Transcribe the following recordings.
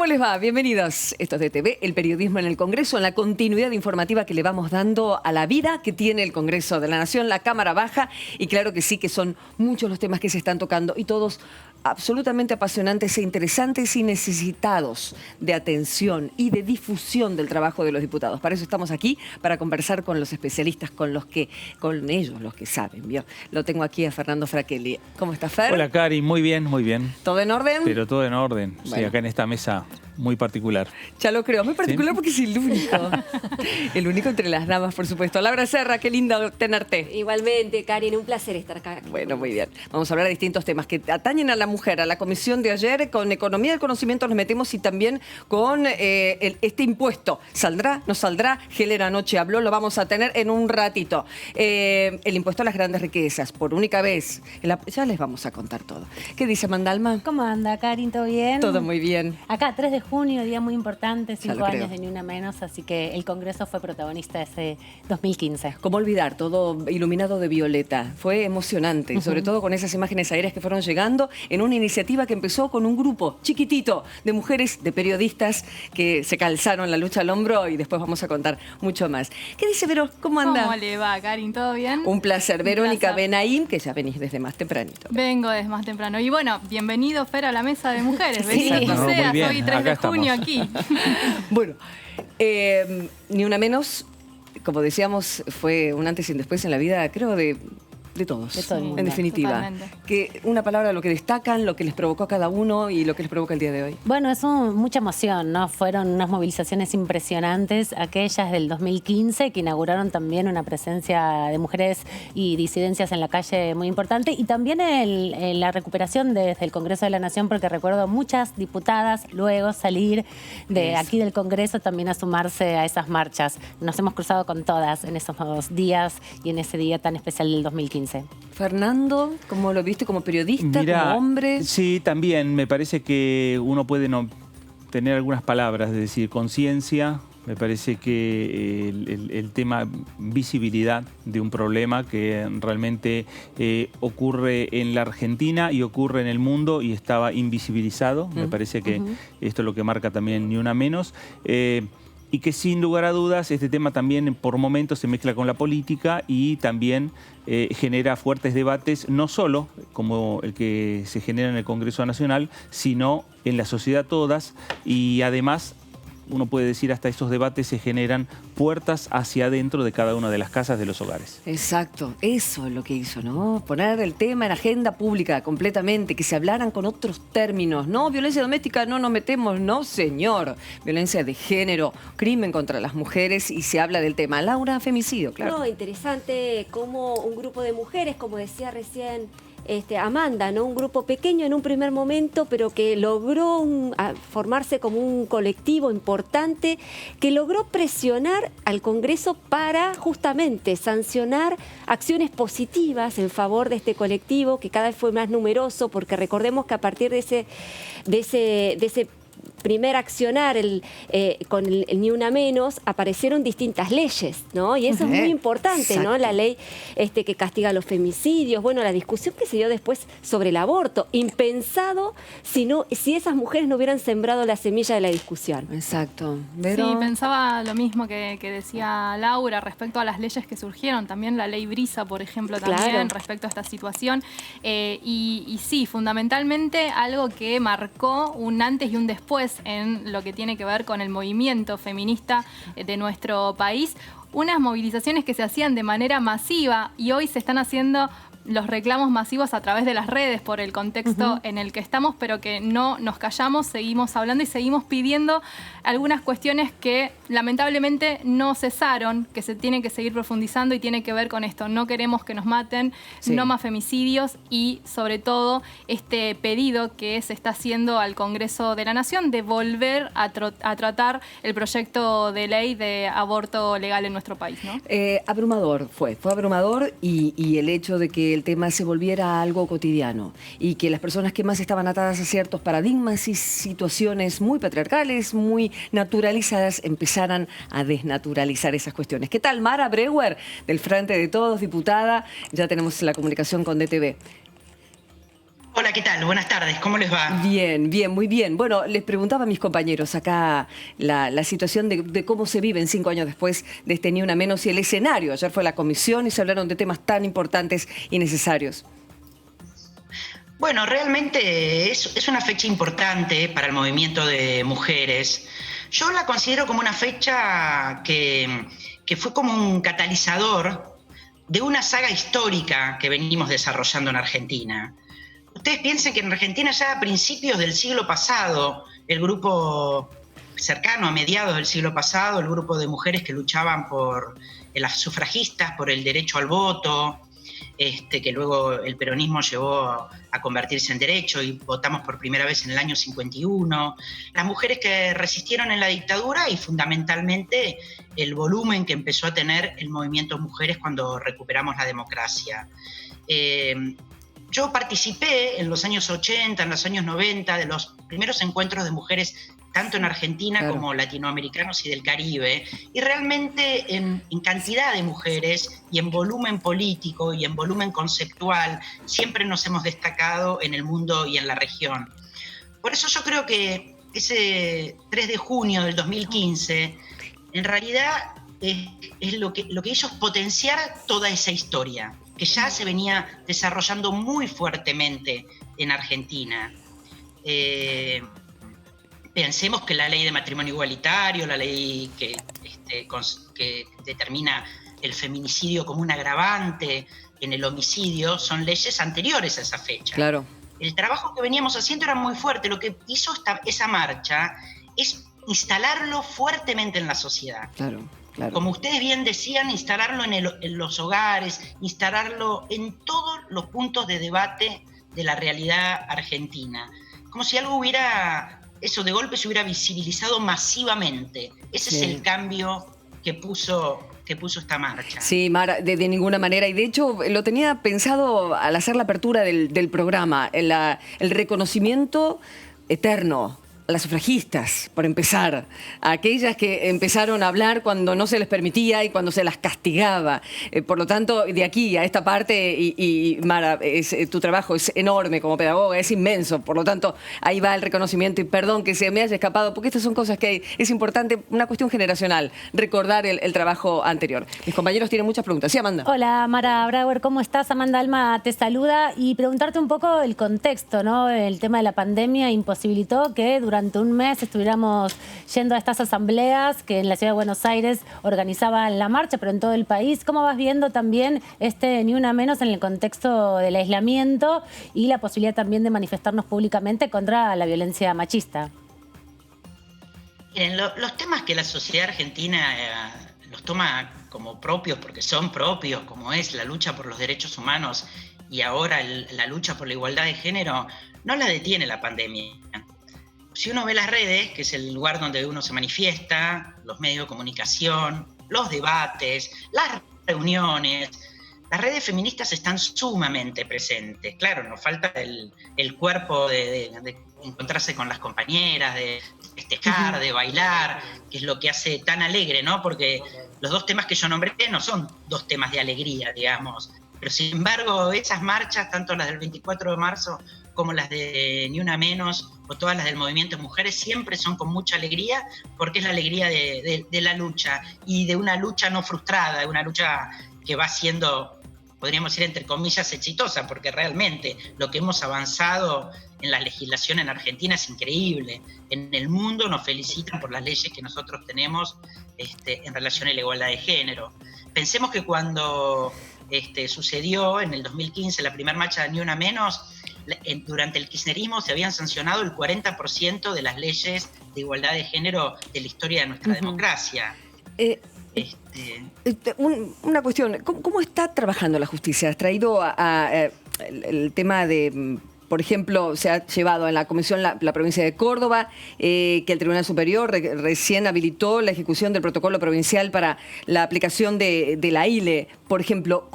¿Cómo les va? Bienvenidos. Esto es DTV, el periodismo en el Congreso, en la continuidad informativa que le vamos dando a la vida que tiene el Congreso de la Nación, la Cámara Baja, y claro que sí que son muchos los temas que se están tocando y todos absolutamente apasionantes e interesantes y necesitados de atención y de difusión del trabajo de los diputados. Para eso estamos aquí, para conversar con los especialistas, con ellos, los que saben. ¿Vio? Lo tengo aquí a Fernando Fraquelli. ¿Cómo está, Fer? Hola, Cari. Muy bien, muy bien. ¿Todo en orden? Pero todo en orden. Bueno. Sí, acá en esta mesa muy particular. Ya lo creo. Muy particular, ¿sí? Porque es el único. El único entre las damas, por supuesto. Laura Serra, qué lindo tenerte. Igualmente, Karin, un placer estar acá. Bueno, muy bien. Vamos a hablar de distintos temas que atañen a la mujer. A la comisión de ayer, con economía del conocimiento nos metemos y también con este impuesto. ¿Saldrá? ¿No saldrá? Heller anoche habló, lo vamos a tener en un ratito. El impuesto a las grandes riquezas, por única vez. Ya les vamos a contar todo. ¿Qué dice Mandalma? ¿Cómo anda, Karin? ¿Todo bien? Todo muy bien. Acá, 3 de junio, día muy importante, 5 creo. años de Ni Una Menos, así que el Congreso fue protagonista de ese 2015. ¿Cómo olvidar? Todo iluminado de violeta. Fue emocionante, sobre todo con esas imágenes aéreas que fueron llegando en una iniciativa que empezó con un grupo chiquitito de mujeres, de periodistas que se calzaron la lucha al hombro y después vamos a contar mucho más. ¿Qué dice Vero? ¿Cómo anda? ¿Cómo le va, Karin? ¿Todo bien? Un placer. Verónica Benaim, que ya venís desde más tempranito. Vengo desde más temprano. Y bueno, bienvenido, Fer, a la mesa de mujeres. Sí. Vení, No, muy bien. hoy 3 de Acá junio estamos. aquí. Bueno, Ni Una Menos, como decíamos, fue un antes y un después en la vida, creo, de todos, De todo el mundo. en definitiva. Totalmente. Que una palabra, lo que destacan, lo que les provocó a cada uno y lo que les provoca el día de hoy. Bueno, es mucha emoción, ¿no? Fueron unas movilizaciones impresionantes, aquellas del 2015, que inauguraron también una presencia de mujeres y disidencias en la calle muy importante, y también la recuperación desde el Congreso de la Nación, porque recuerdo muchas diputadas luego salir de aquí del Congreso también a sumarse a esas marchas. Nos hemos cruzado con todas en esos días y en ese día tan especial del 2015. Fernando, ¿cómo lo viste como periodista, Mira, como hombre? Sí, también me parece que uno puede no tener algunas palabras, es decir, conciencia. Me parece que el tema visibilidad de un problema que realmente ocurre en la Argentina y ocurre en el mundo y estaba invisibilizado. Me parece que esto es lo que marca también Ni Una Menos. Y que sin lugar a dudas este tema también por momentos se mezcla con la política y también genera fuertes debates, no solo como el que se genera en el Congreso Nacional, sino en la sociedad todas, y además uno puede decir hasta esos debates se generan puertas hacia adentro de cada una de las casas de los hogares. Exacto, eso es lo que hizo, ¿no? Poner el tema en agenda pública completamente, que se hablaran con otros términos, ¿no? Violencia doméstica no nos metemos, no señor. Violencia de género, crimen contra las mujeres, y se habla del tema. Laura, femicidio, claro. No, interesante cómo un grupo de mujeres, como decía recién Amanda, ¿no? Un grupo pequeño en un primer momento, pero que logró formarse como un colectivo importante, que logró presionar al Congreso para justamente sancionar acciones positivas en favor de este colectivo, que cada vez fue más numeroso, porque recordemos que a partir de ese primer accionar con el Ni Una Menos, aparecieron distintas leyes, ¿no? Y eso es muy importante, Exacto. ¿no? La ley que castiga los femicidios, bueno, la discusión que se dio después sobre el aborto, impensado si esas mujeres no hubieran sembrado la semilla de la discusión. Exacto. Sí, pensaba lo mismo que decía Laura respecto a las leyes que surgieron, también la ley Brisa, por ejemplo, también Claro. respecto a esta situación. Y sí, fundamentalmente algo que marcó un antes y un después en lo que tiene que ver con el movimiento feminista de nuestro país. Unas movilizaciones que se hacían de manera masiva y hoy se están haciendo los reclamos masivos a través de las redes por el contexto en el que estamos, pero que no nos callamos, seguimos hablando y seguimos pidiendo algunas cuestiones que lamentablemente no cesaron, que se tienen que seguir profundizando y tiene que ver con esto. No queremos que nos maten, no más femicidios y sobre todo este pedido que se está haciendo al Congreso de la Nación de volver a tratar el proyecto de ley de aborto legal en nuestro país, ¿no? Abrumador fue abrumador y el hecho de que el tema se volviera algo cotidiano y que las personas que más estaban atadas a ciertos paradigmas y situaciones muy patriarcales, muy naturalizadas, empezaran a desnaturalizar esas cuestiones. ¿Qué tal, Mara Breuer, del Frente de Todos, diputada? Ya tenemos la comunicación con DTV. Hola, ¿qué tal? Buenas tardes, ¿cómo les va? Bien, bien, muy bien. Bueno, les preguntaba a mis compañeros acá la situación de cómo se viven 5 años después de este Ni Una Menos y el escenario. Ayer fue la comisión y se hablaron de temas tan importantes y necesarios. Bueno, realmente es una fecha importante para el movimiento de mujeres. Yo la considero como una fecha que fue como un catalizador de una saga histórica que venimos desarrollando en Argentina. Ustedes piensen que en Argentina ya a principios del siglo pasado, el grupo cercano a mediados del siglo pasado, el grupo de mujeres que luchaban por las sufragistas, por el derecho al voto, que luego el peronismo llevó a convertirse en derecho y votamos por primera vez en el año 51, las mujeres que resistieron en la dictadura y fundamentalmente el volumen que empezó a tener el movimiento Mujeres cuando recuperamos la democracia. Yo participé en los años 80, en los años 90, de los primeros encuentros de mujeres tanto en Argentina como latinoamericanos y del Caribe, y realmente en cantidad de mujeres y en volumen político y en volumen conceptual siempre nos hemos destacado en el mundo y en la región. Por eso yo creo que ese 3 de junio del 2015 en realidad es lo que hizo es potenciar toda esa historia que ya se venía desarrollando muy fuertemente en Argentina. Pensemos que la ley de matrimonio igualitario, la ley que determina el feminicidio como un agravante en el homicidio, son leyes anteriores a esa fecha. Claro. El trabajo que veníamos haciendo era muy fuerte. Lo que hizo esa marcha es instalarlo fuertemente en la sociedad. Claro. Claro. Como ustedes bien decían, instalarlo en los hogares, instalarlo en todos los puntos de debate de la realidad argentina. Como si algo eso de golpe se hubiera visibilizado masivamente. Ese es el cambio que puso esta marcha. Sí, Mara, de ninguna manera. Y de hecho lo tenía pensado al hacer la apertura del programa, el reconocimiento eterno a las sufragistas, por empezar, a aquellas que empezaron a hablar cuando no se les permitía y cuando se las castigaba. Por lo tanto, de aquí a esta parte, y Mara, tu trabajo es enorme como pedagoga, es inmenso, por lo tanto, ahí va el reconocimiento y perdón que se me haya escapado, porque estas son cosas que es importante, una cuestión generacional, recordar el trabajo anterior. Mis compañeros tienen muchas preguntas. Sí, Amanda. Hola, Mara Brauer, ¿cómo estás? Amanda Alma te saluda y preguntarte un poco el contexto, ¿no? El tema de la pandemia imposibilitó que durante un mes estuviéramos yendo a estas asambleas que en la ciudad de Buenos Aires organizaban la marcha, pero en todo el país. ¿Cómo vas viendo también Ni Una Menos en el contexto del aislamiento y la posibilidad también de manifestarnos públicamente contra la violencia machista? Miren, los temas que la sociedad argentina los toma como propios, porque son propios, como es la lucha por los derechos humanos y ahora la lucha por la igualdad de género, no la detiene la pandemia. Si uno ve las redes, que es el lugar donde uno se manifiesta, los medios de comunicación, los debates, las reuniones, las redes feministas están sumamente presentes. Claro, nos falta el cuerpo de encontrarse con las compañeras, de festejar, de bailar, que es lo que hace tan alegre, ¿no? Porque los dos temas que yo nombré no son dos temas de alegría, digamos. Pero sin embargo, esas marchas, tanto las del 24 de marzo como las de Ni Una Menos o todas las del movimiento de mujeres, siempre son con mucha alegría, porque es la alegría de la lucha y de una lucha no frustrada, de una lucha que va siendo, podríamos decir entre comillas, exitosa, porque realmente lo que hemos avanzado en la legislación en Argentina es increíble. En el mundo nos felicitan por las leyes que nosotros tenemos en relación a la igualdad de género. Pensemos que cuando sucedió en el 2015 la primera marcha de Ni Una Menos, durante el kirchnerismo se habían sancionado el 40% de las leyes de igualdad de género de la historia de nuestra democracia. Una cuestión, ¿cómo está trabajando la justicia? ¿Has traído el tema de, por ejemplo, se ha llevado en la comisión la provincia de Córdoba, que el Tribunal Superior recién habilitó la ejecución del protocolo provincial para la aplicación de la ILE, por ejemplo?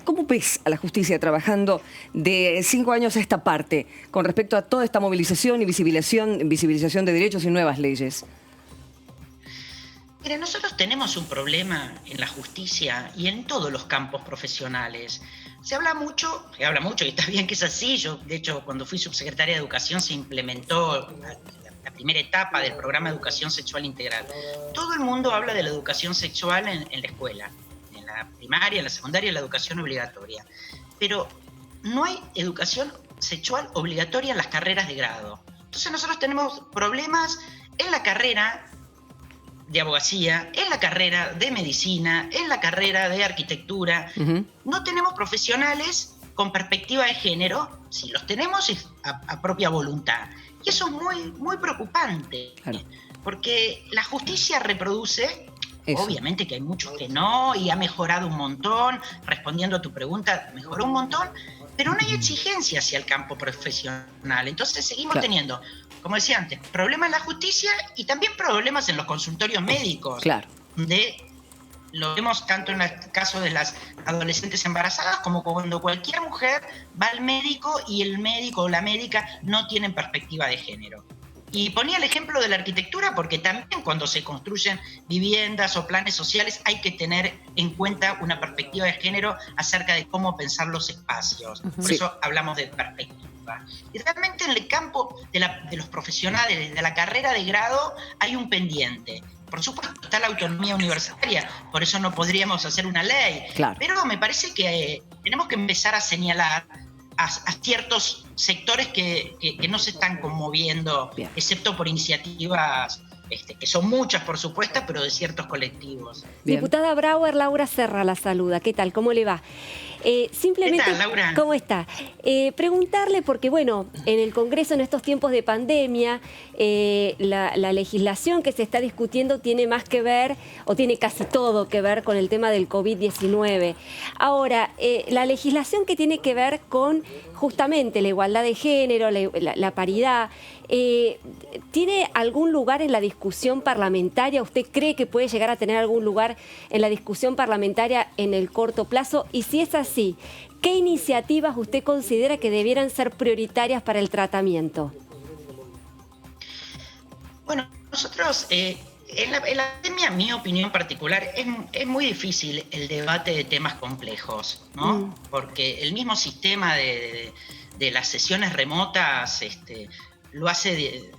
¿Cómo ves a la justicia trabajando de 5 años a esta parte con respecto a toda esta movilización y visibilización de derechos y nuevas leyes? Mire, nosotros tenemos un problema en la justicia y en todos los campos profesionales. se habla mucho, y está bien que es así. Yo, de hecho, cuando fui subsecretaria de Educación se implementó la primera etapa del programa de Educación Sexual Integral. Todo el mundo habla de la educación sexual en la escuela, en la primaria, en la secundaria, en la educación obligatoria. Pero no hay educación sexual obligatoria en las carreras de grado. Entonces nosotros tenemos problemas en la carrera de abogacía, en la carrera de medicina, en la carrera de arquitectura. No tenemos profesionales con perspectiva de género. Si los tenemos es a propia voluntad. Y eso es muy, muy preocupante, claro, porque la justicia reproduce, eso. Obviamente que hay muchos que no, y ha mejorado un montón. Respondiendo a tu pregunta, mejoró un montón, pero no hay exigencia hacia el campo profesional. Entonces seguimos teniendo, como decía antes, problemas en la justicia y también problemas en los consultorios médicos. Claro. Lo vemos tanto en el caso de las adolescentes embarazadas como cuando cualquier mujer va al médico y el médico o la médica no tienen perspectiva de género. Y ponía el ejemplo de la arquitectura porque también cuando se construyen viviendas o planes sociales hay que tener en cuenta una perspectiva de género acerca de cómo pensar los espacios. Por eso hablamos de perspectiva. Y realmente en el campo de los profesionales, de la carrera de grado, hay un pendiente. Por supuesto está la autonomía universitaria, por eso no podríamos hacer una ley. Claro. Pero me parece que tenemos que empezar a señalar a ciertos sectores que no se están conmoviendo, excepto por iniciativas que son muchas, por supuesto, pero de ciertos colectivos. Bien. Diputada Brauer, Laura Serra la saluda. ¿Qué tal? ¿Cómo le va? Simplemente, ¿qué tal, Laura? ¿Cómo está? Preguntarle, porque bueno, en el Congreso en estos tiempos de pandemia, la legislación que se está discutiendo tiene más que ver, o tiene casi todo que ver con el tema del COVID-19. Ahora, la legislación que tiene que ver con justamente la igualdad de género, la paridad, ¿tiene algún lugar en la discusión parlamentaria? ¿Usted cree que puede llegar a tener algún lugar en la discusión parlamentaria en el corto plazo? Y si es así, ¿qué iniciativas usted considera que debieran ser prioritarias para el tratamiento? Bueno, nosotros, en la pandemia, mi opinión particular, es muy difícil el debate de temas complejos, ¿no? Porque el mismo sistema de las sesiones remotas lo hace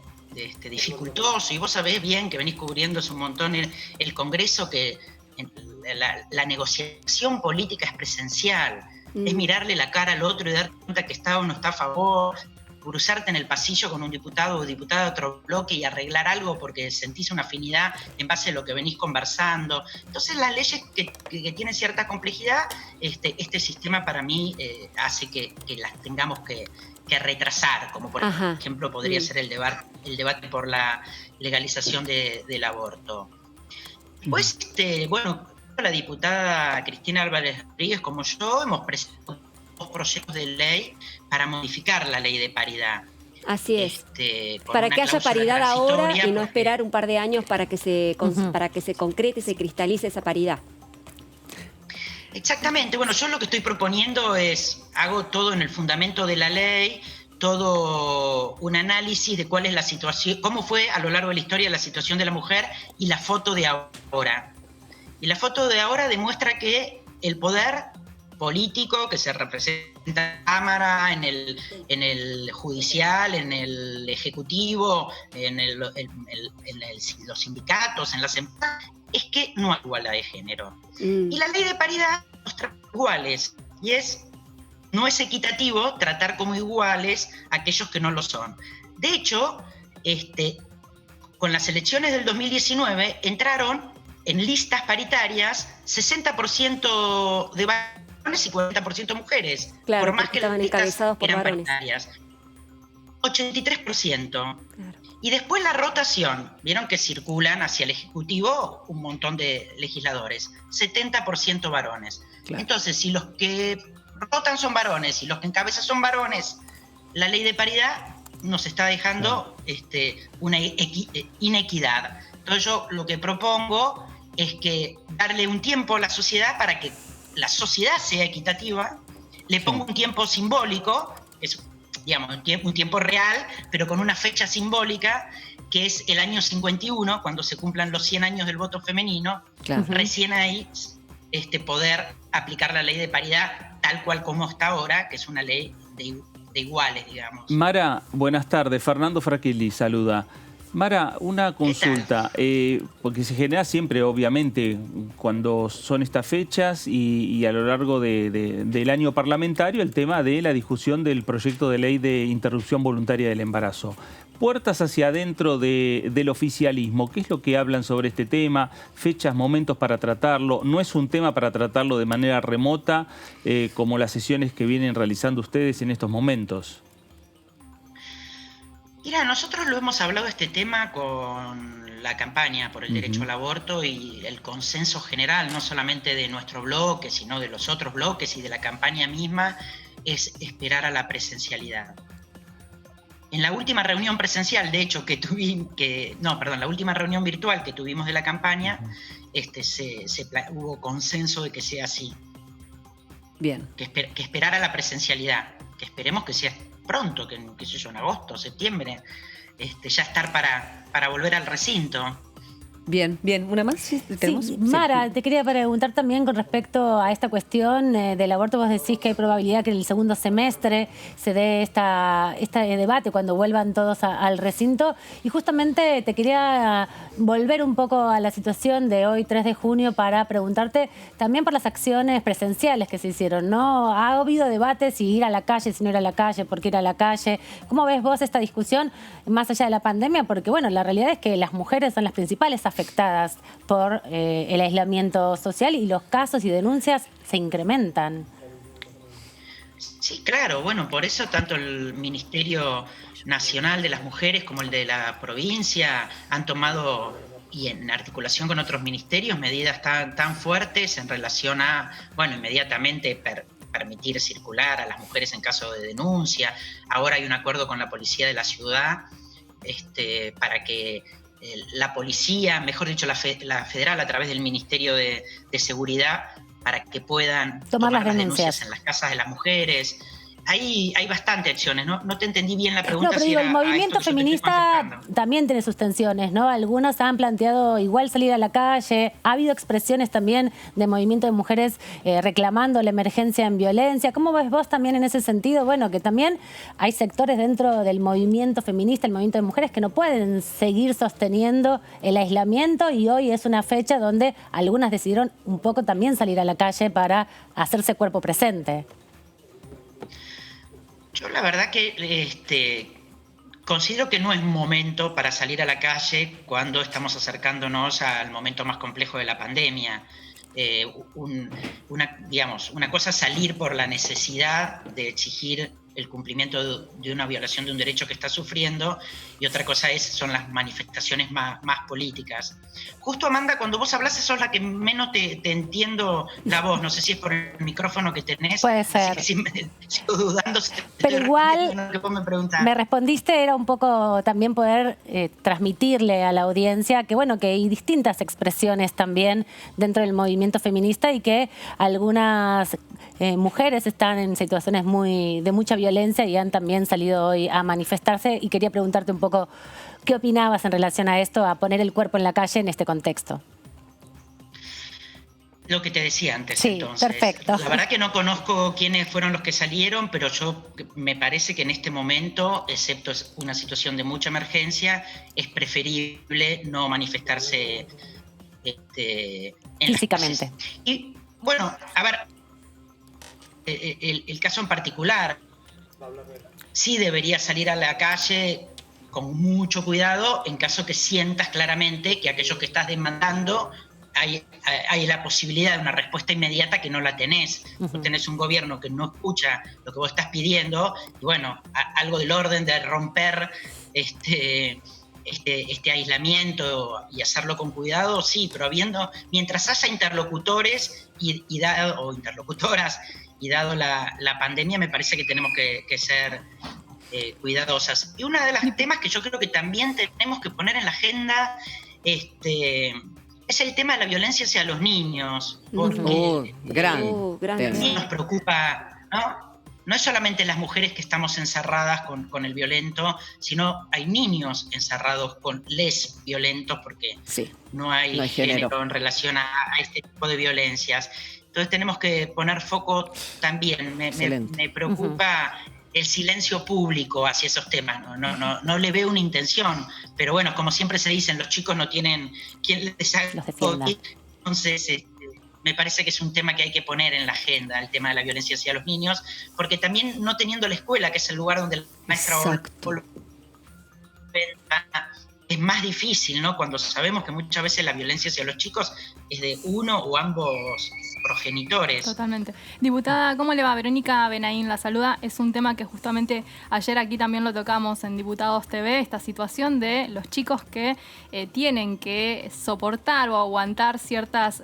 dificultoso, y vos sabés bien que venís cubriendo hace un montón el Congreso, que la negociación política es presencial, es mirarle la cara al otro y darte cuenta que está o no está a favor, cruzarte en el pasillo con un diputado o diputada de otro bloque y arreglar algo porque sentís una afinidad en base a lo que venís conversando. Entonces las leyes que tienen cierta complejidad, este sistema para mí hace que las tengamos que retrasar, como por ejemplo podría ser el debate por la legalización del aborto. Pues, bueno, la diputada Cristina Álvarez Rodríguez, como yo, hemos presentado 2 proyectos de ley para modificar la ley de paridad. Así es. Para que haya paridad ahora y no esperar un par de años para que se concrete y se cristalice esa paridad. Exactamente. Bueno, yo lo que estoy proponiendo hago todo en el fundamento de la ley, todo un análisis de cuál es la situación, cómo fue a lo largo de la historia la situación de la mujer y la foto de ahora. Y la foto de ahora demuestra que el poder político que se representa en la Cámara, en el judicial, en el ejecutivo, en los sindicatos, en las empresas, es que no hay igualdad de género. Y la ley de paridad nos trata iguales, y no es equitativo tratar como iguales a aquellos que no lo son. De hecho, con las elecciones del 2019 entraron en listas paritarias 60% de varones y 40% mujeres. Claro, por más que estaban las listas encabezados por eran varones. Paritarias. 83%. Claro. Y después la rotación. Vieron que circulan hacia el Ejecutivo un montón de legisladores. 70% varones. Claro. Entonces, si los que rotan son varones y los que encabezan son varones, la ley de paridad nos está dejando una inequidad. Entonces yo lo que propongo es que darle un tiempo a la sociedad para que la sociedad sea equitativa, le pongo un tiempo simbólico, un tiempo real, pero con una fecha simbólica, que es el año 51, cuando se cumplan los 100 años del voto femenino, claro. Recién ahí poder aplicar la ley de paridad tal cual como está ahora, que es una ley de iguales, digamos. Mara, buenas tardes. Fernando Fraquelli saluda. Mara, una consulta, porque se genera siempre, obviamente, cuando son estas fechas y a lo largo del año parlamentario, el tema de la discusión del proyecto de ley de interrupción voluntaria del embarazo. Puertas hacia adentro del oficialismo, ¿qué es lo que hablan sobre este tema? Fechas, momentos para tratarlo. ¿No es un tema para tratarlo de manera remota, como las sesiones que vienen realizando ustedes en estos momentos? Mira, nosotros lo hemos hablado este tema con la campaña por el derecho al aborto y el consenso general, no solamente de nuestro bloque, sino de los otros bloques y de la campaña misma, es esperar a la presencialidad. En la última reunión presencial, de hecho, la última reunión virtual que tuvimos de la campaña, hubo consenso de que sea así. Bien. Que esperara la presencialidad, que esperemos que sea pronto, que qué sé yo, en agosto, septiembre, ya estar para volver al recinto. Bien, bien. ¿Una más? ¿Sí? Sí, Mara, te quería preguntar también con respecto a esta cuestión del aborto. Vos decís que hay probabilidad que en el segundo semestre se dé este debate cuando vuelvan todos al recinto. Y justamente te quería volver un poco a la situación de hoy, 3 de junio, para preguntarte también por las acciones presenciales que se hicieron, ¿no? Ha habido debates si ir a la calle, si no ir a la calle, por qué ir a la calle. ¿Cómo ves vos esta discusión más allá de la pandemia? Porque, bueno, la realidad es que las mujeres son las principales afectadas por el aislamiento social y los casos y denuncias se incrementan. Sí, claro, bueno, por eso tanto el Ministerio Nacional de las Mujeres como el de la provincia han tomado, y en articulación con otros ministerios, medidas tan fuertes en relación a, bueno, inmediatamente permitir circular a las mujeres en caso de denuncia. Ahora hay un acuerdo con la policía de la ciudad para que la policía, mejor dicho, la federal, a través del Ministerio de Seguridad, para que puedan tomar las denuncias en las casas de las mujeres. Hay bastante acciones, ¿no? No te entendí bien la pregunta. No, pero digo, el movimiento feminista también tiene sus tensiones, ¿no? Algunos han planteado igual salir a la calle. Ha habido expresiones también de movimiento de mujeres reclamando la emergencia en violencia. ¿Cómo ves vos también en ese sentido? Bueno, que también hay sectores dentro del movimiento feminista, el movimiento de mujeres, que no pueden seguir sosteniendo el aislamiento, y hoy es una fecha donde algunas decidieron un poco también salir a la calle para hacerse cuerpo presente. Yo la verdad que considero que no es momento para salir a la calle cuando estamos acercándonos al momento más complejo de la pandemia. Una cosa es salir por la necesidad de exigir el cumplimiento de una violación de un derecho que está sufriendo, y otra cosa son las manifestaciones más políticas. Justo, Amanda, cuando vos hablas, sos la que menos te entiendo la voz. No sé si es por el micrófono que tenés. Puede ser. Sigo dudando. Pero igual lo que vos me respondiste, era un poco también poder transmitirle a la audiencia que, bueno, que hay distintas expresiones también dentro del movimiento feminista, y que algunas mujeres están en situaciones de mucha violencia y han también salido hoy a manifestarse, y quería preguntarte un poco qué opinabas en relación a esto, a poner el cuerpo en la calle en este contexto. Lo que te decía antes, sí, entonces. Perfecto. La verdad que no conozco quiénes fueron los que salieron, pero me parece que en este momento, excepto una situación de mucha emergencia, es preferible no manifestarse físicamente. Y bueno, a ver, el caso en particular, sí debería salir a la calle con mucho cuidado en caso que sientas claramente que aquello que estás demandando hay la posibilidad de una respuesta inmediata que no la tenés. Vos tenés un gobierno que no escucha lo que vos estás pidiendo, y bueno, algo del orden de romper este aislamiento y hacerlo con cuidado, sí, pero mientras haya interlocutores o interlocutoras, y dado la pandemia, me parece que tenemos que ser cuidadosas. Y uno de los temas que yo creo que también tenemos que poner en la agenda es el tema de la violencia hacia los niños, porque nos preocupa, ¿no? No es solamente las mujeres que estamos encerradas con el violento, sino hay niños encerrados con les violentos, porque no hay género en relación a este tipo de violencias. Entonces tenemos que poner foco también. Me preocupa el silencio público hacia esos temas. No le veo una intención, pero bueno, como siempre se dicen, los chicos no tienen quien les haga. Entonces, me parece que es un tema que hay que poner en la agenda, el tema de la violencia hacia los niños, porque también no teniendo la escuela, que es el lugar donde la maestra es más difícil, ¿no? Cuando sabemos que muchas veces la violencia hacia los chicos es de uno o ambos progenitores. Totalmente. Diputada, ¿cómo le va? Verónica Benaín la saluda. Es un tema que justamente ayer aquí también lo tocamos en Diputados TV, esta situación de los chicos que tienen que soportar o aguantar ciertas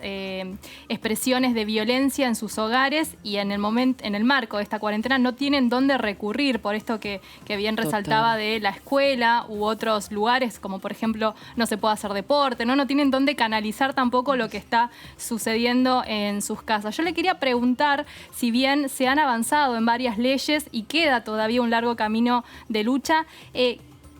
expresiones de violencia en sus hogares y en el marco de esta cuarentena no tienen dónde recurrir, por esto que bien resaltaba de la escuela u otros lugares, como por ejemplo no se puede hacer deporte, no tienen dónde canalizar tampoco lo que está sucediendo en sus casas. Yo le quería preguntar, si bien se han avanzado en varias leyes y queda todavía un largo camino de lucha,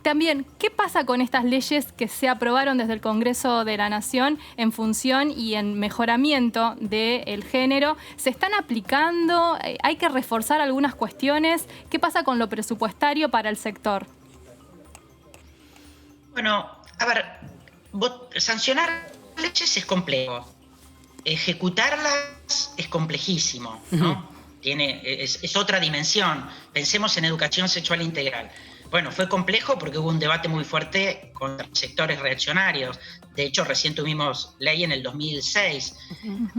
también, ¿qué pasa con estas leyes que se aprobaron desde el Congreso de la Nación en función y en mejoramiento del género? ¿Se están aplicando? ¿Hay que reforzar algunas cuestiones? ¿Qué pasa con lo presupuestario para el sector? Bueno, a ver, sancionar leyes es complejo. Ejecutarlas es complejísimo, ¿no? Es otra dimensión. Pensemos en educación sexual integral. Bueno, fue complejo porque hubo un debate muy fuerte contra sectores reaccionarios. De hecho, recién tuvimos ley en el 2006.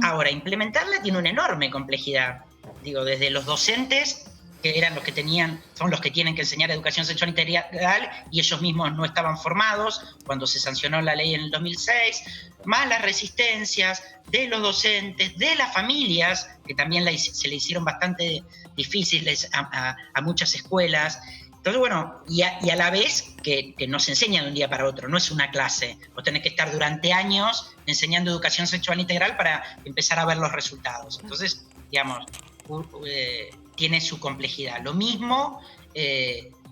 Ahora, implementarla tiene una enorme complejidad. Digo, desde los docentes, que eran son los que tienen que enseñar educación sexual integral y ellos mismos no estaban formados cuando se sancionó la ley en el 2006, más las resistencias de los docentes, de las familias, que también se le hicieron bastante difíciles a muchas escuelas. Entonces, bueno, y a la vez que no se enseña de un día para otro, no es una clase. Vos tenés que estar durante años enseñando educación sexual integral para empezar a ver los resultados. Entonces, digamos, tiene su complejidad. Lo mismo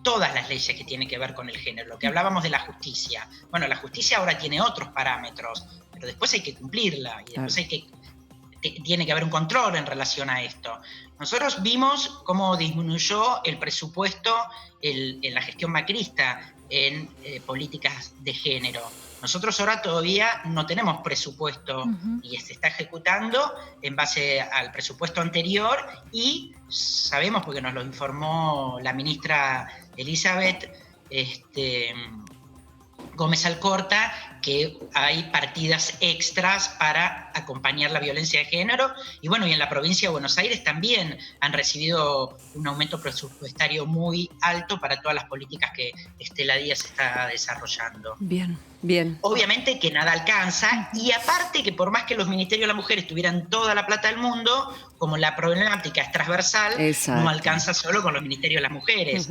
todas las leyes que tienen que ver con el género. Lo que hablábamos de la justicia. Bueno, la justicia ahora tiene otros parámetros, pero después hay que cumplirla y después tiene que haber un control en relación a esto. Nosotros vimos cómo disminuyó el presupuesto en la gestión macrista en políticas de género. Nosotros ahora todavía no tenemos presupuesto y se está ejecutando en base al presupuesto anterior y sabemos, porque nos lo informó la ministra Elizabeth Gómez Alcorta, que hay partidas extras para acompañar la violencia de género. Y bueno, y en la provincia de Buenos Aires también han recibido un aumento presupuestario muy alto para todas las políticas que Estela Díaz está desarrollando. Bien, bien. Obviamente que nada alcanza, y aparte que por más que los ministerios de las mujeres tuvieran toda la plata del mundo, como la problemática es transversal, no alcanza solo con los ministerios de las mujeres.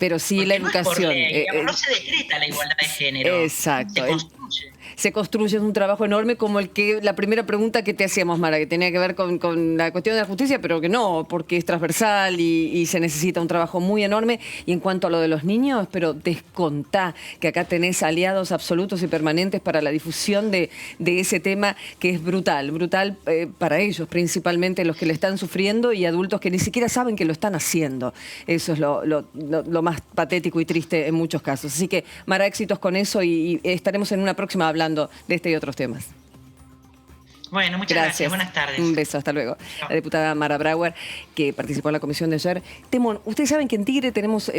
Pero sí porque la no educación. Es por ley, no se decreta la igualdad de género. Exacto. Se construye. Se construye, es un trabajo enorme, como la primera pregunta que te hacíamos, Mara, que tenía que ver con la cuestión de la justicia, pero que no, porque es transversal y se necesita un trabajo muy enorme. Y en cuanto a lo de los niños, pero descontá que acá tenés aliados absolutos y permanentes para la difusión de ese tema, que es brutal para ellos, principalmente los que le están sufriendo y adultos que ni siquiera saben que lo están haciendo. Eso es lo más patético y triste en muchos casos. Así que, Mara, éxitos con eso y estaremos en una próxima hablando de este y otros temas. Bueno, muchas gracias. Buenas tardes. Un beso, hasta luego. La diputada Mara Brauer, que participó en la comisión de ayer. Temón, ustedes saben que en Tigre tenemos,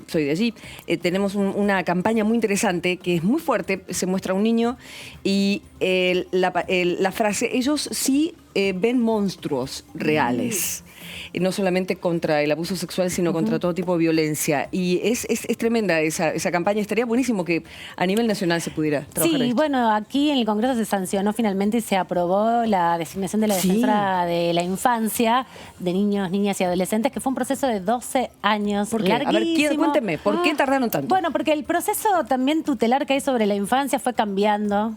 soy de allí, tenemos una campaña muy interesante que es muy fuerte. Se muestra un niño y la frase, ellos sí ven monstruos reales. No solamente contra el abuso sexual, sino contra todo tipo de violencia. Y es tremenda esa campaña. Estaría buenísimo que a nivel nacional se pudiera trabajar Sí, esto. bueno, aquí en el Congreso se sancionó finalmente y se aprobó la designación de la defensora de la infancia, de niños, niñas y adolescentes, que fue un proceso de 12 años. ¿Por qué? A ver, cuénteme, ¿por qué tardaron tanto? Bueno, porque el proceso también tutelar que hay sobre la infancia fue cambiando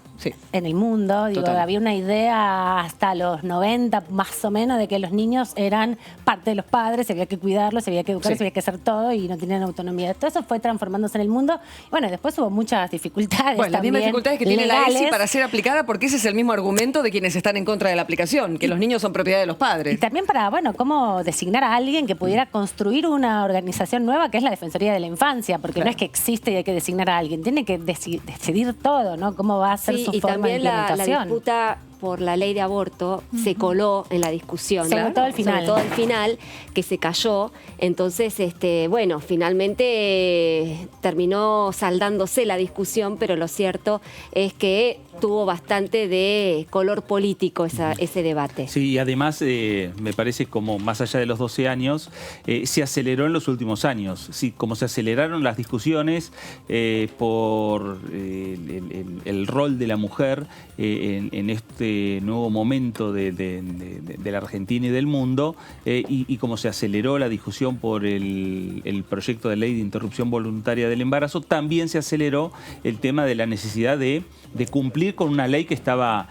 en el mundo. Digo, había una idea hasta los los 90 más o menos, de que los niños eran parte de los padres, había que cuidarlos, había que educarlos, Sí. había que hacer todo y no tenían autonomía. Todo eso fue transformándose en el mundo. Bueno, después hubo muchas dificultades. Bueno, las mismas también dificultades que tiene la ESI legales. para ser aplicada, porque ese es el mismo argumento de quienes están en contra de la aplicación, que los niños son propiedad de los Y padres. también para, bueno, cómo designar a alguien que pudiera construir una organización nueva, que es la Defensoría de la Infancia, porque Claro. no es que existe y hay que designar a alguien, tiene que decidir todo, ¿no? Cómo va a ser Sí, su y forma de también la implementación. disputa por la ley de aborto se coló en la discusión. Sobre todo al final. Sobre todo al final, que se cayó. Entonces, bueno, finalmente terminó saldándose la discusión, pero lo cierto es que tuvo bastante de color político ese debate. Sí, y además me parece como más allá de los 12 años, se aceleró en los últimos años. Sí, como se aceleraron las discusiones por el rol de la mujer en este nuevo momento de la Argentina y del mundo, y como se aceleró la discusión por el proyecto de ley de interrupción voluntaria del embarazo, también se aceleró el tema de la necesidad de cumplir con una ley que estaba,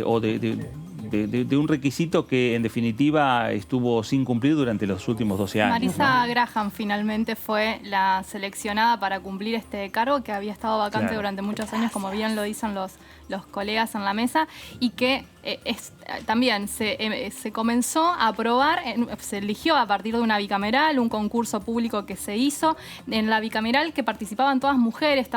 o de un requisito que en definitiva estuvo sin cumplir durante los últimos 12 años. Marisa Graham finalmente fue la seleccionada para cumplir este cargo que había estado vacante Claro. durante muchos años, como bien lo dicen los colegas en la mesa, y que también se comenzó a aprobar, se eligió a partir de una bicameral, un concurso público que se hizo. En la bicameral, que participaban todas mujeres,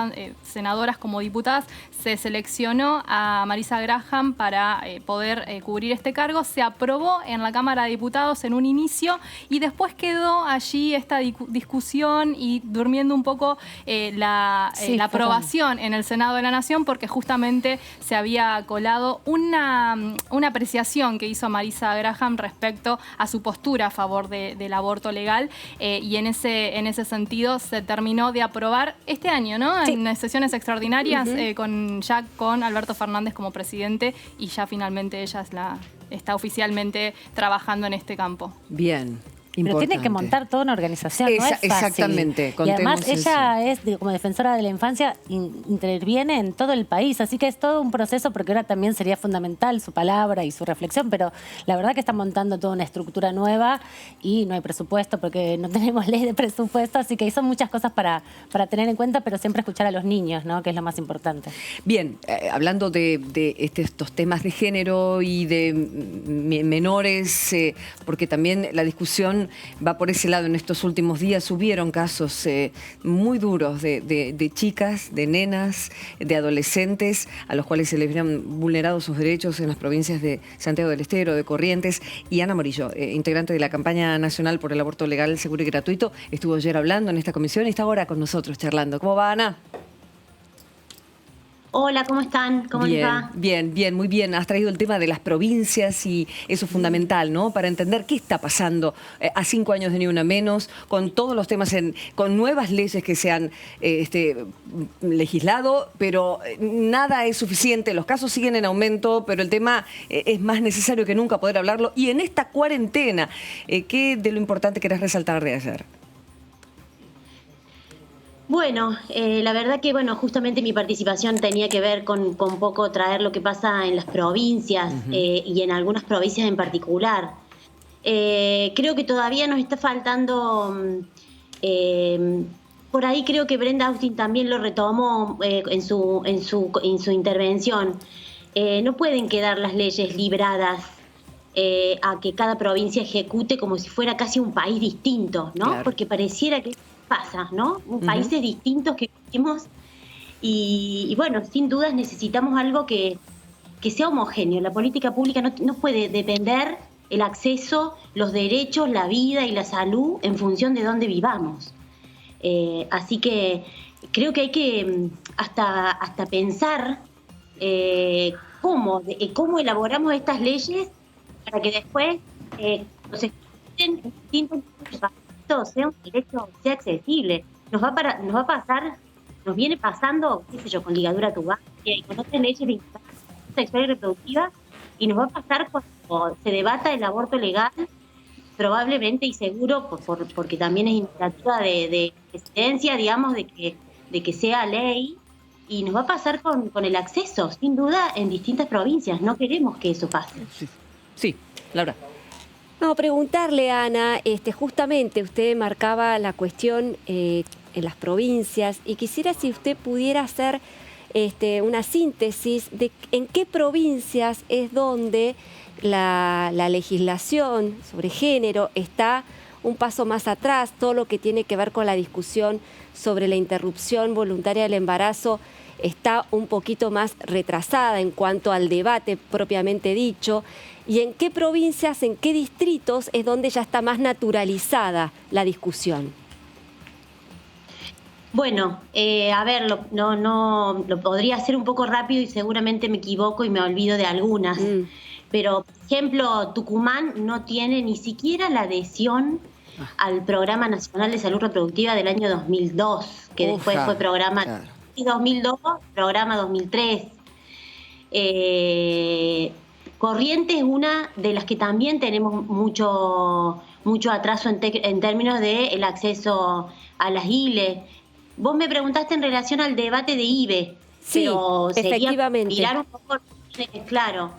senadoras como diputadas, se seleccionó a Marisa Graham para poder cubrir este cargo. Se aprobó en la Cámara de Diputados en un inicio y después quedó allí esta discusión y durmiendo un poco la aprobación en el Senado de la Nación, porque justamente se había colado una apreciación que hizo Marisa Graham respecto a su postura a favor del aborto legal, y en ese sentido se terminó de aprobar este año, ¿no? Sí. En sesiones extraordinarias, ya con Alberto Fernández como presidente, y ya finalmente ella está oficialmente trabajando en este campo. Bien. Pero tiene que Importante. montar toda una organización, no es fácil. Exactamente, Y además contemos ella es, como defensora de la infancia, interviene en todo el país, así que es todo un proceso, porque ahora también sería fundamental su palabra y su reflexión, pero la verdad que está montando toda una estructura nueva y no hay presupuesto porque no tenemos ley de presupuesto, así que son muchas cosas para tener en cuenta, pero siempre escuchar a los niños, ¿no? Que es lo más importante. Bien, hablando de estos temas de género y de menores, porque también la discusión va por ese lado. En estos últimos días hubieron casos muy duros de chicas, de nenas, de adolescentes, a los cuales se les habían vulnerado sus derechos en las provincias de Santiago del Estero, de Corrientes. Y Ana Morillo, integrante de la campaña nacional por el aborto legal, seguro y gratuito, estuvo ayer hablando en esta comisión y está ahora con nosotros charlando. ¿Cómo va, Ana? Hola, ¿cómo están? ¿Cómo les va? Bien, bien, muy bien. Has traído el tema de las provincias y eso es fundamental, ¿no? Para entender qué está pasando a 5 años de Ni Una Menos, con todos los temas, con nuevas leyes que se han legislado, pero nada es suficiente. Los casos siguen en aumento, pero el tema es más necesario que nunca poder hablarlo. Y en esta cuarentena, ¿qué de lo importante querés resaltar de ayer? Bueno, la verdad que justamente mi participación tenía que ver con un poco traer lo que pasa en las provincias y en algunas provincias en particular. Creo que todavía nos está faltando, por ahí creo que Brenda Austin también lo retomó en su intervención. No pueden quedar las leyes libradas a que cada provincia ejecute como si fuera casi un país distinto, ¿no? Claro. Porque pareciera que pasa, ¿no? Países distintos que vivimos y bueno, sin dudas necesitamos algo que sea homogéneo. La política pública no puede depender el acceso, los derechos, la vida y la salud en función de dónde vivamos. Así que creo que hay que hasta pensar cómo elaboramos estas leyes para que después los en distintos sea un derecho, sea accesible. Nos viene pasando, qué sé yo, con ligadura tubaria y con otras leyes de sexual y reproductiva, y nos va a pasar cuando se debata el aborto legal, probablemente y seguro, porque también es iniciativa de presidencia, digamos, de que sea ley, y nos va a pasar con el acceso, sin duda, en distintas provincias. No queremos que eso pase. Sí, Laura. No, preguntarle, Ana, justamente usted marcaba la cuestión en las provincias y quisiera si usted pudiera hacer una síntesis de en qué provincias es donde la legislación sobre género está un paso más atrás, todo lo que tiene que ver con la discusión sobre la interrupción voluntaria del embarazo está un poquito más retrasada en cuanto al debate propiamente dicho, y en qué provincias, en qué distritos es donde ya está más naturalizada la discusión. Bueno, a ver, lo podría hacer un poco rápido y seguramente me equivoco y me olvido de algunas. Pero, por ejemplo, Tucumán no tiene ni siquiera la adhesión al Programa Nacional de Salud Reproductiva del año 2002, que después fue programa 2002, programa 2003. Corrientes es una de las que también tenemos mucho atraso en términos del acceso a las ILE. Vos me preguntaste en relación al debate de IBE, sí, pero efectivamente. mirar un poco, claro.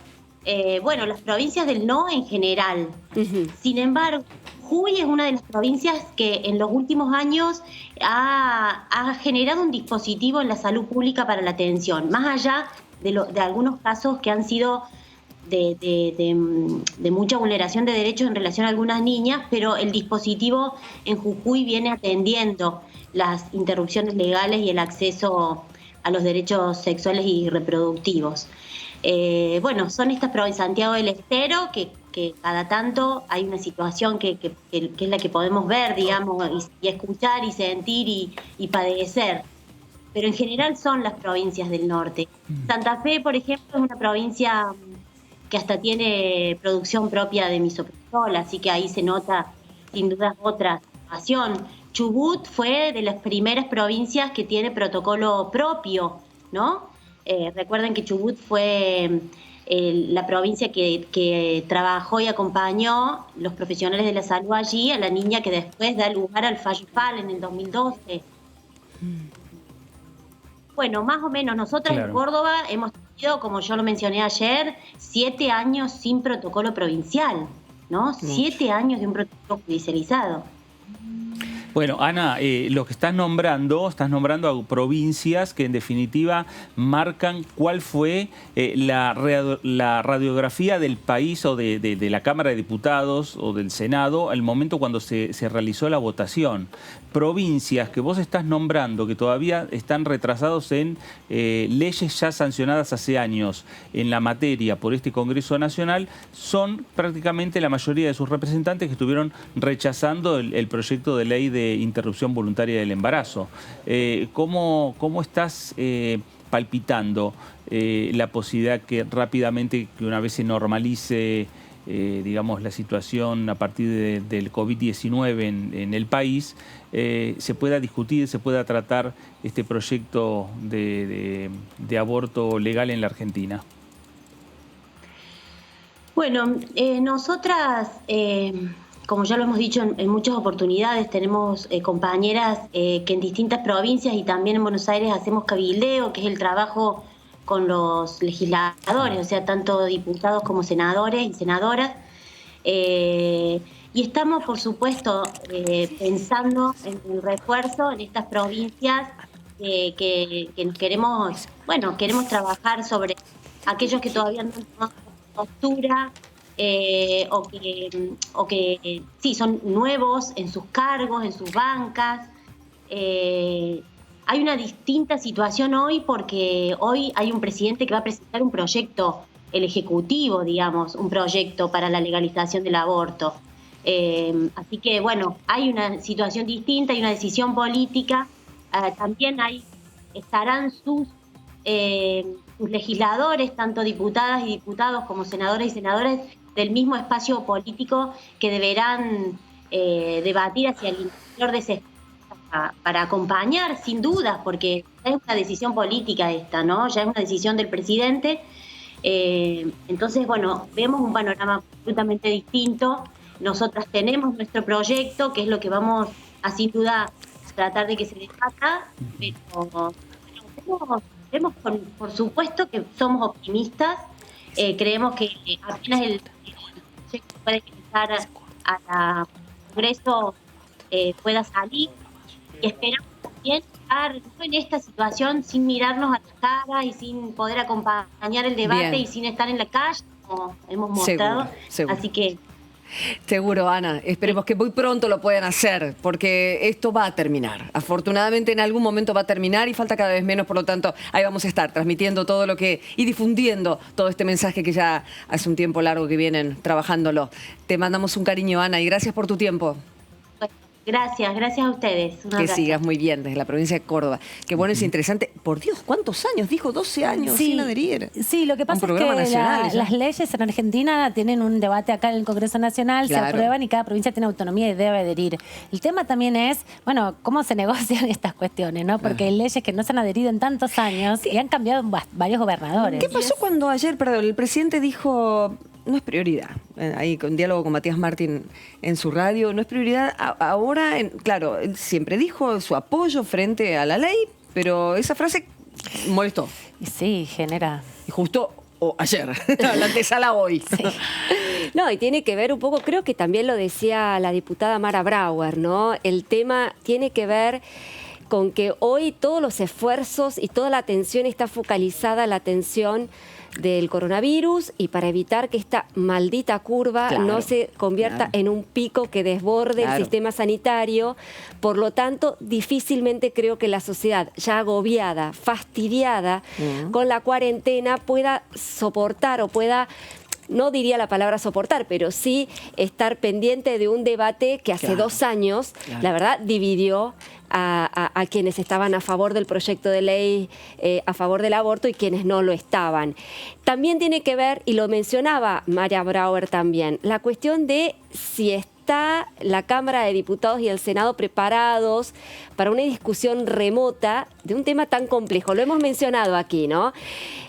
Bueno, las provincias del no en general. Sin embargo, Jujuy es una de las provincias que en los últimos años ha generado un dispositivo en la salud pública para la atención, más allá de algunos casos que han sido de mucha vulneración de derechos en relación a algunas niñas, pero el dispositivo en Jujuy viene atendiendo las interrupciones legales y el acceso a los derechos sexuales y reproductivos. Bueno, son estas provincias, Santiago del Estero, que cada tanto hay una situación que es la que podemos ver, digamos, y escuchar y sentir y padecer. Pero en general son las provincias del norte. Santa Fe, por ejemplo, es una provincia que hasta tiene producción propia de misoprostol, así que ahí se nota sin duda otra situación. Chubut fue de las primeras provincias que tiene protocolo propio, ¿no? Recuerden que Chubut fue la provincia que trabajó y acompañó los profesionales de la salud allí a la niña que después da lugar al fallo FAL en el 2012. Bueno, más o menos, nosotras en Córdoba hemos tenido, como yo lo mencioné ayer, 7 años sin protocolo provincial, ¿no? 7 años de un protocolo judicializado. Bueno, Ana, lo que estás nombrando a provincias que en definitiva marcan cuál fue la radiografía del país o de la Cámara de Diputados o del Senado al momento cuando se realizó la votación. Provincias que vos estás nombrando que todavía están retrasados en leyes ya sancionadas hace años en la materia por este Congreso Nacional, son prácticamente la mayoría de sus representantes que estuvieron rechazando el proyecto de ley de interrupción voluntaria del embarazo. ¿Cómo estás palpitando la posibilidad que rápidamente, que una vez se normalice digamos, la situación a partir del COVID-19 en el país, se pueda discutir, se pueda tratar este proyecto de aborto legal en la Argentina? Bueno, nosotras, como ya lo hemos dicho en muchas oportunidades, tenemos compañeras que en distintas provincias y también en Buenos Aires hacemos cabildeo, que es el trabajo con los legisladores, o sea, tanto diputados como senadores y senadoras. Y estamos, por supuesto, pensando en el refuerzo en estas provincias que nos queremos trabajar sobre aquellos que todavía no han tomado postura o que sí, son nuevos en sus cargos, en sus bancas. Hay una distinta situación hoy porque hoy hay un presidente que va a presentar un proyecto, el Ejecutivo, digamos, un proyecto para la legalización del aborto. Así que, bueno, hay una situación distinta, hay una decisión política. También estarán sus legisladores, tanto diputadas y diputados como senadores y senadoras del mismo espacio político que deberán debatir hacia el interior de ese para acompañar, sin duda, porque ya es una decisión política esta, ¿no? Ya es una decisión del presidente. Entonces, bueno, vemos un panorama absolutamente distinto. Nosotras tenemos nuestro proyecto, que es lo que vamos a, sin duda, tratar de que se debata, pero vemos por supuesto que somos optimistas. Creemos que apenas pueda ingresar al Congreso pueda salir, y esperamos también estar no en esta situación sin mirarnos a la cara y sin poder acompañar el debate Bien. y sin estar en la calle, como hemos mostrado. Seguro. Así que Seguro, Ana. Esperemos que muy pronto lo puedan hacer, porque esto va a terminar. Afortunadamente en algún momento va a terminar y falta cada vez menos, por lo tanto, ahí vamos a estar transmitiendo todo lo que y difundiendo todo este mensaje que ya hace un tiempo largo que vienen trabajándolo. Te mandamos un cariño, Ana, y gracias por tu tiempo. gracias a ustedes. Un Que abrazo. sigas muy bien desde la provincia de Córdoba. Qué bueno, es interesante. Por Dios, ¿cuántos años? Dijo 12 años sin adherir. Sí, lo que pasa es que las leyes en Argentina tienen un debate acá en el Congreso Nacional, Claro. se aprueban y cada provincia tiene autonomía y debe adherir. El tema también es, bueno, cómo se negocian estas cuestiones, ¿no? Porque hay leyes que no se han adherido en tantos años y han cambiado varios gobernadores. ¿Qué pasó cuando ayer, perdón, el presidente dijo, no es prioridad, ahí con diálogo con Matías Martín en su radio, no es prioridad ahora, claro, él siempre dijo su apoyo frente a la ley, pero esa frase molestó. Y sí, genera... Y justo ayer, la antesala hoy. Sí. No, y tiene que ver un poco, creo que también lo decía la diputada Mara Brauer, ¿no? El tema tiene que ver con que hoy todos los esfuerzos y toda la atención está focalizada en la atención del coronavirus y para evitar que esta maldita curva Claro, no se convierta claro. en un pico que desborde Claro. el sistema sanitario. Por lo tanto, difícilmente creo que la sociedad, ya agobiada, fastidiada con la cuarentena, pueda soportar o pueda... No diría la palabra soportar, pero sí estar pendiente de un debate que hace Claro. 2 años, Claro. la verdad, dividió a quienes estaban a favor del proyecto de ley, a favor del aborto y quienes no lo estaban. También tiene que ver, y lo mencionaba María Brauer también, la cuestión de si está la Cámara de Diputados y el Senado preparados para una discusión remota de un tema tan complejo. Lo hemos mencionado aquí, ¿no?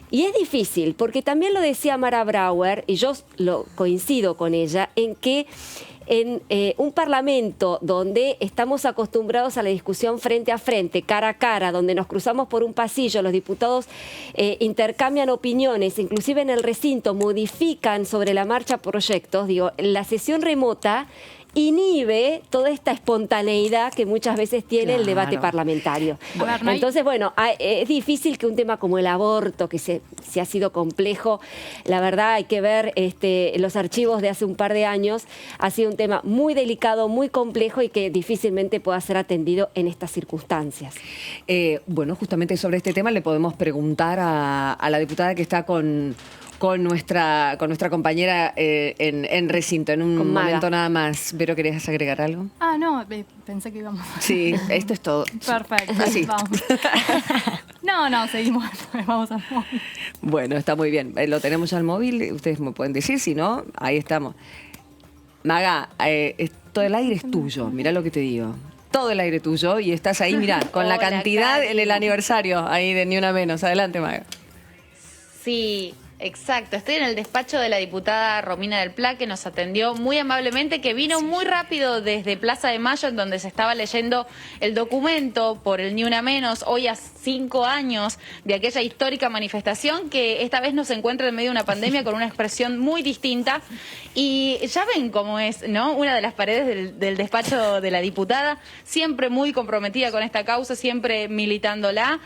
Y es difícil, porque también lo decía Mara Brauer, y yo lo coincido con ella, en que en un parlamento donde estamos acostumbrados a la discusión frente a frente, cara a cara, donde nos cruzamos por un pasillo, los diputados intercambian opiniones, inclusive en el recinto modifican sobre la marcha proyectos, digo, la sesión remota inhibe toda esta espontaneidad que muchas veces tiene el debate Claro. parlamentario. A ver, no hay- Entonces, bueno, es difícil que un tema como el aborto, que se ha sido complejo, la verdad hay que ver los archivos de hace un par de años, ha sido un tema muy delicado, muy complejo y que difícilmente pueda ser atendido en estas circunstancias. Bueno, justamente sobre este tema le podemos preguntar a la diputada que está con nuestra compañera en recinto, en un Con Maga. momento nada más. Vero, ¿querías agregar algo? Ah, no, pensé que íbamos a... Sí, esto es todo. Perfecto, Así. vamos. No, seguimos, vamos al móvil. Bueno, está muy bien. Lo tenemos ya al móvil, ustedes me pueden decir, si no, ahí estamos. Maga, todo el aire es tuyo, mirá lo que te digo. Todo el aire tuyo y estás ahí, mirá, con la Hola, cantidad Cari. en el aniversario, ahí de Ni Una Menos. Adelante, Maga. Sí, exacto. Estoy en el despacho de la diputada Romina del Pla, que nos atendió muy amablemente, que vino muy rápido desde Plaza de Mayo, en donde se estaba leyendo el documento por el Ni Una Menos, hoy a 5 años de aquella histórica manifestación, que esta vez nos encuentra en medio de una pandemia con una expresión muy distinta. Y ya ven cómo es, ¿no? Una de las paredes del despacho de la diputada, siempre muy comprometida con esta causa, siempre militándola.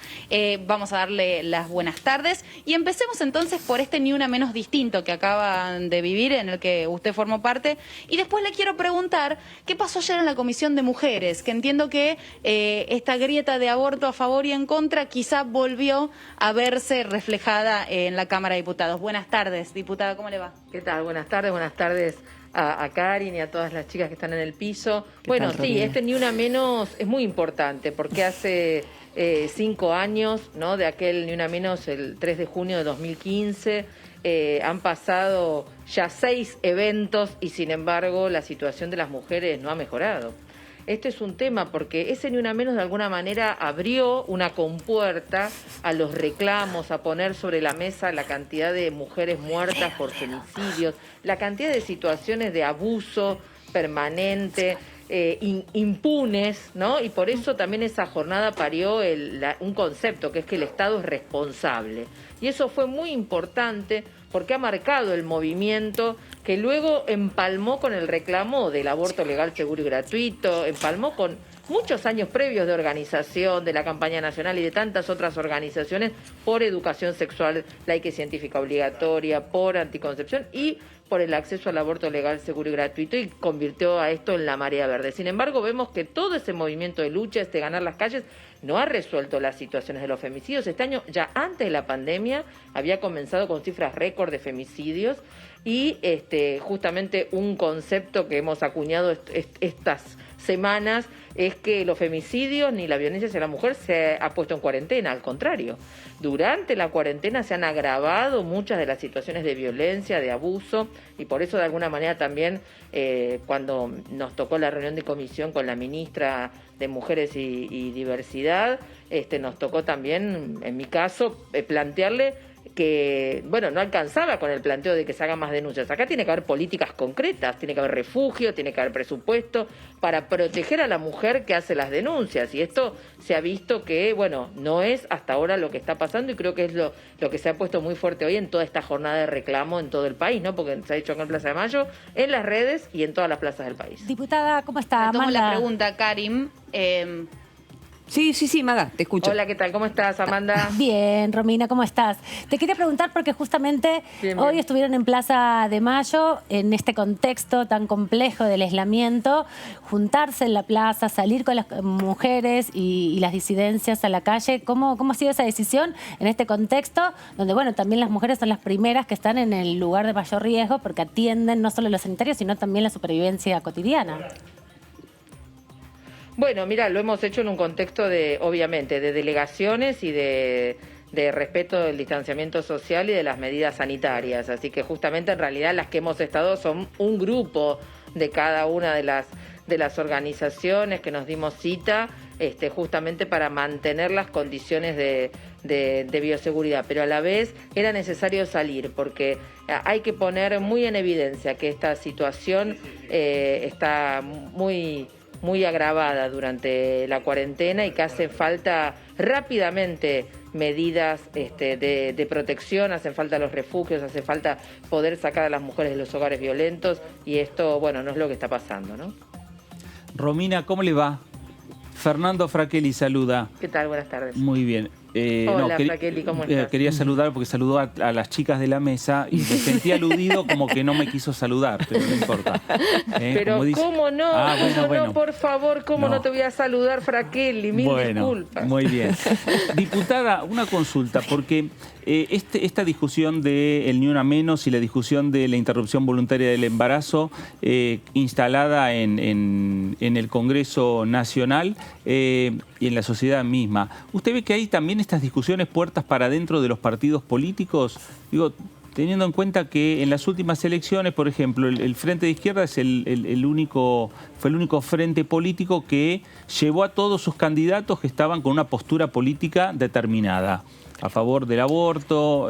Vamos a darle las buenas tardes y empecemos entonces por este Ni Una Menos distinto que acaban de vivir, en el que usted formó parte. Y después le quiero preguntar qué pasó ayer en la Comisión de Mujeres, que entiendo que esta grieta de aborto a favor y en contra quizá volvió a verse reflejada en la Cámara de Diputados. Buenas tardes, diputada, ¿cómo le va? ¿Qué tal? Buenas tardes a Karin y a todas las chicas que están en el piso. ¿Qué Bueno, tal, sí, Romina? este Ni Una Menos es muy importante porque hace 5 años, ¿no? De aquel Ni Una Menos, el 3 de junio de 2015, han pasado ya 6 eventos y sin embargo la situación de las mujeres no ha mejorado. Este es un tema porque ese Ni Una Menos de alguna manera abrió una compuerta a los reclamos, a poner sobre la mesa la cantidad de mujeres muertas por femicidios, la cantidad de situaciones de abuso permanente, impunes, ¿no? Y por eso también esa jornada parió un concepto que es que el Estado es responsable. Y eso fue muy importante porque ha marcado el movimiento que luego empalmó con el reclamo del aborto legal, seguro y gratuito, empalmó con muchos años previos de organización de la campaña nacional y de tantas otras organizaciones por educación sexual, laica y científica obligatoria, por anticoncepción y por el acceso al aborto legal, seguro y gratuito, y convirtió a esto en la marea verde. Sin embargo, vemos que todo ese movimiento de lucha, ganar las calles, no ha resuelto las situaciones de los femicidios. Este año, ya antes de la pandemia, había comenzado con cifras récord de femicidios y justamente un concepto que hemos acuñado estas semanas es que los femicidios ni la violencia hacia la mujer se ha puesto en cuarentena, al contrario. Durante la cuarentena se han agravado muchas de las situaciones de violencia, de abuso, y por eso de alguna manera también cuando nos tocó la reunión de comisión con la ministra de Mujeres y Diversidad, nos tocó también, en mi caso, plantearle que, bueno, no alcanzaba con el planteo de que se hagan más denuncias. Acá tiene que haber políticas concretas, tiene que haber refugio, tiene que haber presupuesto para proteger a la mujer que hace las denuncias. Y esto se ha visto que, bueno, no es hasta ahora lo que está pasando y creo que es lo que se ha puesto muy fuerte hoy en toda esta jornada de reclamo en todo el país, ¿no? Porque se ha dicho acá en Plaza de Mayo, en las redes y en todas las plazas del país. Diputada, ¿cómo está? Tomo la pregunta, Karim. Sí, Maga, te escucho. Hola, ¿qué tal? ¿Cómo estás, Amanda? Bien, Romina, ¿cómo estás? Te quería preguntar porque justamente Bien. Hoy estuvieron en Plaza de Mayo, en este contexto tan complejo del aislamiento, juntarse en la plaza, salir con las mujeres y las disidencias a la calle. ¿Cómo ha sido esa decisión en este contexto donde, bueno, también las mujeres son las primeras que están en el lugar de mayor riesgo porque atienden no solo los sanitarios, sino también la supervivencia cotidiana? Bueno, mira, lo hemos hecho en un contexto de, obviamente, de delegaciones y de respeto del distanciamiento social y de las medidas sanitarias. Así que justamente en realidad las que hemos estado son un grupo de cada una de las organizaciones que nos dimos cita, justamente para mantener las condiciones de bioseguridad. Pero a la vez era necesario salir porque hay que poner muy en evidencia que esta situación está muy agravada durante la cuarentena y que hace falta rápidamente medidas de protección, hacen falta los refugios, hace falta poder sacar a las mujeres de los hogares violentos y esto, bueno, no es lo que está pasando, ¿no? Romina, ¿cómo le va? Fernando Fraquelli saluda. ¿Qué tal? Buenas tardes. Muy bien. Hola, Fraquelli, ¿cómo estás? Quería saludar porque saludó a las chicas de la mesa y me sentí aludido como que no me quiso saludar, pero no importa. Pero ¿cómo no? Bueno. No, por favor, ¿cómo no te voy a saludar, Fraquelli? Mil disculpas. Muy bien. Diputada, una consulta, porque esta discusión del Ni Una Menos y la discusión de la interrupción voluntaria del embarazo instalada en el Congreso Nacional y en la sociedad misma, ¿usted ve que hay también estas discusiones puertas para dentro de los partidos políticos? Digo, teniendo en cuenta que en las últimas elecciones, por ejemplo, el Frente de Izquierda es fue el único frente político que llevó a todos sus candidatos que estaban con una postura política determinada, a favor del aborto,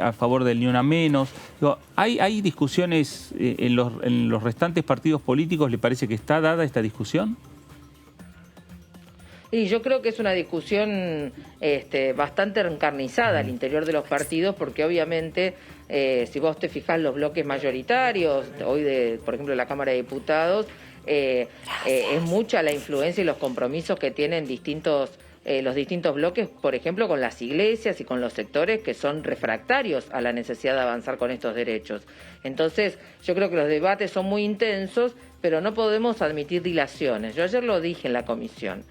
a favor del Ni Una Menos. Digo, ¿hay discusiones en los restantes partidos políticos? ¿Le parece que está dada esta discusión? Y yo creo que es una discusión bastante encarnizada al interior de los partidos, porque obviamente, si vos te fijás los bloques mayoritarios, hoy por ejemplo, de la Cámara de Diputados, es mucha la influencia y los compromisos que tienen los distintos bloques, por ejemplo, con las iglesias y con los sectores que son refractarios a la necesidad de avanzar con estos derechos. Entonces, yo creo que los debates son muy intensos, pero no podemos admitir dilaciones. Yo ayer lo dije en la comisión.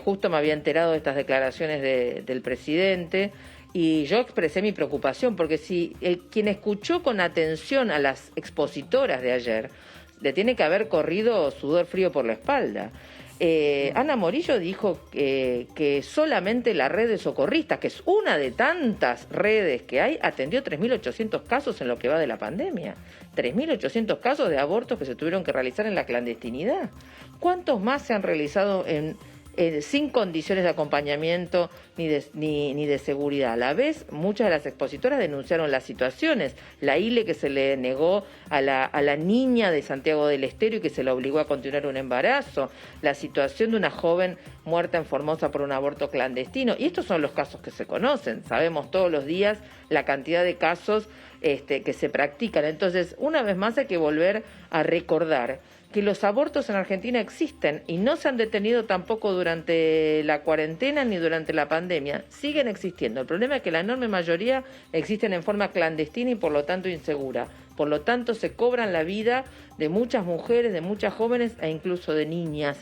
Justo me había enterado de estas declaraciones del presidente y yo expresé mi preocupación porque si quien escuchó con atención a las expositoras de ayer le tiene que haber corrido sudor frío por la espalda. Ana Morillo dijo que solamente la red de socorristas, que es una de tantas redes que hay, atendió 3.800 casos en lo que va de la pandemia. 3.800 casos de abortos que se tuvieron que realizar en la clandestinidad. ¿Cuántos más se han realizado sin condiciones de acompañamiento ni de seguridad? A la vez, muchas de las expositoras denunciaron las situaciones. La ILE que se le negó a la niña de Santiago del Estero y que se la obligó a continuar un embarazo. La situación de una joven muerta en Formosa por un aborto clandestino. Y estos son los casos que se conocen. Sabemos todos los días la cantidad de casos que se practican. Entonces, una vez más hay que volver a recordar que los abortos en Argentina existen y no se han detenido tampoco durante la cuarentena ni durante la pandemia. Siguen existiendo. El problema es que la enorme mayoría existen en forma clandestina y por lo tanto insegura. Por lo tanto, se cobran la vida de muchas mujeres, de muchas jóvenes e incluso de niñas,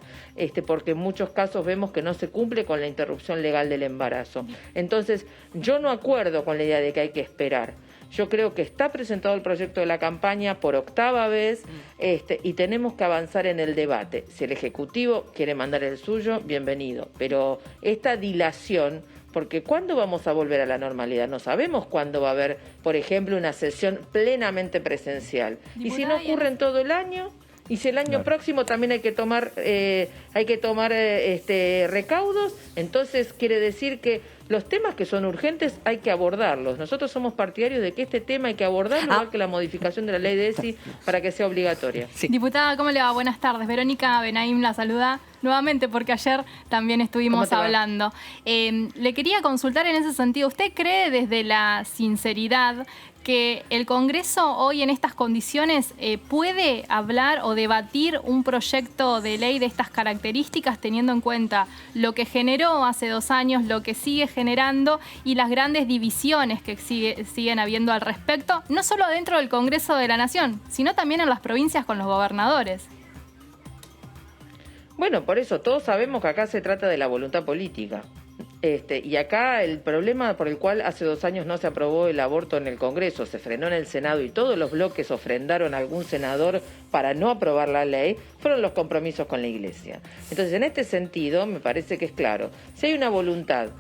porque en muchos casos vemos que no se cumple con la interrupción legal del embarazo. Entonces, yo no acuerdo con la idea de que hay que esperar. Yo creo que está presentado el proyecto de la campaña por 8ª vez y tenemos que avanzar en el debate. Si el Ejecutivo quiere mandar el suyo, bienvenido. Pero esta dilación, porque ¿cuándo vamos a volver a la normalidad? No sabemos cuándo va a haber, por ejemplo, una sesión plenamente presencial. Y si no ocurre en todo el año, y si el año próximo también hay que tomar recaudos, entonces quiere decir que los temas que son urgentes hay que abordarlos. Nosotros somos partidarios de que este tema hay que abordarlo, igual que la modificación de la ley de ESI para que sea obligatoria. Sí. Diputada, ¿cómo le va? Buenas tardes. Verónica Benaim la saluda nuevamente porque ayer también estuvimos hablando. Le quería consultar en ese sentido. ¿Usted cree desde la sinceridad que el Congreso hoy en estas condiciones puede hablar o debatir un proyecto de ley de estas características teniendo en cuenta lo que generó hace 2 años, lo que sigue generando y las grandes divisiones que siguen habiendo al respecto, no solo dentro del Congreso de la Nación, sino también en las provincias con los gobernadores? Bueno, por eso todos sabemos que acá se trata de la voluntad política. Y acá el problema por el cual hace 2 años no se aprobó el aborto en el Congreso, se frenó en el Senado y todos los bloques ofrendaron a algún senador para no aprobar la ley, fueron los compromisos con la Iglesia. Entonces, en este sentido, me parece que es claro, si hay una voluntad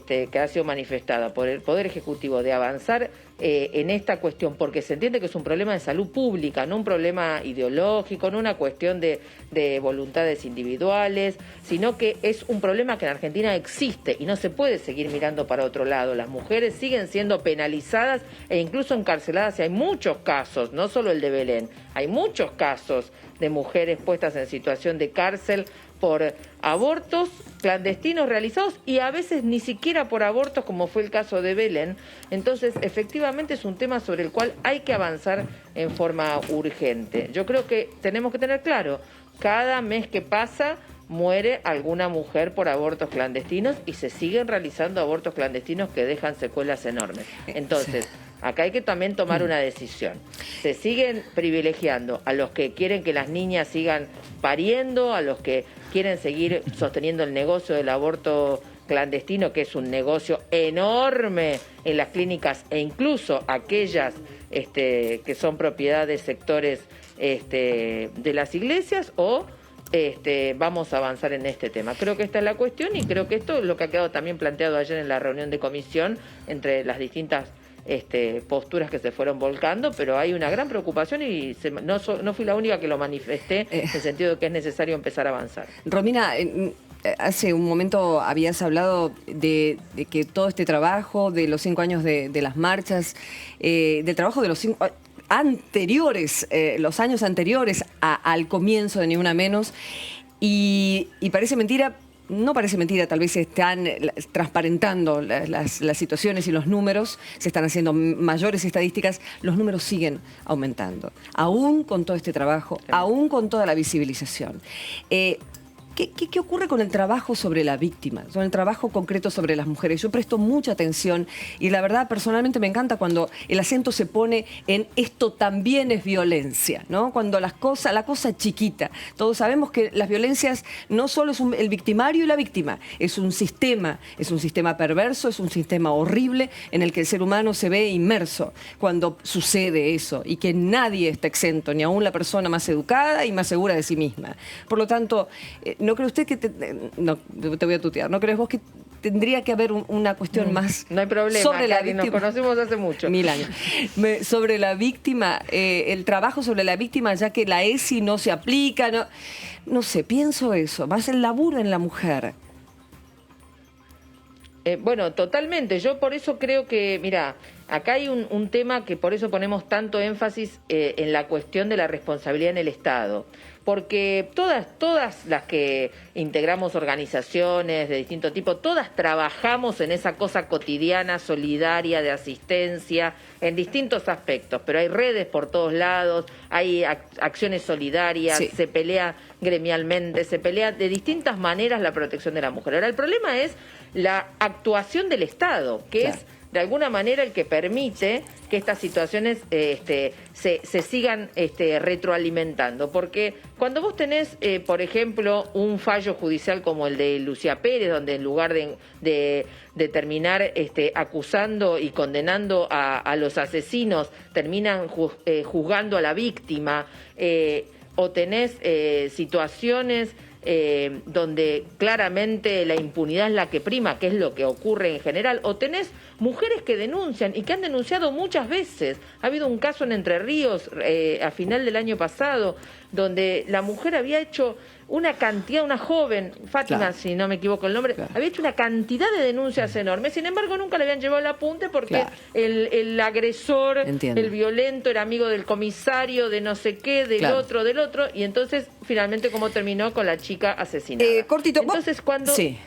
que ha sido manifestada por el Poder Ejecutivo de avanzar en esta cuestión, porque se entiende que es un problema de salud pública, no un problema ideológico, no una cuestión de voluntades individuales, sino que es un problema que en Argentina existe y no se puede seguir mirando para otro lado. Las mujeres siguen siendo penalizadas e incluso encarceladas, y hay muchos casos, no solo el de Belén, hay muchos casos de mujeres puestas en situación de cárcel por abortos clandestinos realizados y a veces ni siquiera por abortos, como fue el caso de Belén. Entonces, efectivamente es un tema sobre el cual hay que avanzar en forma urgente. Yo creo que tenemos que tener claro, cada mes que pasa muere alguna mujer por abortos clandestinos y se siguen realizando abortos clandestinos que dejan secuelas enormes. Entonces, acá hay que también tomar una decisión. Se siguen privilegiando a los que quieren que las niñas sigan pariendo, a los que quieren seguir sosteniendo el negocio del aborto clandestino, que es un negocio enorme en las clínicas e incluso aquellas que son propiedad de sectores de las iglesias, o vamos a avanzar en este tema. Creo que esta es la cuestión y creo que esto es lo que ha quedado también planteado ayer en la reunión de comisión entre las distintas posturas que se fueron volcando, pero hay una gran preocupación y no fui la única que lo manifesté en el sentido de que es necesario empezar a avanzar. Romina, hace un momento habías hablado de que todo este trabajo de los 5 años de las marchas, del trabajo de los 5 anteriores, los años anteriores al comienzo de Ni Una Menos, y parece mentira. No parece mentira, tal vez se están transparentando las situaciones y los números, se están haciendo mayores estadísticas, los números siguen aumentando, aún con todo este trabajo, aún con toda la visibilización. ¿Qué ocurre con el trabajo sobre la víctima, con el trabajo concreto sobre las mujeres? Yo presto mucha atención y la verdad personalmente me encanta cuando el acento se pone en esto también es violencia, ¿no? Cuando la cosa chiquita. Todos sabemos que las violencias no solo es el victimario y la víctima, es un sistema perverso, es un sistema horrible en el que el ser humano se ve inmerso cuando sucede eso y que nadie está exento, ni aún la persona más educada y más segura de sí misma. Por lo tanto, ¿no cree usted que no, te voy a tutear, ¿no crees vos que tendría que haber una cuestión más no hay problema, sobre la víctima? Nos conocemos hace mucho. 1000 años. Sobre la víctima, el trabajo sobre la víctima, ya que la ESI no se aplica, no sé, pienso eso, más el laburo en la mujer. Bueno, totalmente. Yo por eso creo que, mira, acá hay un tema que por eso ponemos tanto énfasis en la cuestión de la responsabilidad en el Estado. Porque todas las que integramos organizaciones de distinto tipo, todas trabajamos en esa cosa cotidiana, solidaria, de asistencia, en distintos aspectos, pero hay redes por todos lados, hay acciones solidarias, Sí. se pelea gremialmente, se pelea de distintas maneras la protección de la mujer. Ahora, el problema es la actuación del Estado, que Claro. es de alguna manera el que permite que estas situaciones se sigan retroalimentando. Porque cuando vos tenés, por ejemplo, un fallo judicial como el de Lucía Pérez, donde en lugar de terminar acusando y condenando a los asesinos, terminan juzgando a la víctima, o tenés situaciones donde claramente la impunidad es la que prima, que es lo que ocurre en general, o tenés mujeres que denuncian y que han denunciado muchas veces. Ha habido un caso en Entre Ríos a final del año pasado, donde la mujer había hecho una cantidad, una joven, Fátima, Claro. si no me equivoco el nombre, Claro. había hecho una cantidad de denuncias enormes, sin embargo nunca le habían llevado el apunte porque Claro. el agresor, Entiendo. el violento era amigo del comisario, de no sé qué, del Claro. otro, y entonces finalmente cómo terminó con la chica asesinada. Cortito, vos- entonces cuando Sí.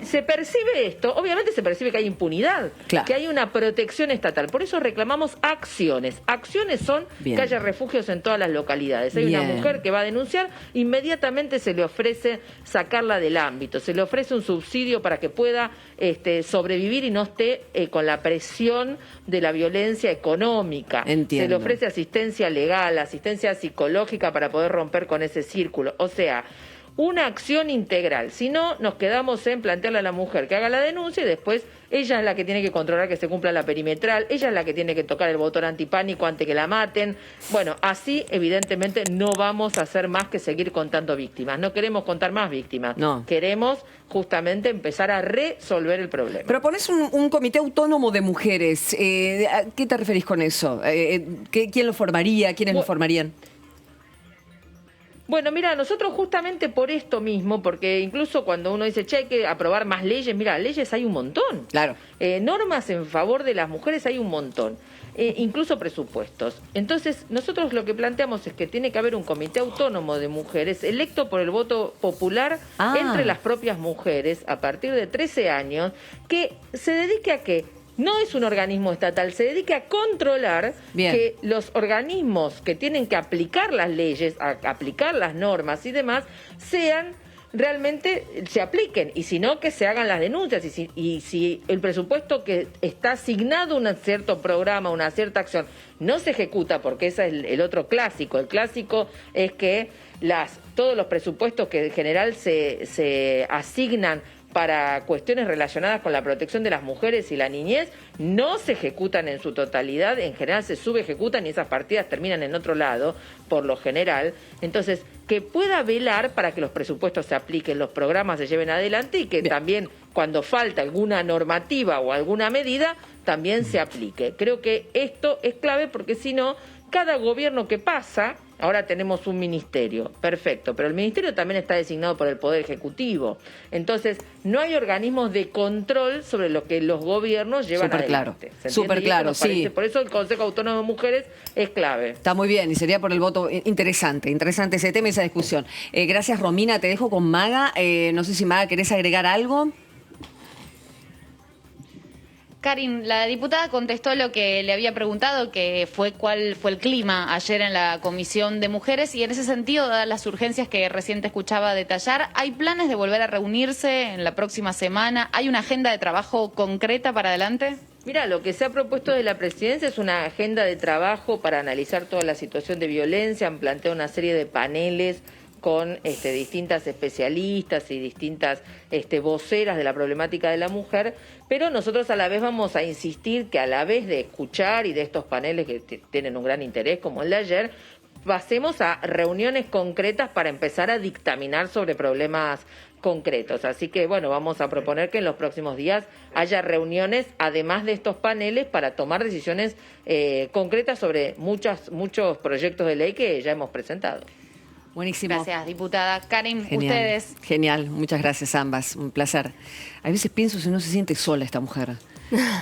se percibe esto, obviamente se percibe que hay impunidad, Claro. que hay una protección estatal, por eso reclamamos acciones. Acciones son Bien. que haya refugios en todas las localidades. Hay una Bien. mujer que va a denunciar, inmediatamente se le ofrece sacarla del ámbito, se le ofrece un subsidio para que pueda sobrevivir y no esté con la presión de la violencia económica. Entiendo. Se le ofrece asistencia legal, asistencia psicológica para poder romper con ese círculo. O sea, una acción integral. Si no, nos quedamos en plantearle a la mujer que haga la denuncia y después ella es la que tiene que controlar que se cumpla la perimetral, ella es la que tiene que tocar el botón antipánico antes que la maten. Bueno, así evidentemente no vamos a hacer más que seguir contando víctimas. No queremos contar más víctimas. No. Queremos justamente empezar a resolver el problema. Proponés un comité autónomo de mujeres. ¿A qué te referís con eso? ¿Quién lo formaría? ¿Quiénes lo formarían? Bueno, mira, nosotros justamente por esto mismo, porque incluso cuando uno dice, che, hay que aprobar más leyes, mira, leyes hay un montón. Claro. Normas en favor de las mujeres hay un montón. Incluso presupuestos. Entonces, nosotros lo que planteamos es que tiene que haber un comité autónomo de mujeres electo por el voto popular entre las propias mujeres a partir de 13 años, que se dedique a qué. No es un organismo estatal, se dedica a controlar Bien. que los organismos que tienen que aplicar las leyes, aplicar las normas y demás, realmente se apliquen, y si no, que se hagan las denuncias, y si el presupuesto que está asignado a un cierto programa, una cierta acción, no se ejecuta, porque ese es el otro clásico. El clásico es que todos los presupuestos que en general se asignan para cuestiones relacionadas con la protección de las mujeres y la niñez no se ejecutan en su totalidad, en general se subejecutan y esas partidas terminan en otro lado, por lo general. Entonces, que pueda velar para que los presupuestos se apliquen, los programas se lleven adelante y que también cuando falta alguna normativa o alguna medida, también se aplique. Creo que esto es clave porque si no, cada gobierno que pasa, ahora tenemos un ministerio, perfecto, pero el ministerio también está designado por el Poder Ejecutivo. Entonces, no hay organismos de control sobre lo que los gobiernos llevan Superclaro. adelante. ¿Se entiende? Superclaro, Y eso nos parece- sí. Por eso el Consejo Autónomo de Mujeres es clave. Está muy bien, y sería por el voto. Interesante ese tema y esa discusión. Gracias, Romina. Te dejo con Maga. No sé si, Maga, ¿querés agregar algo? Karin, la diputada contestó lo que le había preguntado, que fue cuál fue el clima ayer en la Comisión de Mujeres, y en ese sentido, dadas las urgencias que recién te escuchaba detallar, ¿hay planes de volver a reunirse en la próxima semana? ¿Hay una agenda de trabajo concreta para adelante? Mira, lo que se ha propuesto de la presidencia es una agenda de trabajo para analizar toda la situación de violencia. Han planteado una serie de paneles con distintas especialistas y distintas voceras de la problemática de la mujer, pero nosotros a la vez vamos a insistir que a la vez de escuchar y de estos paneles que tienen un gran interés como el de ayer, pasemos a reuniones concretas para empezar a dictaminar sobre problemas concretos. Así que, bueno, vamos a proponer que en los próximos días haya reuniones, además de estos paneles, para tomar decisiones concretas sobre muchos proyectos de ley que ya hemos presentado. Buenísimo. Gracias, diputada. Karin, Genial. ustedes. Genial, muchas gracias ambas, un placer. A veces pienso si no se siente sola esta mujer.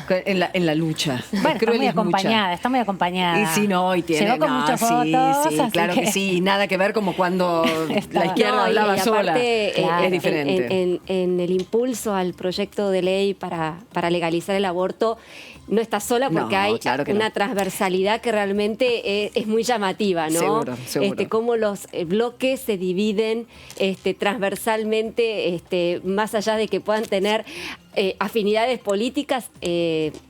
en la lucha. Bueno, está Cruel muy es mucha. acompañada, está muy acompañada. Y sí, no, y tiene. Llegó con no, muchos sí, votos, sí, así claro que sí. Nada que ver como cuando la izquierda No, hablaba y sola. aparte, Es diferente. en el impulso al proyecto de ley para legalizar el aborto, no está sola porque No, hay claro que una no. transversalidad que realmente es muy llamativa, ¿no? Seguro. Cómo los bloques se dividen transversalmente, más allá de que puedan tener afinidades políticas,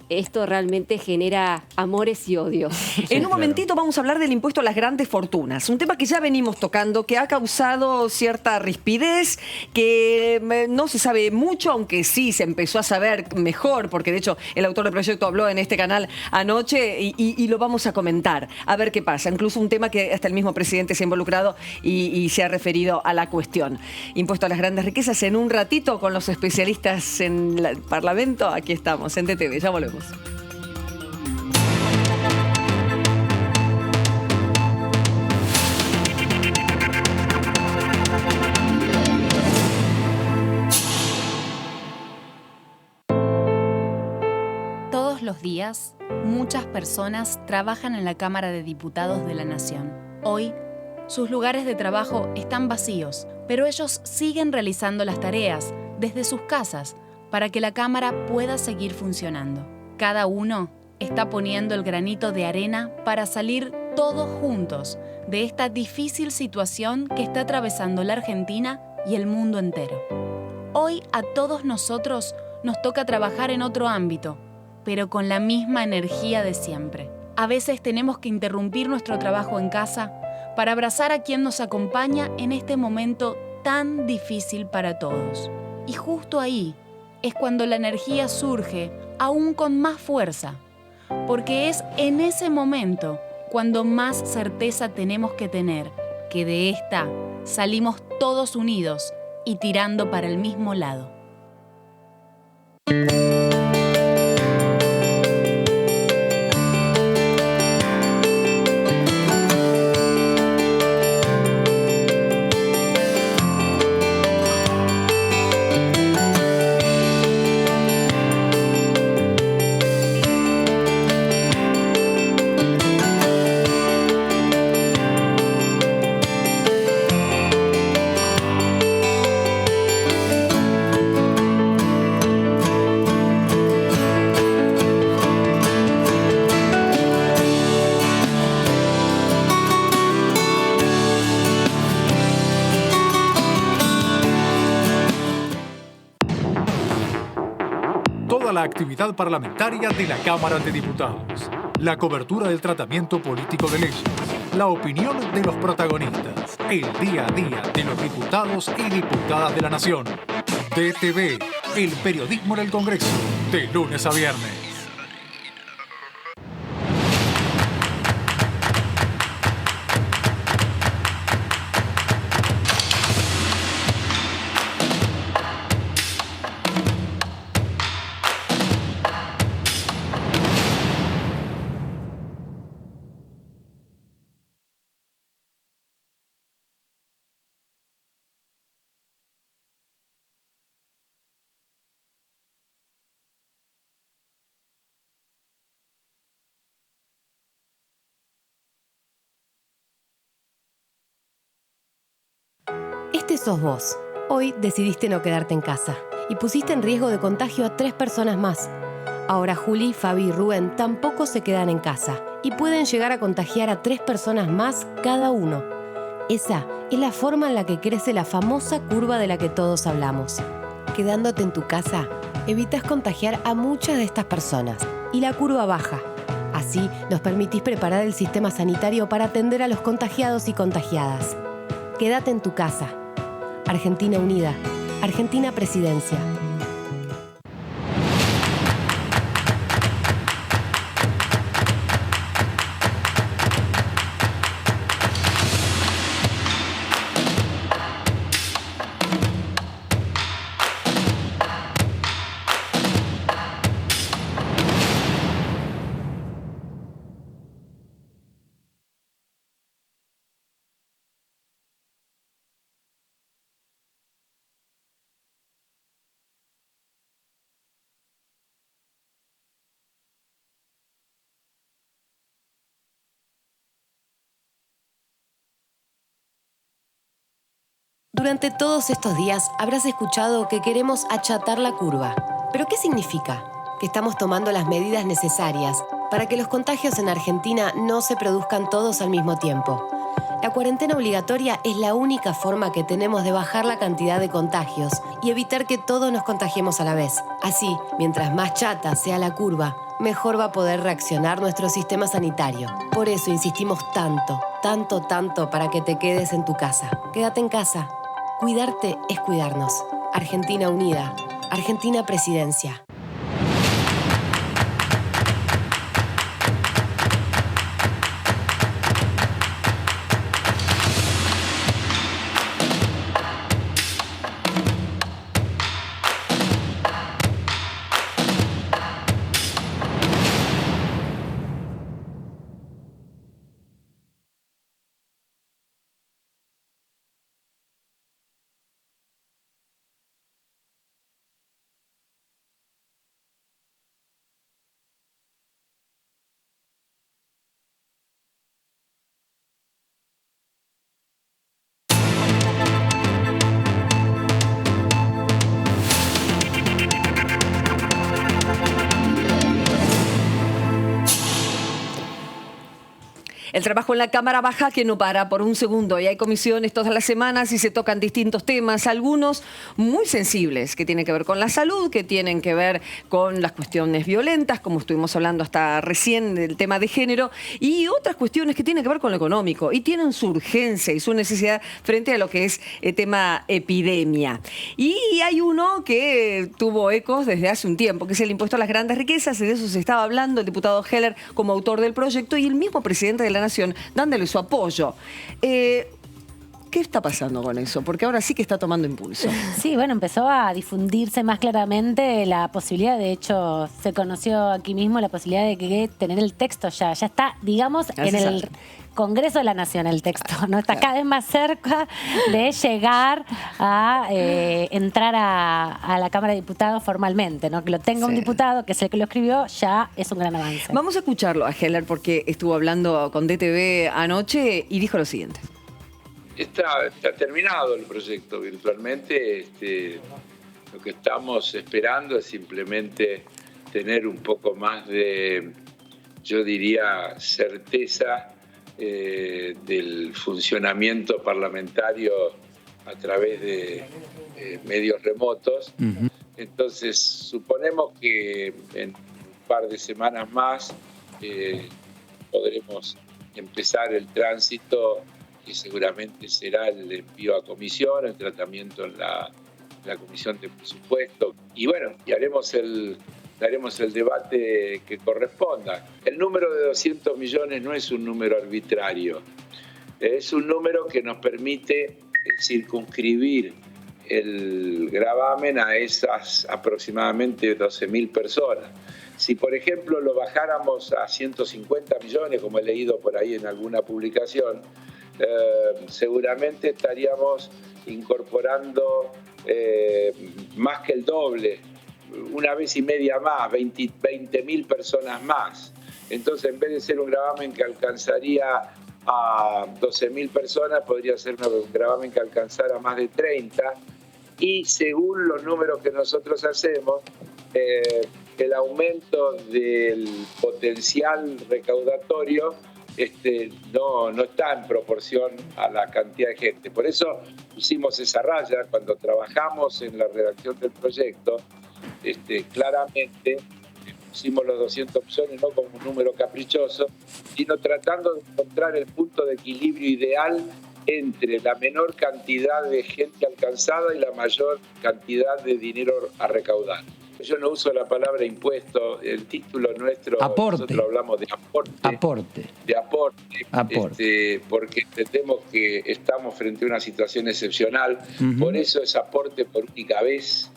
esto realmente genera amores y odios. En un momentito vamos a hablar del impuesto a las grandes fortunas, un tema que ya venimos tocando, que ha causado cierta rispidez, que no se sabe mucho, aunque sí se empezó a saber mejor, porque de hecho el autor del proyecto habló en este canal anoche y lo vamos a comentar, a ver qué pasa. Incluso un tema que hasta el mismo presidente se ha involucrado y se ha referido a la cuestión. Impuesto a las grandes riquezas en un ratito con los especialistas en el Parlamento. Aquí estamos, en TTV, ya volvemos. Todos los días, muchas personas trabajan en la Cámara de Diputados de la Nación. Hoy, sus lugares de trabajo están vacíos, pero ellos siguen realizando las tareas desde sus casas para que la Cámara pueda seguir funcionando. Cada uno está poniendo el granito de arena para salir todos juntos de esta difícil situación que está atravesando la Argentina y el mundo entero. Hoy a todos nosotros nos toca trabajar en otro ámbito, pero con la misma energía de siempre. A veces tenemos que interrumpir nuestro trabajo en casa para abrazar a quien nos acompaña en este momento tan difícil para todos. Y justo ahí es cuando la energía surge aún con más fuerza, porque es en ese momento cuando más certeza tenemos que tener que de esta salimos todos unidos y tirando para el mismo lado. Toda la actividad parlamentaria de la Cámara de Diputados, la cobertura del tratamiento político de leyes, la opinión de los protagonistas, el día a día de los diputados y diputadas de la Nación. DTV, el periodismo en el Congreso, de lunes a viernes. Este sos vos. Hoy decidiste no quedarte en casa y pusiste en riesgo de contagio a 3 personas más. Ahora Juli, Fabi y Rubén tampoco se quedan en casa y pueden llegar a contagiar a 3 personas más cada uno. Esa es la forma en la que crece la famosa curva de la que todos hablamos. Quedándote en tu casa, evitas contagiar a muchas de estas personas y la curva baja. Así nos permitís preparar el sistema sanitario para atender a los contagiados y contagiadas. Quédate en tu casa. Argentina Unida. Argentina Presidencia. Durante todos estos días habrás escuchado que queremos achatar la curva. ¿Pero qué significa? Que estamos tomando las medidas necesarias para que los contagios en Argentina no se produzcan todos al mismo tiempo. La cuarentena obligatoria es la única forma que tenemos de bajar la cantidad de contagios y evitar que todos nos contagiemos a la vez. Así, mientras más chata sea la curva, mejor va a poder reaccionar nuestro sistema sanitario. Por eso insistimos tanto para que te quedes en tu casa. Quédate en casa. Cuidarte es cuidarnos. Argentina unida. Argentina Presidencia. El trabajo en la Cámara Baja que no para por un segundo y hay comisiones todas las semanas y se tocan distintos temas, algunos muy sensibles que tienen que ver con la salud, que tienen que ver con las cuestiones violentas, como estuvimos hablando hasta recién del tema de género, y otras cuestiones que tienen que ver con lo económico y tienen su urgencia y su necesidad frente a lo que es el tema epidemia. Y hay uno que tuvo ecos desde hace un tiempo, que es el impuesto a las grandes riquezas, y de eso se estaba hablando el diputado Heller como autor del proyecto y el mismo presidente de la Nación dándole su apoyo. ¿Qué está pasando con eso? Porque ahora sí que está tomando impulso. Sí, bueno, empezó a difundirse más claramente la posibilidad, de hecho, se conoció aquí mismo la posibilidad de que tener el texto ya está, digamos, en el Congreso de la Nación el texto, ¿no? Está cada vez más cerca de llegar a entrar a la Cámara de Diputados formalmente, ¿no? Que lo tenga un diputado, que es el que lo escribió, ya es un gran avance. Vamos a escucharlo a Heller porque estuvo hablando con DTV anoche y dijo lo siguiente. Está terminado el proyecto virtualmente. Lo que estamos esperando es simplemente tener un poco más de, yo diría, certeza del funcionamiento parlamentario a través de medios remotos. Entonces, suponemos que en un par de semanas más podremos empezar el tránsito, que seguramente será el envío a comisión, el tratamiento en la comisión de presupuesto. Y bueno, y haremos el debate que corresponda. El número de 200 millones no es un número arbitrario, es un número que nos permite circunscribir el gravamen a esas aproximadamente 12.000 personas. Si, por ejemplo, lo bajáramos a 150 millones, como he leído por ahí en alguna publicación, seguramente estaríamos incorporando más que el doble, una vez y media más, 20.000 personas más. Entonces, en vez de ser un gravamen que alcanzaría a 12.000 personas, podría ser un gravamen que alcanzara más de 30. Y según los números que nosotros hacemos, el aumento del potencial recaudatorio no está en proporción a la cantidad de gente. Por eso pusimos esa raya cuando trabajamos en la redacción del proyecto. Claramente pusimos los 200 millones no como un número caprichoso, sino tratando de encontrar el punto de equilibrio ideal entre la menor cantidad de gente alcanzada y la mayor cantidad de dinero a recaudar. Yo no uso la palabra impuesto, el título nuestro, aporte. Nosotros hablamos de aporte. De aporte. Porque entendemos que estamos frente a una situación excepcional, por eso es aporte por única vez.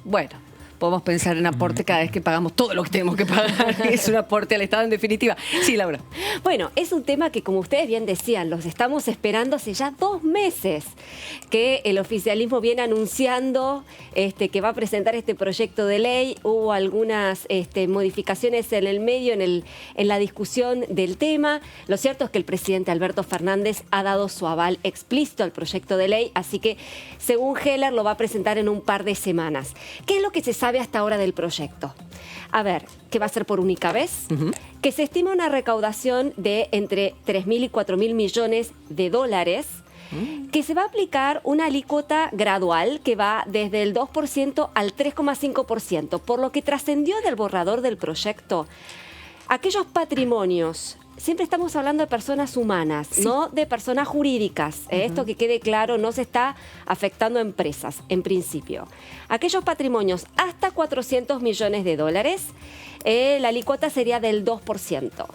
Bueno, podemos pensar en aporte cada vez que pagamos todo lo que tenemos que pagar. Es un aporte al Estado en definitiva. Sí, Laura. Bueno, es un tema que, como ustedes bien decían, los estamos esperando hace ya 2 meses, que el oficialismo viene anunciando que va a presentar este proyecto de ley. Hubo algunas modificaciones en el medio, en la discusión del tema. Lo cierto es que el presidente Alberto Fernández ha dado su aval explícito al proyecto de ley, así que, según Heller, lo va a presentar en un par de semanas. ¿Qué es lo que se sabe hasta ahora del proyecto? A ver, que va a ser por única vez, que se estima una recaudación de entre 3.000 y 4.000 millones de dólares, que se va a aplicar una alícuota gradual que va desde el 2% al 3,5%, por lo que trascendió del borrador del proyecto aquellos patrimonios. Siempre estamos hablando de personas humanas, sí, no de personas jurídicas. Esto que quede claro, no se está afectando a empresas, en principio. Aquellos patrimonios hasta 400 millones de dólares, la alícuota sería del 2%.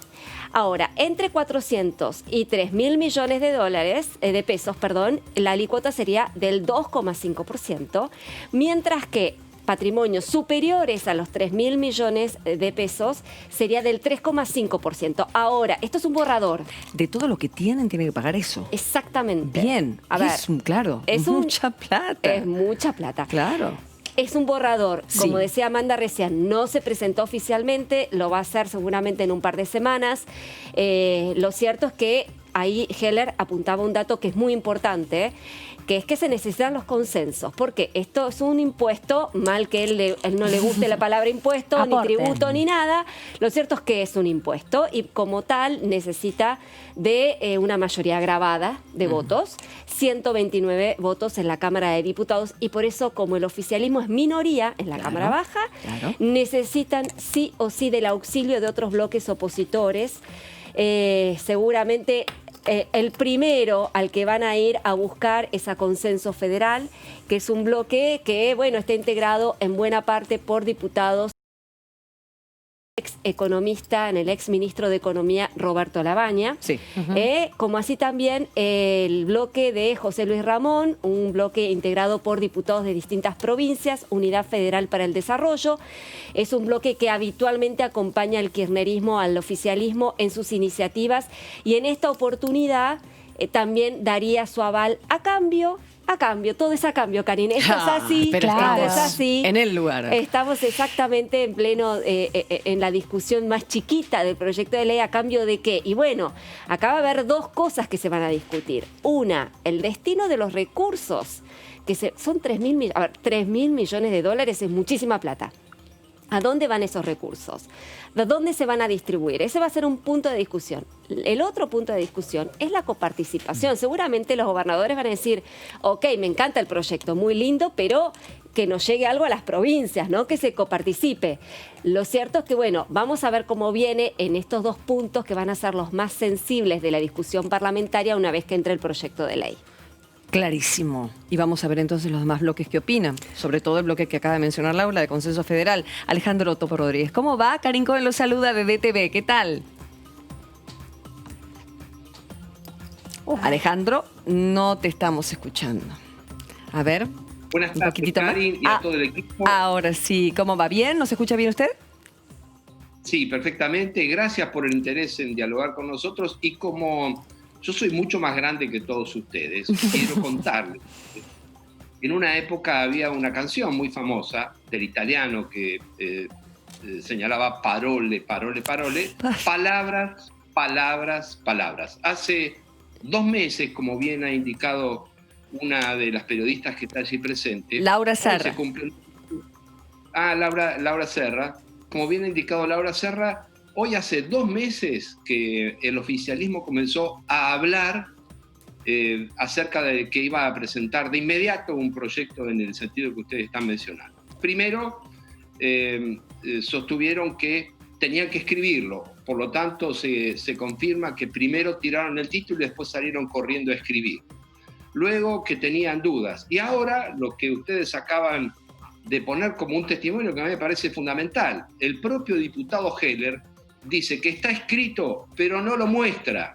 Ahora, entre 400 y 3.000 millones de dólares, de pesos, perdón, la alícuota sería del 2,5%, mientras que patrimonios superiores a los 3.000 millones de pesos sería del 3,5%. Ahora, esto es un borrador. De todo lo que tienen, tienen que pagar eso. Exactamente. Bien. A ver, claro, es mucha plata. Es mucha plata. Claro. Es un borrador, como Sí. decía Amanda recién, no se presentó oficialmente, lo va a hacer seguramente en un par de semanas. Lo cierto es que ahí Heller apuntaba un dato que es muy importante, que es que se necesitan los consensos, porque esto es un impuesto, mal que él no le guste la palabra impuesto, ni tributo, ni nada, lo cierto es que es un impuesto y como tal necesita de una mayoría agravada de votos, 129 votos en la Cámara de Diputados, y por eso, como el oficialismo es minoría en la Cámara Baja, necesitan sí o sí del auxilio de otros bloques opositores. Seguramente el primero al que van a ir a buscar es a Consenso Federal, que es un bloque que, bueno, está integrado en buena parte por diputados ex economista, en el ex ministro de Economía Roberto Labaña, Sí. como así también el bloque de José Luis Ramón, un bloque integrado por diputados de distintas provincias, Unidad Federal para el Desarrollo. Es un bloque que habitualmente acompaña al kirchnerismo, al oficialismo en sus iniciativas, y en esta oportunidad también daría su aval a cambio, todo es a cambio, Karine. Esto es así, pero esto es estamos así. en el lugar. Estamos exactamente en pleno, en la discusión más chiquita del proyecto de ley. ¿A cambio de qué? Y bueno, acá va a haber 2 cosas que se van a discutir. Una, el destino de los recursos, que son 3.000 millones. A ver, 3.000 millones de dólares es muchísima plata. ¿A dónde van esos recursos? ¿De dónde se van a distribuir? Ese va a ser un punto de discusión. El otro punto de discusión es la coparticipación. Seguramente los gobernadores van a decir, ok, me encanta el proyecto, muy lindo, pero que nos llegue algo a las provincias, ¿no? Que se coparticipe. Lo cierto es que, bueno, vamos a ver cómo viene en estos 2 puntos que van a ser los más sensibles de la discusión parlamentaria una vez que entre el proyecto de ley. Clarísimo. Y vamos a ver entonces los demás bloques que opinan, sobre todo el bloque que acaba de mencionar Laura, de Consenso Federal. Alejandro Topo Rodríguez, ¿cómo va? Karin Cohen lo saluda de DTV, ¿qué tal? Alejandro, no te estamos escuchando. A ver. Buenas tardes, Karin, y a todo el equipo. Ahora sí, ¿cómo va? ¿Bien? ¿Nos escucha bien usted? Sí, perfectamente. Gracias por el interés en dialogar con nosotros. Y como yo soy mucho más grande que todos ustedes, quiero contarles. En una época había una canción muy famosa del italiano que señalaba parole, parole, parole, palabras, palabras, palabras. Hace 2 meses, como bien ha indicado una de las periodistas que está allí presente, Laura Serra. Laura Serra. Como bien ha indicado Laura Serra, hoy hace 2 meses que el oficialismo comenzó a hablar acerca de que iba a presentar de inmediato un proyecto en el sentido que ustedes están mencionando. Primero, sostuvieron que tenían que escribirlo, por lo tanto se confirma que primero tiraron el título y después salieron corriendo a escribir. Luego que tenían dudas. Y ahora lo que ustedes acaban de poner como un testimonio que a mí me parece fundamental. El propio diputado Heller dice que está escrito, pero no lo muestra.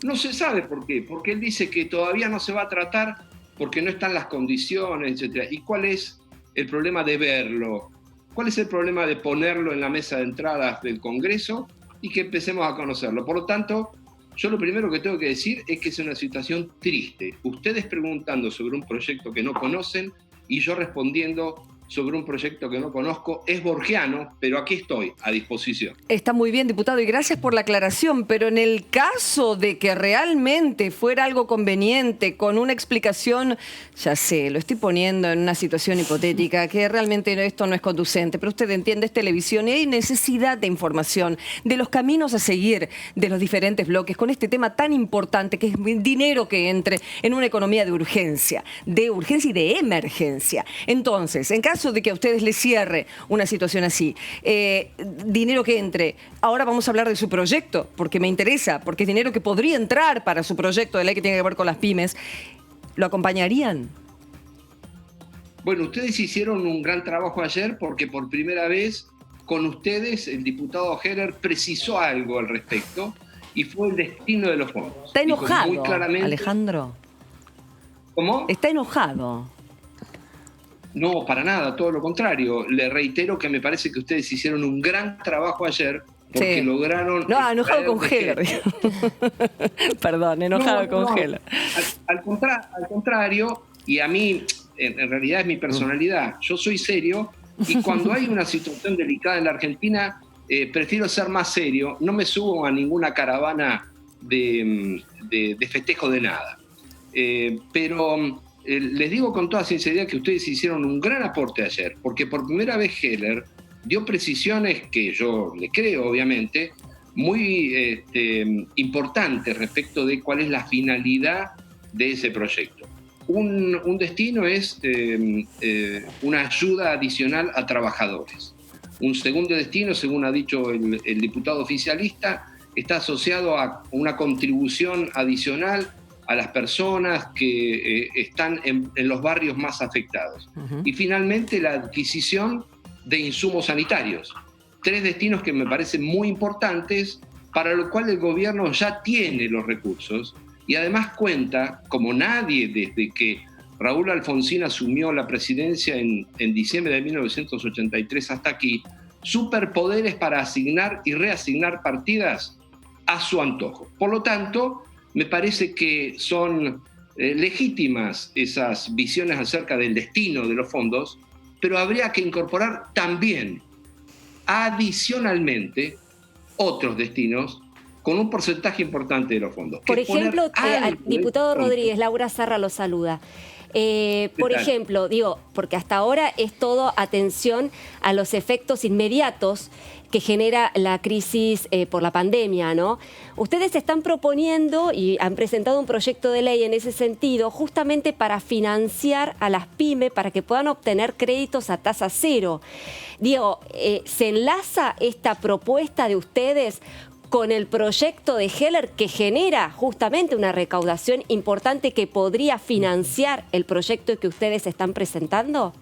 No se sabe por qué, porque él dice que todavía no se va a tratar porque no están las condiciones, etc. ¿Y cuál es el problema de verlo? ¿Cuál es el problema de ponerlo en la mesa de entradas del Congreso y que empecemos a conocerlo? Por lo tanto, yo lo primero que tengo que decir es que es una situación triste. Ustedes preguntando sobre un proyecto que no conocen y yo respondiendo sobre un proyecto que no conozco. Es borgiano, pero aquí estoy, a disposición. Está muy bien, diputado, y gracias por la aclaración, pero en el caso de que realmente fuera algo conveniente, con una explicación, ya sé, lo estoy poniendo en una situación hipotética, que realmente esto no es conducente, pero usted entiende, es televisión y hay necesidad de información, de los caminos a seguir de los diferentes bloques, con este tema tan importante que es dinero que entre en una economía de urgencia y de emergencia. Entonces, en caso de que a ustedes les cierre una situación así, dinero que entre, ahora vamos a hablar de su proyecto, porque me interesa, porque es dinero que podría entrar para su proyecto de ley que tiene que ver con las pymes, ¿lo acompañarían? Bueno, ustedes hicieron un gran trabajo ayer porque por primera vez con ustedes el diputado Heller precisó algo al respecto y fue el destino de los fondos. Está enojado, muy claramente, Alejandro. ¿Cómo? Está enojado. No, para nada, todo lo contrario. Le reitero que me parece que ustedes hicieron un gran trabajo ayer porque lograron... No, enojado con Heller. Perdón, enojado con Heller. Al contrario, y a mí, en realidad es mi personalidad, yo soy serio y cuando hay una situación delicada en la Argentina, prefiero ser más serio, no me subo a ninguna caravana de festejo de nada. Pero... les digo con toda sinceridad que ustedes hicieron un gran aporte ayer, porque por primera vez Heller dio precisiones que yo le creo, obviamente, muy importantes respecto de cuál es la finalidad de ese proyecto. Un destino es una ayuda adicional a trabajadores. Un segundo destino, según ha dicho el diputado oficialista, está asociado a una contribución adicional a las personas que están en los barrios más afectados. Y finalmente la adquisición de insumos sanitarios. 3 destinos que me parecen muy importantes, para lo cual el gobierno ya tiene los recursos y además cuenta, como nadie desde que Raúl Alfonsín asumió la presidencia en diciembre de 1983 hasta aquí, superpoderes para asignar y reasignar partidas a su antojo. Por lo tanto, me parece que son legítimas esas visiones acerca del destino de los fondos, pero habría que incorporar también, adicionalmente, otros destinos con un porcentaje importante de los fondos. Por ejemplo, al diputado Rodríguez, Laura Zarra lo saluda. Por ejemplo, digo, porque hasta ahora es todo atención a los efectos inmediatos que genera la crisis por la pandemia, ¿no? Ustedes están proponiendo y han presentado un proyecto de ley en ese sentido justamente para financiar a las pymes para que puedan obtener créditos a tasa cero. Digo, ¿se enlaza esta propuesta de ustedes con el proyecto de Heller que genera justamente una recaudación importante que podría financiar el proyecto que ustedes están presentando?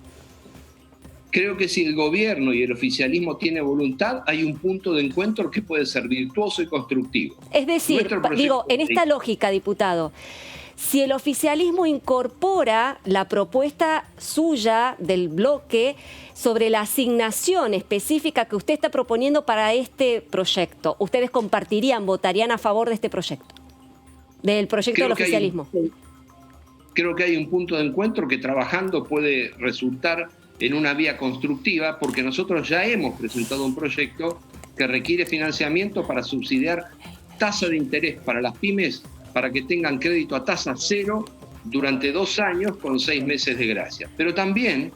Creo que si el gobierno y el oficialismo tienen voluntad, hay un punto de encuentro que puede ser virtuoso y constructivo. Es decir, digo, en esta lógica, diputado, si el oficialismo incorpora la propuesta suya del bloque sobre la asignación específica que usted está proponiendo para este proyecto, ¿ustedes compartirían, votarían a favor de este proyecto? Del proyecto del oficialismo. Creo que hay un punto de encuentro que trabajando puede resultar en una vía constructiva, porque nosotros ya hemos presentado un proyecto que requiere financiamiento para subsidiar tasa de interés para las pymes para que tengan crédito a tasa cero durante 2 años con 6 meses de gracia. Pero también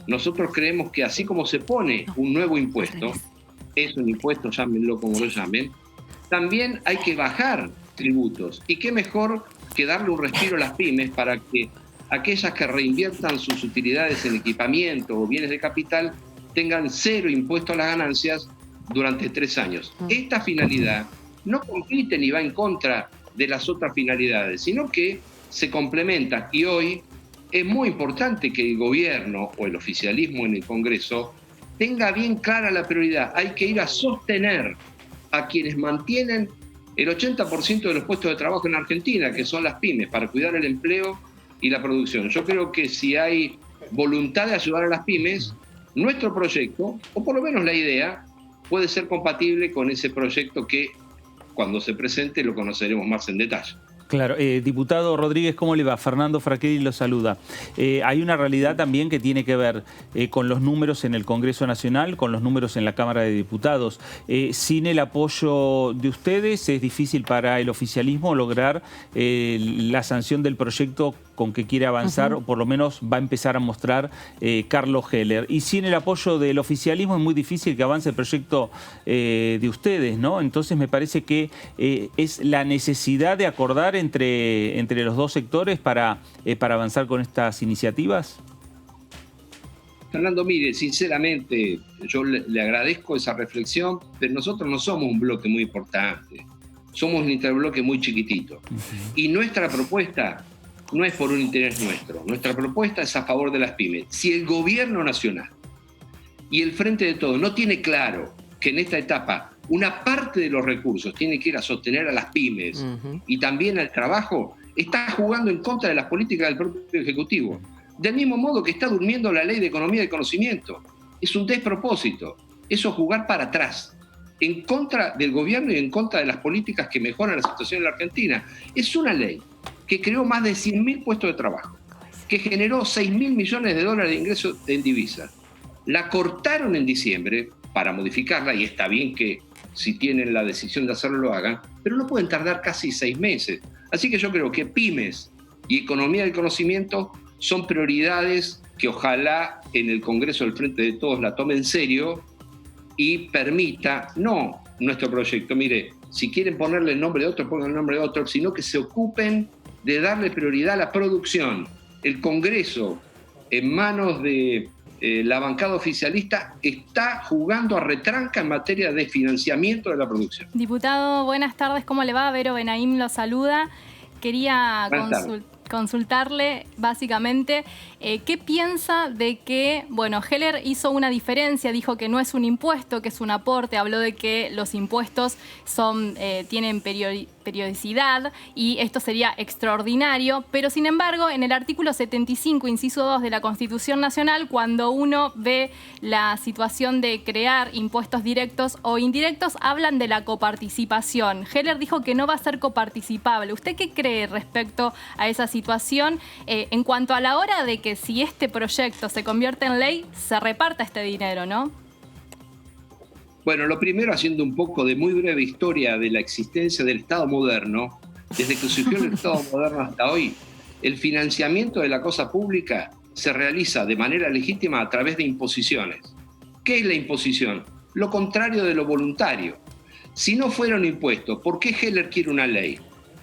nosotros creemos que así como se pone un nuevo impuesto, es un impuesto, llámenlo como lo llamen, también hay que bajar tributos. Y qué mejor que darle un respiro a las pymes para que aquellas que reinviertan sus utilidades en equipamiento o bienes de capital tengan 0 impuesto a las ganancias durante 3 años. Esta finalidad no compite ni va en contra de las otras finalidades, sino que se complementan. Y hoy es muy importante que el gobierno o el oficialismo en el Congreso tenga bien clara la prioridad. Hay que ir a sostener a quienes mantienen el 80% de los puestos de trabajo en Argentina, que son las pymes, para cuidar el empleo y la producción. Yo creo que si hay voluntad de ayudar a las pymes, nuestro proyecto, o por lo menos la idea, puede ser compatible con ese proyecto que cuando se presente lo conoceremos más en detalle. Claro, diputado Rodríguez, ¿cómo le va? Fernando Fraqueri lo saluda. Hay una realidad también que tiene que ver con los números en el Congreso Nacional, con los números en la Cámara de Diputados. Sin el apoyo de ustedes es difícil para el oficialismo lograr la sanción del proyecto con que quiere avanzar, o por lo menos va a empezar a mostrar Carlos Heller. Y sin el apoyo del oficialismo es muy difícil que avance el proyecto de ustedes, ¿no? Entonces me parece que es la necesidad de acordar entre los dos sectores para avanzar con estas iniciativas. Fernando, mire, sinceramente, yo le agradezco esa reflexión, pero nosotros no somos un bloque muy importante, somos un interbloque muy chiquitito. Y nuestra propuesta no es por un interés nuestra propuesta es a favor de las pymes. Si el gobierno nacional y el Frente de Todos no tiene claro que en esta etapa una parte de los recursos tiene que ir a sostener a las pymes y también al trabajo, está jugando en contra de las políticas del propio Ejecutivo. Del mismo modo que está durmiendo la Ley de Economía y Conocimiento. Es un despropósito. Eso es jugar para atrás, en contra del gobierno y en contra de las políticas que mejoran la situación en la Argentina. Es una ley que creó más de 100.000 puestos de trabajo, que generó 6.000 millones de dólares de ingresos en divisas. La cortaron en diciembre para modificarla, y está bien que si tienen la decisión de hacerlo lo hagan, pero no pueden tardar casi 6 meses. Así que yo creo que pymes y economía del conocimiento son prioridades que ojalá en el Congreso del Frente de Todos la tomen en serio y permita, no nuestro proyecto, mire, si quieren ponerle el nombre de otro, pongan el nombre de otro, sino que se ocupen de darle prioridad a la producción. El Congreso, en manos de la bancada oficialista, está jugando a retranca en materia de financiamiento de la producción. Diputado, buenas tardes, ¿cómo le va? Vero Benaim lo saluda. Quería consultarle básicamente qué piensa de que, bueno, Heller hizo una diferencia, dijo que no es un impuesto, que es un aporte, habló de que los impuestos tienen periodicidad y esto sería extraordinario, pero sin embargo en el artículo 75, inciso 2 de la Constitución Nacional, cuando uno ve la situación de crear impuestos directos o indirectos, hablan de la coparticipación. Heller dijo que no va a ser coparticipable. ¿Usted qué cree respecto a esa situación en cuanto a la hora de que si este proyecto se convierte en ley, se reparta este dinero, ¿no? Bueno, lo primero, haciendo un poco de muy breve historia de la existencia del Estado moderno, desde que surgió el Estado moderno hasta hoy, el financiamiento de la cosa pública se realiza de manera legítima a través de imposiciones. ¿Qué es la imposición? Lo contrario de lo voluntario. Si no fuera un impuesto, ¿por qué Heller quiere una ley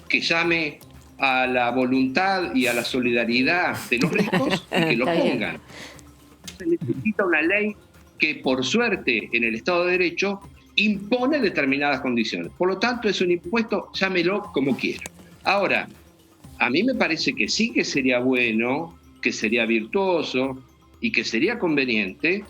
que llame a la voluntad y a la solidaridad de los ricos y que lo pongan? Se necesita una ley que, por suerte, en el Estado de Derecho, impone determinadas condiciones. Por lo tanto, es un impuesto, llámelo como quiera. Ahora, a mí me parece que sí que sería bueno, que sería virtuoso y que sería conveniente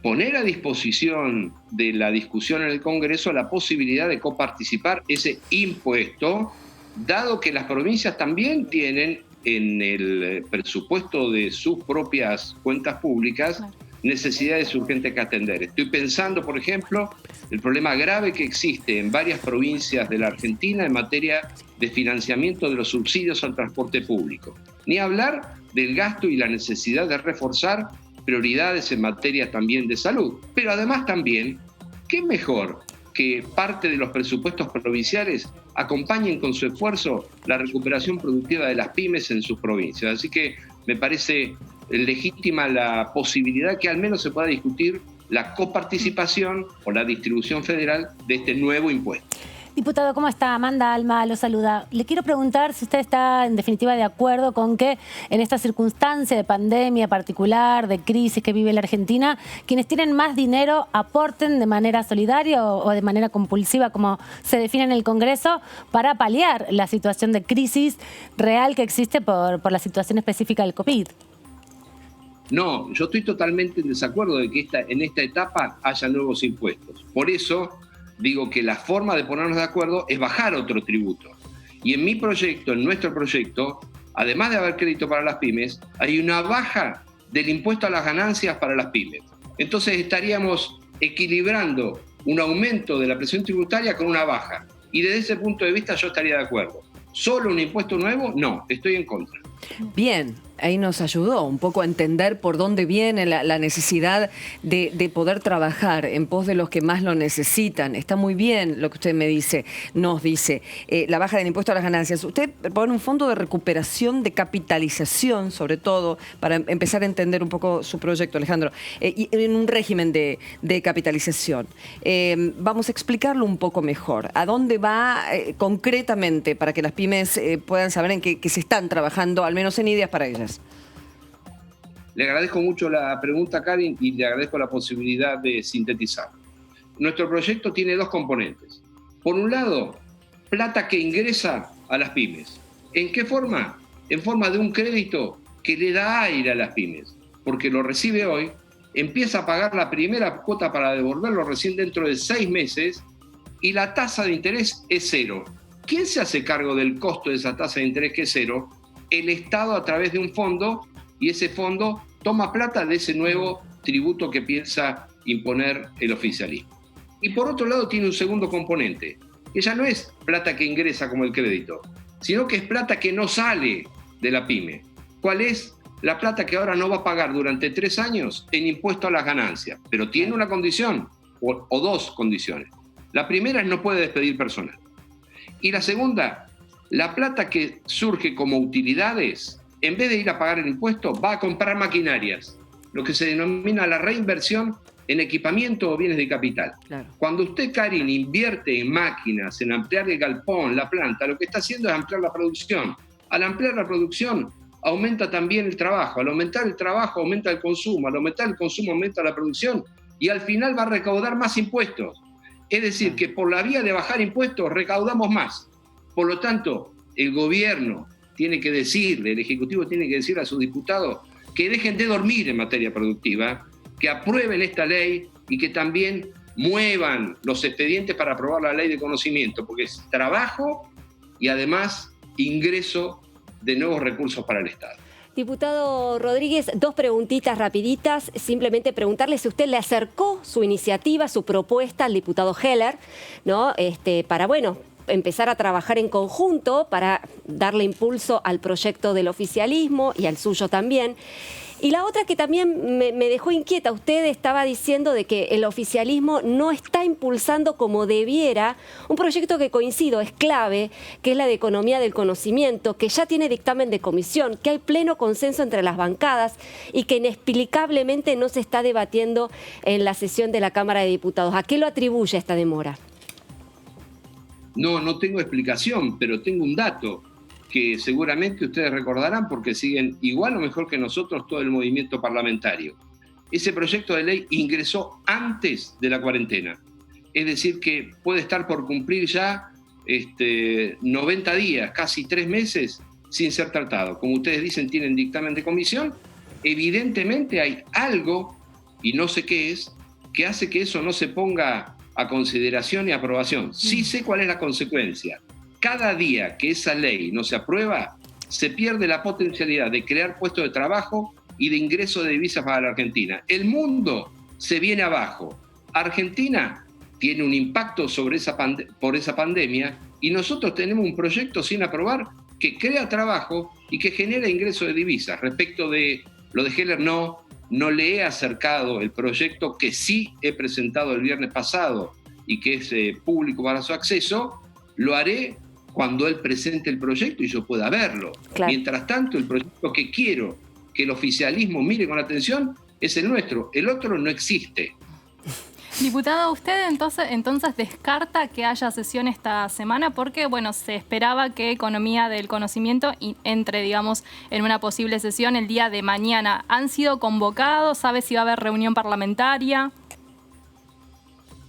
poner a disposición de la discusión en el Congreso la posibilidad de coparticipar ese impuesto, dado que las provincias también tienen en el presupuesto de sus propias cuentas públicas necesidades urgentes que atender. Estoy pensando, por ejemplo, el problema grave que existe en varias provincias de la Argentina en materia de financiamiento de los subsidios al transporte público. Ni hablar del gasto y la necesidad de reforzar prioridades en materia también de salud. Pero además también, ¿qué mejor que parte de los presupuestos provinciales acompañen con su esfuerzo la recuperación productiva de las pymes en sus provincias? Así que me parece legítima la posibilidad que al menos se pueda discutir la coparticipación o la distribución federal de este nuevo impuesto. Diputado, ¿cómo está? Amanda Alma lo saluda. Le quiero preguntar si usted está en definitiva de acuerdo con que en esta circunstancia de pandemia particular, de crisis que vive la Argentina, quienes tienen más dinero aporten de manera solidaria o de manera compulsiva, como se define en el Congreso, para paliar la situación de crisis real que existe por la situación específica del COVID. No, yo estoy totalmente en desacuerdo de que en esta etapa haya nuevos impuestos. Por eso digo que la forma de ponernos de acuerdo es bajar otro tributo. Y en mi proyecto, en nuestro proyecto, además de haber crédito para las pymes, hay una baja del impuesto a las ganancias para las pymes. Entonces estaríamos equilibrando un aumento de la presión tributaria con una baja. Y desde ese punto de vista yo estaría de acuerdo. ¿Solo un impuesto nuevo? No, estoy en contra. Bien, ahí nos ayudó un poco a entender por dónde viene la necesidad de poder trabajar en pos de los que más lo necesitan. Está muy bien lo que usted nos dice. La baja del impuesto a las ganancias. Usted propone un fondo de recuperación de capitalización, sobre todo, para empezar a entender un poco su proyecto, Alejandro, y en un régimen de capitalización. Vamos a explicarlo un poco mejor. ¿A dónde va concretamente para que las pymes puedan saber en qué se están trabajando, al menos en ideas para ellas? Le agradezco mucho la pregunta, Karin, y le agradezco la posibilidad de sintetizar. Nuestro proyecto tiene dos componentes. Por un lado, plata que ingresa a las pymes. ¿En qué forma? En forma de un crédito que le da aire a las pymes, porque lo recibe hoy, empieza a pagar la primera cuota para devolverlo recién dentro de 6 meses y la tasa de interés es 0. ¿Quién se hace cargo del costo de esa tasa de interés que es 0? El Estado a través de un fondo, y ese fondo toma plata de ese nuevo tributo que piensa imponer el oficialismo. Y por otro lado tiene un segundo componente, que ya no es plata que ingresa como el crédito, sino que es plata que no sale de la pyme. ¿Cuál es? La plata que ahora no va a pagar durante 3 años en impuesto a las ganancias, pero tiene una condición, o dos condiciones. La primera es no puede despedir personal. Y la segunda, la plata que surge como utilidades, en vez de ir a pagar el impuesto, va a comprar maquinarias, lo que se denomina la reinversión en equipamiento o bienes de capital. Claro. Cuando usted, Karin, invierte en máquinas, en ampliar el galpón, la planta, lo que está haciendo es ampliar la producción. Al ampliar la producción, aumenta también el trabajo. Al aumentar el trabajo, aumenta el consumo. Al aumentar el consumo, aumenta la producción. Y al final va a recaudar más impuestos. Es decir, que por la vía de bajar impuestos, recaudamos más. Por lo tanto, el gobierno tiene que decirle, el Ejecutivo tiene que decirle a sus diputados que dejen de dormir en materia productiva, que aprueben esta ley y que también muevan los expedientes para aprobar la ley de conocimiento, porque es trabajo y además ingreso de nuevos recursos para el Estado. Diputado Rodríguez, 2 preguntitas rapiditas. Simplemente preguntarle si usted le acercó su iniciativa, su propuesta al diputado Heller, ¿no? Para, empezar a trabajar en conjunto para darle impulso al proyecto del oficialismo y al suyo también. Y la otra que también me dejó inquieta, usted estaba diciendo de que el oficialismo no está impulsando como debiera un proyecto que coincido, es clave, que es la de economía del conocimiento, que ya tiene dictamen de comisión, que hay pleno consenso entre las bancadas y que inexplicablemente no se está debatiendo en la sesión de la Cámara de Diputados. ¿A qué lo atribuye esta demora? No tengo explicación, pero tengo un dato que seguramente ustedes recordarán porque siguen igual o mejor que nosotros todo el movimiento parlamentario. Ese proyecto de ley ingresó antes de la cuarentena, es decir que puede estar por cumplir ya 90 días, casi 3 meses sin ser tratado. Como ustedes dicen, tienen dictamen de comisión, evidentemente hay algo, y no sé qué es, que hace que eso no se ponga a consideración y aprobación. Sí sé cuál es la consecuencia. Cada día que esa ley no se aprueba, se pierde la potencialidad de crear puestos de trabajo y de ingreso de divisas para la Argentina. El mundo se viene abajo. Argentina tiene un impacto sobre por esa pandemia y nosotros tenemos un proyecto sin aprobar que crea trabajo y que genera ingreso de divisas. Respecto de lo de Heller, no le he acercado el proyecto que sí he presentado el viernes pasado y que es público para su acceso. Lo haré cuando él presente el proyecto y yo pueda verlo. Claro. Mientras tanto, el proyecto que quiero que el oficialismo mire con atención es el nuestro. El otro no existe. Diputado, ¿usted entonces descarta que haya sesión esta semana? Porque, se esperaba que Economía del Conocimiento entre, en una posible sesión el día de mañana. ¿Han sido convocados? ¿Sabe si va a haber reunión parlamentaria?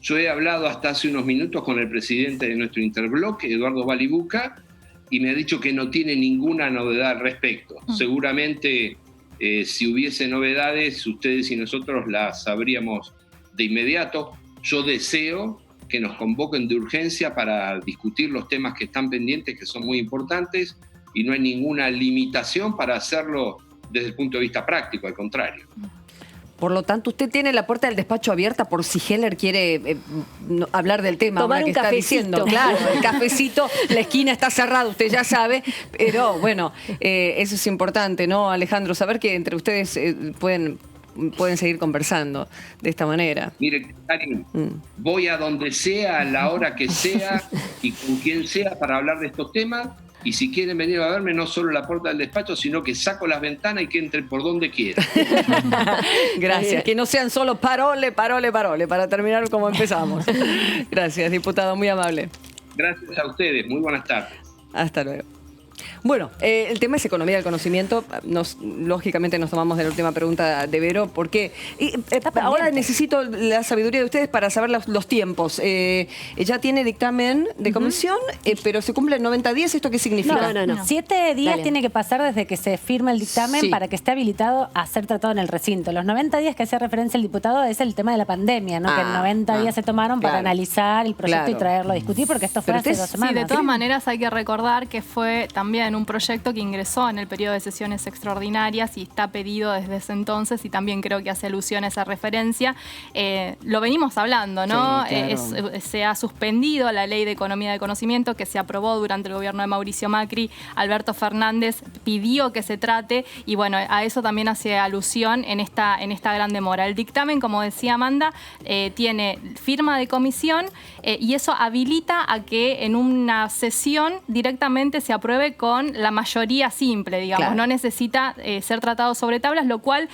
Yo he hablado hasta hace unos minutos con el presidente de nuestro interbloque, Eduardo Balibuca, y me ha dicho que no tiene ninguna novedad al respecto. Seguramente, si hubiese novedades, ustedes y nosotros las sabríamos de inmediato. Yo deseo que nos convoquen de urgencia para discutir los temas que están pendientes, que son muy importantes, y no hay ninguna limitación para hacerlo desde el punto de vista práctico, al contrario. Por lo tanto, usted tiene la puerta del despacho abierta por si Heller quiere hablar del tema. Tomar ahora que un está cafecito. diciendo. Claro, el cafecito, la esquina está cerrada, usted ya sabe. Pero bueno, eso es importante, ¿no, Alejandro? Saber que entre ustedes pueden seguir conversando de esta manera. Mire, Karin, voy a donde sea, a la hora que sea y con quien sea para hablar de estos temas. Y si quieren venir a verme, no solo la puerta del despacho, sino que saco las ventanas y que entren por donde quieran. Gracias. Que no sean solo parole, para terminar como empezamos. Gracias, diputado, muy amable. Gracias a ustedes. Muy buenas tardes. Hasta luego. Bueno, el tema es economía del conocimiento. Lógicamente nos tomamos de la última pregunta de Vero, porque ahora necesito la sabiduría de ustedes para saber los tiempos. Ella tiene dictamen de comisión, pero se cumplen 90 días. ¿Esto qué significa? No. 7 días Dale. tiene que pasar desde que se firme el dictamen para que esté habilitado a ser tratado en el recinto. Los 90 días que hacía referencia el diputado es el tema de la pandemia, ¿no? Que en 90 días se tomaron para analizar el proyecto y traerlo a discutir, porque esto fue hace 2 semanas. Sí, de todas maneras hay que recordar que fue también un proyecto que ingresó en el periodo de sesiones extraordinarias y está pedido desde ese entonces, y también creo que hace alusión a esa referencia. Lo venimos hablando, ¿no? Sí, claro. Se ha suspendido la Ley de Economía del Conocimiento que se aprobó durante el gobierno de Mauricio Macri. Alberto Fernández pidió que se trate y bueno, a eso también hace alusión en esta gran demora. El dictamen, como decía Amanda, tiene firma de comisión y eso habilita a que en una sesión directamente se apruebe con la mayoría simple, digamos. Claro. No necesita ser tratado sobre tablas, lo cual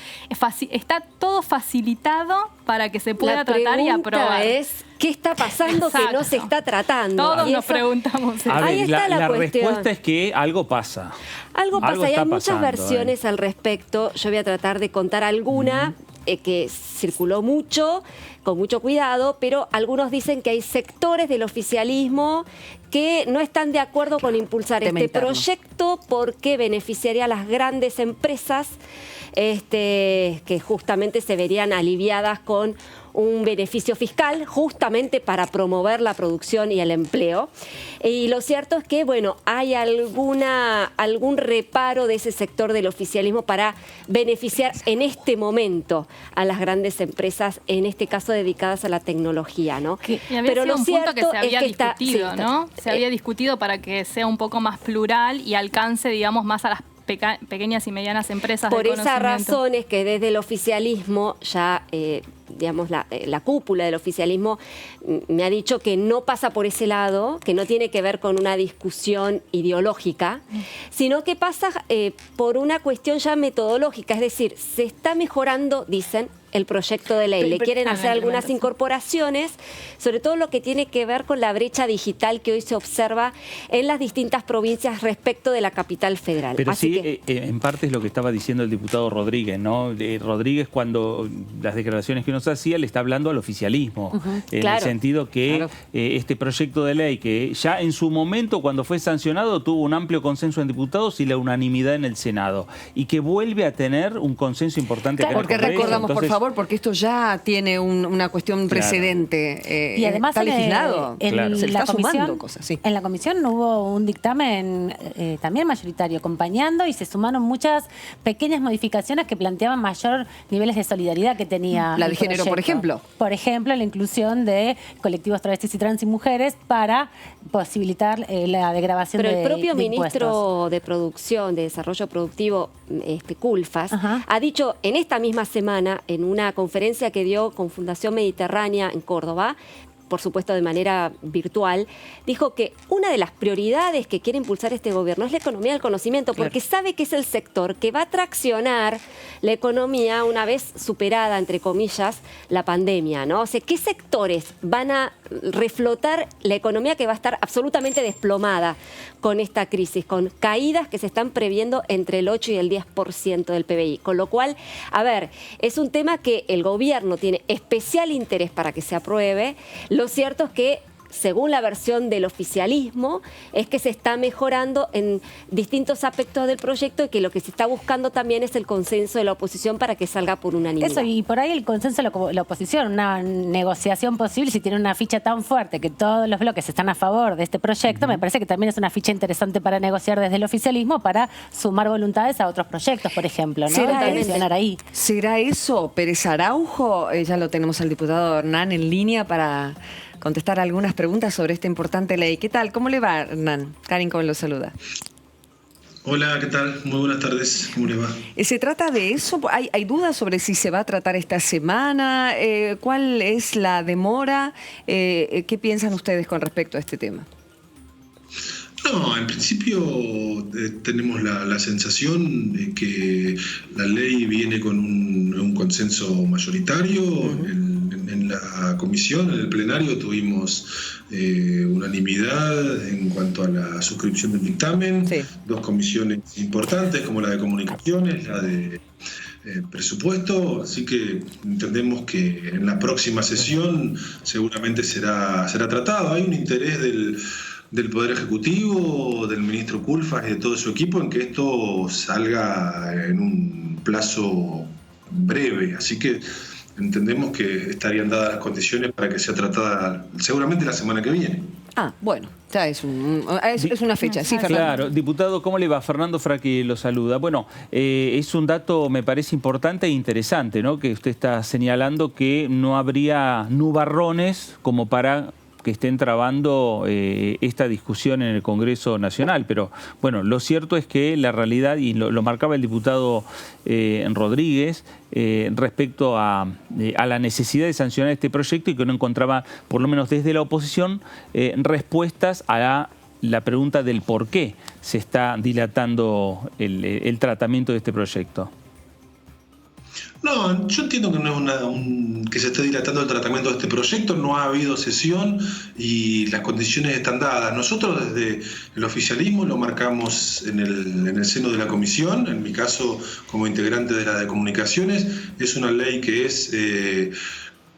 está todo facilitado para que se pueda tratar y aprobar. La pregunta es, ¿qué está pasando que no se está tratando? Todos nos preguntamos. A ver, ahí está la cuestión. Respuesta es que algo pasa. Algo pasa y hay muchas pasando, versiones al respecto. Yo voy a tratar de contar alguna que circuló mucho, con mucho cuidado, pero algunos dicen que hay sectores del oficialismo que no están de acuerdo con impulsar este proyecto porque beneficiaría a las grandes empresas que justamente se verían aliviadas con un beneficio fiscal justamente para promover la producción y el empleo. Y lo cierto es que, bueno, hay algún reparo de ese sector del oficialismo para beneficiar en este momento a las grandes empresas, en este caso dedicadas a la tecnología, ¿no? Y había sido un punto que se había discutido, ¿no? Se había discutido para que sea un poco más plural y alcance, digamos, más a las pequeñas y medianas empresas. Por esas razones que desde el oficialismo ya, digamos, la cúpula del oficialismo me ha dicho que no pasa por ese lado, que no tiene que ver con una discusión ideológica, sino que pasa por una cuestión ya metodológica, es decir, se está mejorando, dicen, el proyecto de ley. Le quieren hacer algunas incorporaciones, sobre todo lo que tiene que ver con la brecha digital que hoy se observa en las distintas provincias respecto de la capital federal. Pero así sí, que, en parte es lo que estaba diciendo el diputado Rodríguez, ¿no? Rodríguez, cuando las declaraciones que nos hacía, le está hablando al oficialismo, en el sentido que este proyecto de ley, que ya en su momento, cuando fue sancionado, tuvo un amplio consenso en diputados y la unanimidad en el Senado, y que vuelve a tener un consenso importante acá en el Congreso. Porque recordamos, por favor, porque esto ya tiene una cuestión precedente. Y además está legislado. Se le está sumando cosas. Sí. En la comisión hubo un dictamen también mayoritario acompañando y se sumaron muchas pequeñas modificaciones que planteaban mayor niveles de solidaridad que tenía la de género, por ejemplo. Por ejemplo, la inclusión de colectivos travestis y trans y mujeres para posibilitar la degradación de Pero el propio ministro impuestos. de Producción, de Desarrollo Productivo, Culfas, ha dicho en esta misma semana, en una conferencia que dio con Fundación Mediterránea en Córdoba, por supuesto de manera virtual, dijo que una de las prioridades que quiere impulsar este gobierno es la economía del conocimiento, porque sabe que es el sector que va a traccionar la economía una vez superada, entre comillas, la pandemia, ¿no? O sea, ¿qué sectores van a reflotar la economía que va a estar absolutamente desplomada con esta crisis, con caídas que se están previendo entre el 8 y el 10% del PBI? Con lo cual, a ver, es un tema que el gobierno tiene especial interés para que se apruebe. Lo cierto es que según la versión del oficialismo, es que se está mejorando en distintos aspectos del proyecto y que lo que se está buscando también es el consenso de la oposición para que salga por unanimidad. Eso, y por ahí el consenso de la oposición, una negociación posible, si tiene una ficha tan fuerte que todos los bloques están a favor de este proyecto, me parece que también es una ficha interesante para negociar desde el oficialismo para sumar voluntades a otros proyectos, por ejemplo, ¿no? ¿Será eso, Pérez Araujo? Ya lo tenemos al diputado Hernán en línea para contestar algunas preguntas sobre esta importante ley. ¿Qué tal? ¿Cómo le va, Hernán? Karin Cohen lo saluda. Hola, ¿qué tal? Muy buenas tardes. ¿Cómo le va? ¿Se trata de eso? ¿Hay dudas sobre si se va a tratar esta semana? ¿Cuál es la demora? ¿Qué piensan ustedes con respecto a este tema? No, en principio tenemos la sensación de que la ley viene con un consenso mayoritario. En la comisión, en el plenario, tuvimos unanimidad en cuanto a la suscripción del dictamen. Sí. Dos comisiones importantes, como la de comunicaciones, la de presupuesto, así que entendemos que en la próxima sesión seguramente será tratado. Hay un interés del Poder Ejecutivo, del ministro Culfas y de todo su equipo en que esto salga en un plazo breve, así que entendemos que estarían dadas las condiciones para que sea tratada seguramente la semana que viene. Ah, bueno, ya es una fecha. Sí, Fernando. Claro, diputado, ¿cómo le va? Fernando Fraqui lo saluda. Bueno, es un dato, me parece importante e interesante, ¿no? Que usted está señalando que no habría nubarrones como para que estén trabando esta discusión en el Congreso Nacional. Pero bueno, lo cierto es que la realidad, y lo marcaba el diputado Rodríguez, respecto a la necesidad de sancionar este proyecto y que no encontraba, por lo menos desde la oposición, respuestas a la pregunta del por qué se está dilatando el tratamiento de este proyecto. No, yo entiendo que no es que se esté dilatando el tratamiento de este proyecto, no ha habido sesión y las condiciones están dadas. Nosotros desde el oficialismo lo marcamos en el seno de la comisión, en mi caso como integrante de la de comunicaciones, es una ley que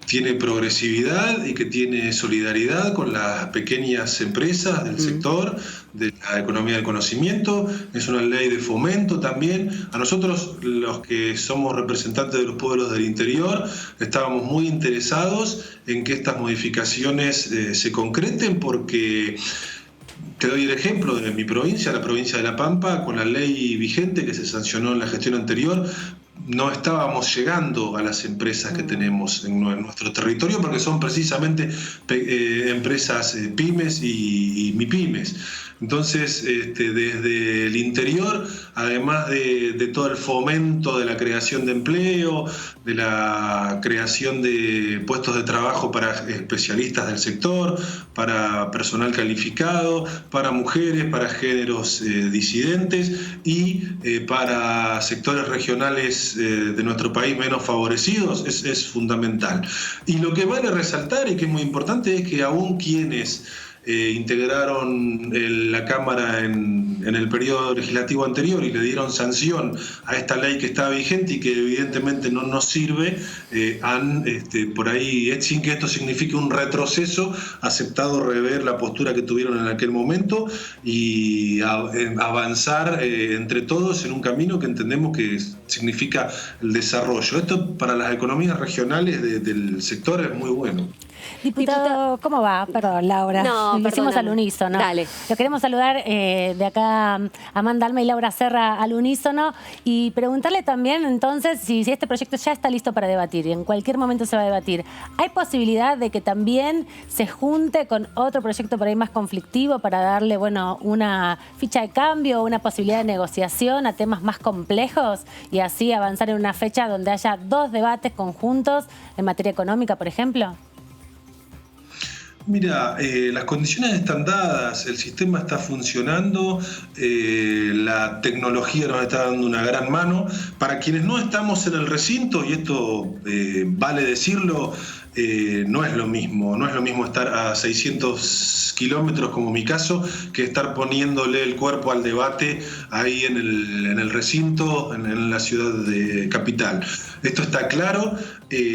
tiene progresividad y que tiene solidaridad con las pequeñas empresas del sector, de la economía del conocimiento. Es una ley de fomento también. A nosotros, los que somos representantes de los pueblos del interior, estábamos muy interesados en que estas modificaciones se concreten porque... Te doy el ejemplo de mi provincia, la provincia de La Pampa, con la ley vigente que se sancionó en la gestión anterior, no estábamos llegando a las empresas que tenemos en nuestro territorio porque son precisamente empresas pymes y mipymes. Entonces, desde el interior, además de todo el fomento de la creación de empleo, de la creación de puestos de trabajo para especialistas del sector, para personal calificado, para mujeres, para géneros disidentes y para sectores regionales de nuestro país menos favorecidos, es fundamental. Y lo que vale resaltar y que es muy importante es que aún quienes integraron la Cámara en el periodo legislativo anterior y le dieron sanción a esta ley que está vigente y que evidentemente no nos sirve, han por ahí, sin que esto signifique un retroceso, aceptado rever la postura que tuvieron en aquel momento y avanzar entre todos en un camino que entendemos que significa el desarrollo. Esto para las economías regionales del sector es muy bueno. Diputado, ¿cómo va? Perdón, Laura. No, lo hicimos al unísono. Dale. Lo queremos saludar de acá Amanda Alma y Laura Serra al unísono y preguntarle también entonces si este proyecto ya está listo para debatir y en cualquier momento se va a debatir. ¿Hay posibilidad de que también se junte con otro proyecto por ahí más conflictivo para darle, bueno, una ficha de cambio o una posibilidad de negociación a temas más complejos y así avanzar en una fecha donde haya dos debates conjuntos en materia económica, por ejemplo? Mira, las condiciones están dadas, el sistema está funcionando, la tecnología nos está dando una gran mano. Para quienes no estamos en el recinto, y esto vale decirlo, no es lo mismo estar a 600 kilómetros, como mi caso, que estar poniéndole el cuerpo al debate ahí en el recinto, en la ciudad de capital. Esto está claro,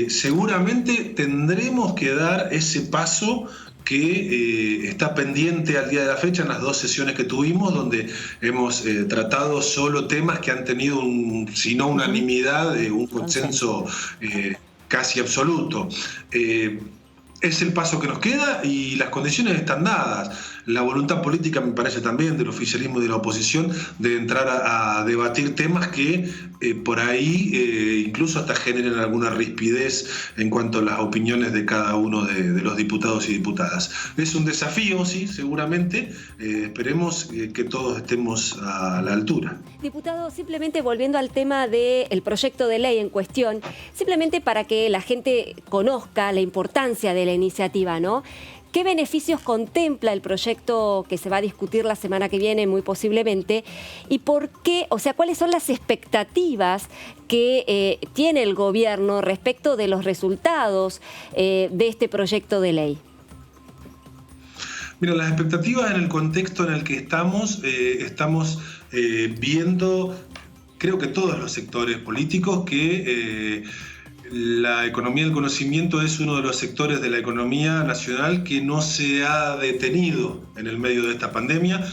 seguramente tendremos que dar ese paso que está pendiente al día de la fecha en las 2 sesiones que tuvimos, donde hemos tratado solo temas que han tenido, si no unanimidad, un consenso casi absoluto. Es el paso que nos queda y las condiciones están dadas. La voluntad política, me parece también, del oficialismo y de la oposición, de entrar a debatir temas que por ahí incluso hasta generen alguna rispidez en cuanto a las opiniones de cada uno de los diputados y diputadas. Es un desafío, sí, seguramente. Esperemos que todos estemos a la altura. Diputado, simplemente volviendo al tema del proyecto de ley en cuestión, simplemente para que la gente conozca la importancia de la iniciativa, ¿no? ¿Qué beneficios contempla el proyecto que se va a discutir la semana que viene, muy posiblemente? ¿Y por qué, o sea, cuáles son las expectativas que tiene el gobierno respecto de los resultados de este proyecto de ley? Mira, las expectativas en el contexto en el que estamos viendo, creo que todos los sectores políticos, que la economía del conocimiento es uno de los sectores de la economía nacional que no se ha detenido en el medio de esta pandemia.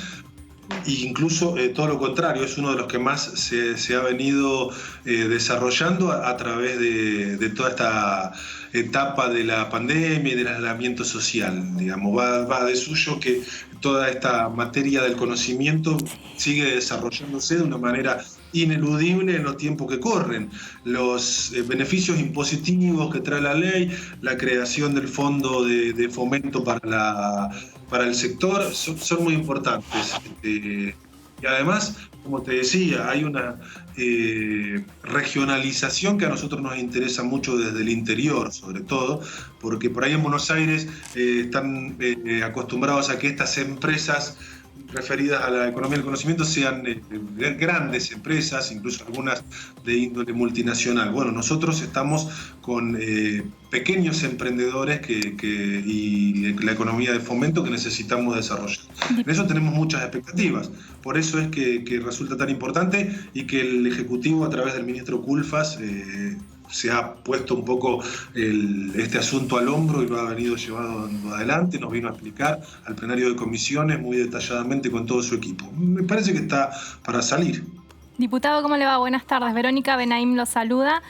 E incluso todo lo contrario, es uno de los que más se ha venido desarrollando a través de toda esta etapa de la pandemia y del aislamiento social. Digamos, va de suyo que toda esta materia del conocimiento sigue desarrollándose de una manera ineludible en los tiempos que corren. Los beneficios impositivos que trae la ley, la creación del fondo de fomento para el sector, son muy importantes. Y además, como te decía, hay una regionalización que a nosotros nos interesa mucho desde el interior, sobre todo, porque por ahí en Buenos Aires están acostumbrados a que estas empresas referidas a la economía del conocimiento sean grandes empresas, incluso algunas de índole multinacional. Bueno, nosotros estamos con pequeños emprendedores y la economía de fomento que necesitamos desarrollar. En eso tenemos muchas expectativas. Por eso es que resulta tan importante y que el Ejecutivo, a través del ministro Culfas, se ha puesto un poco este asunto al hombro y lo ha venido llevando adelante, nos vino a explicar al plenario de comisiones muy detalladamente con todo su equipo. Me parece que está para salir. Diputado, ¿cómo le va? Buenas tardes. Verónica Benaim lo saluda.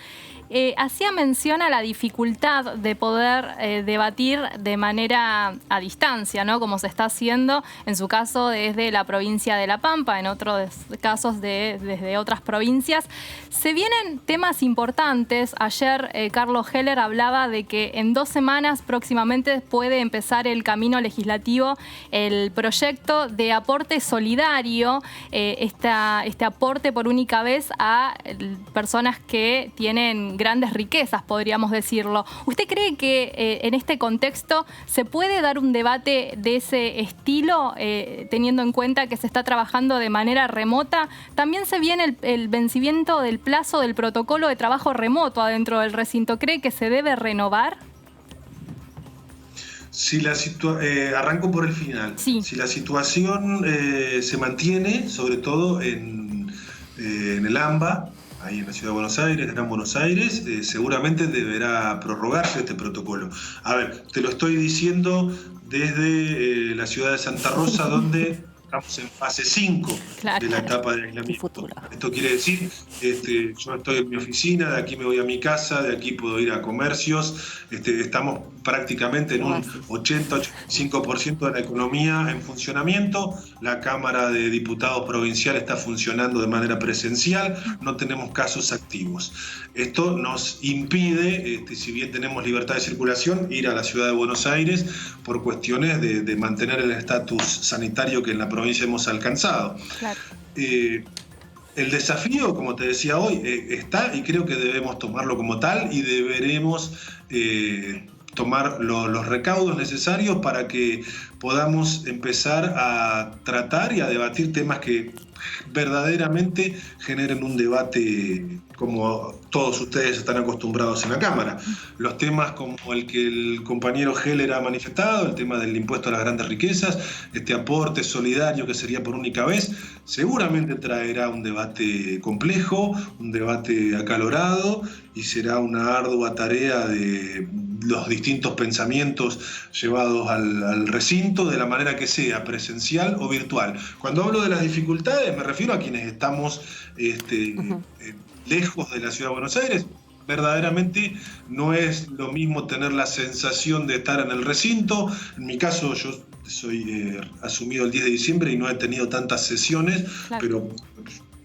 Hacía mención a la dificultad de poder debatir de manera a distancia, ¿no? Como se está haciendo, en su caso, desde la provincia de La Pampa, en otros casos desde otras provincias. Se vienen temas importantes. Ayer Carlos Heller hablaba de que en 2 semanas próximamente puede empezar el camino legislativo, el proyecto de aporte solidario, este aporte por única vez a personas que tienen grandes riquezas, podríamos decirlo. ¿Usted cree que en este contexto se puede dar un debate de ese estilo, teniendo en cuenta que se está trabajando de manera remota? También se viene el vencimiento del plazo del protocolo de trabajo remoto adentro del recinto. ¿Cree que se debe renovar? Arranco por el final. Sí. Si la situación se mantiene, sobre todo en el AMBA, ahí en la Ciudad de Buenos Aires, Gran Buenos Aires, seguramente deberá prorrogarse este protocolo. A ver, te lo estoy diciendo desde la ciudad de Santa Rosa, donde estamos en fase 5 de la etapa de aislamiento. Esto quiere decir, yo estoy en mi oficina, de aquí me voy a mi casa, de aquí puedo ir a comercios, estamos prácticamente en un 80-85% de la economía en funcionamiento. La Cámara de Diputados Provincial está funcionando de manera presencial, no tenemos casos activos. Esto nos impide, si bien tenemos libertad de circulación, ir a la Ciudad de Buenos Aires por cuestiones de mantener el estatus sanitario que en la provincia hemos alcanzado. Claro. El desafío, como te decía hoy, está, y creo que debemos tomarlo como tal y deberemos tomar los recaudos necesarios para que podamos empezar a tratar y a debatir temas que verdaderamente generen un debate como todos ustedes están acostumbrados en la Cámara. Los temas como el que el compañero Heller ha manifestado, el tema del impuesto a las grandes riquezas, este aporte solidario que sería por única vez, seguramente traerá un debate complejo, un debate acalorado, y será una ardua tarea de los distintos pensamientos llevados al recinto de la manera que sea, presencial o virtual. Cuando hablo de las dificultades me refiero a quienes estamos lejos de la Ciudad de Buenos Aires. Verdaderamente no es lo mismo tener la sensación de estar en el recinto. En mi caso, yo soy asumido el 10 de diciembre y no he tenido tantas sesiones, pero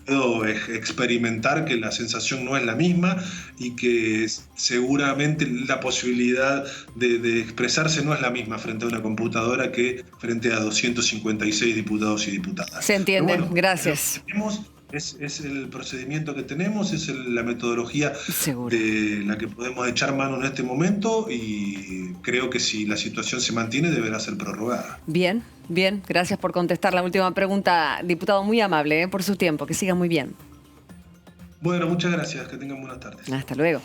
puedo experimentar que la sensación no es la misma y que seguramente la posibilidad de expresarse no es la misma frente a una computadora que frente a 256 diputados y diputadas. Se entiende, gracias. Es el procedimiento que tenemos, es la metodología de la que podemos echar mano en este momento y creo que si la situación se mantiene deberá ser prorrogada. Bien, bien. Gracias por contestar la última pregunta. Diputado, muy amable por su tiempo. Que siga muy bien. Bueno, muchas gracias. Que tengan buenas tardes. Hasta luego.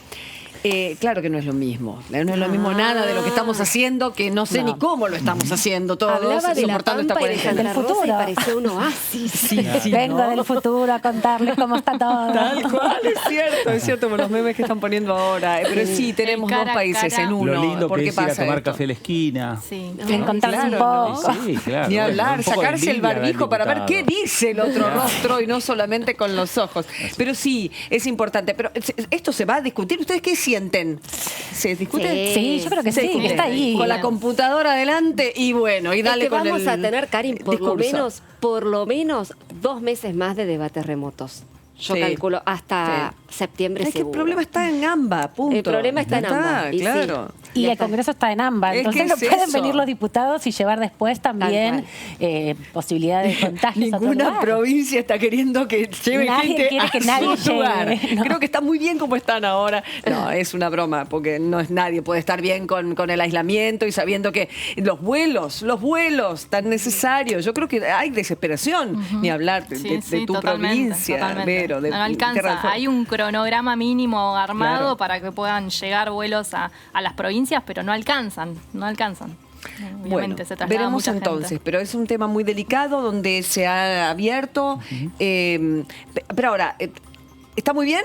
Claro que no es lo mismo. No es lo mismo nada de lo que estamos haciendo, que no sé ni cómo lo estamos haciendo todos. Hablaba de la soportando esta Pampa y de cuarentena. Santa Rosa y parecía un oasis. Vengo del futuro a contarles cómo está todo. Tal cual, es cierto, por los memes que están poniendo ahora. Pero sí, tenemos dos países en uno. Lo lindo ¿Por que qué es ir a pasa tomar esto? café a la esquina. Sí. Encontrarse un poco. Sí, claro. Ni hablar, un poco de sacarse el envidia barbijo del para ver diputado. qué dice el otro rostro y no solamente con los ojos. Pero sí, es importante. Pero esto se va a discutir. ¿Ustedes qué sienten? ¿Se discute? Sí, yo creo que sí, que está ahí. Con la computadora adelante y bueno, y dale es que con vamos el a tener, Karin, por lo menos 2 meses más de debates remotos. Yo calculo hasta septiembre es que el seguro. problema está en AMBA, punto. El problema está en AMBA. Y claro. sí. Y el Congreso está en AMBA, entonces ¿qué no es pueden eso? venir los diputados y llevar después también posibilidad de contagios a otro Ninguna lugar. provincia está queriendo que lleve Nadie gente quiere a que nadie su lugar. llegue, no. Creo que está muy bien como están ahora. No, es una broma, porque no es nadie puede estar bien con el aislamiento y sabiendo que los vuelos tan necesarios. Yo creo que hay desesperación, ni hablar de tu provincia, Vero, de no alcanza. Tierra del Fuego. Hay un cronograma mínimo armado Claro. para que puedan llegar vuelos a las provincias, pero no alcanzan. Bueno, Obviamente se traslada veremos mucha entonces, gente. pero es un tema muy delicado donde se ha abierto. Pero ahora, está muy bien.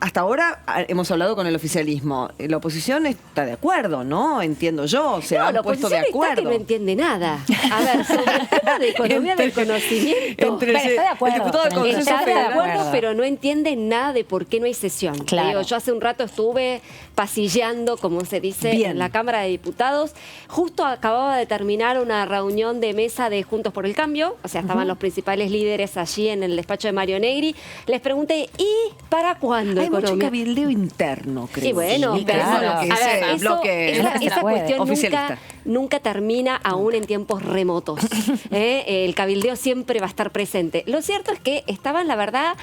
Hasta ahora hemos hablado con el oficialismo. La oposición está de acuerdo, ¿no? Entiendo yo. Se han la puesto de oposición está acuerdo. que no entiende nada. A ver, sobre el tema de economía del conocimiento. Pero está de acuerdo. El diputado del Congreso Está de Federal. acuerdo, pero no entiende nada de por qué no hay sesión. Claro. Digo, yo hace un rato estuve pasilleando, como se dice, Bien. en la Cámara de Diputados. Justo acababa de terminar una reunión de mesa de Juntos por el Cambio. O sea, estaban los principales líderes allí en el despacho de Mario Negri. Les pregunté, ¿y para cuándo Hay mucho economía? cabildeo interno, creo. Sí, bueno, Sí, pero claro. a Que ver, es el eso- bloque esa cuestión oficialista. nunca termina aún en tiempos remotos. El cabildeo siempre va a estar presente. Lo cierto es que estaban, la verdad,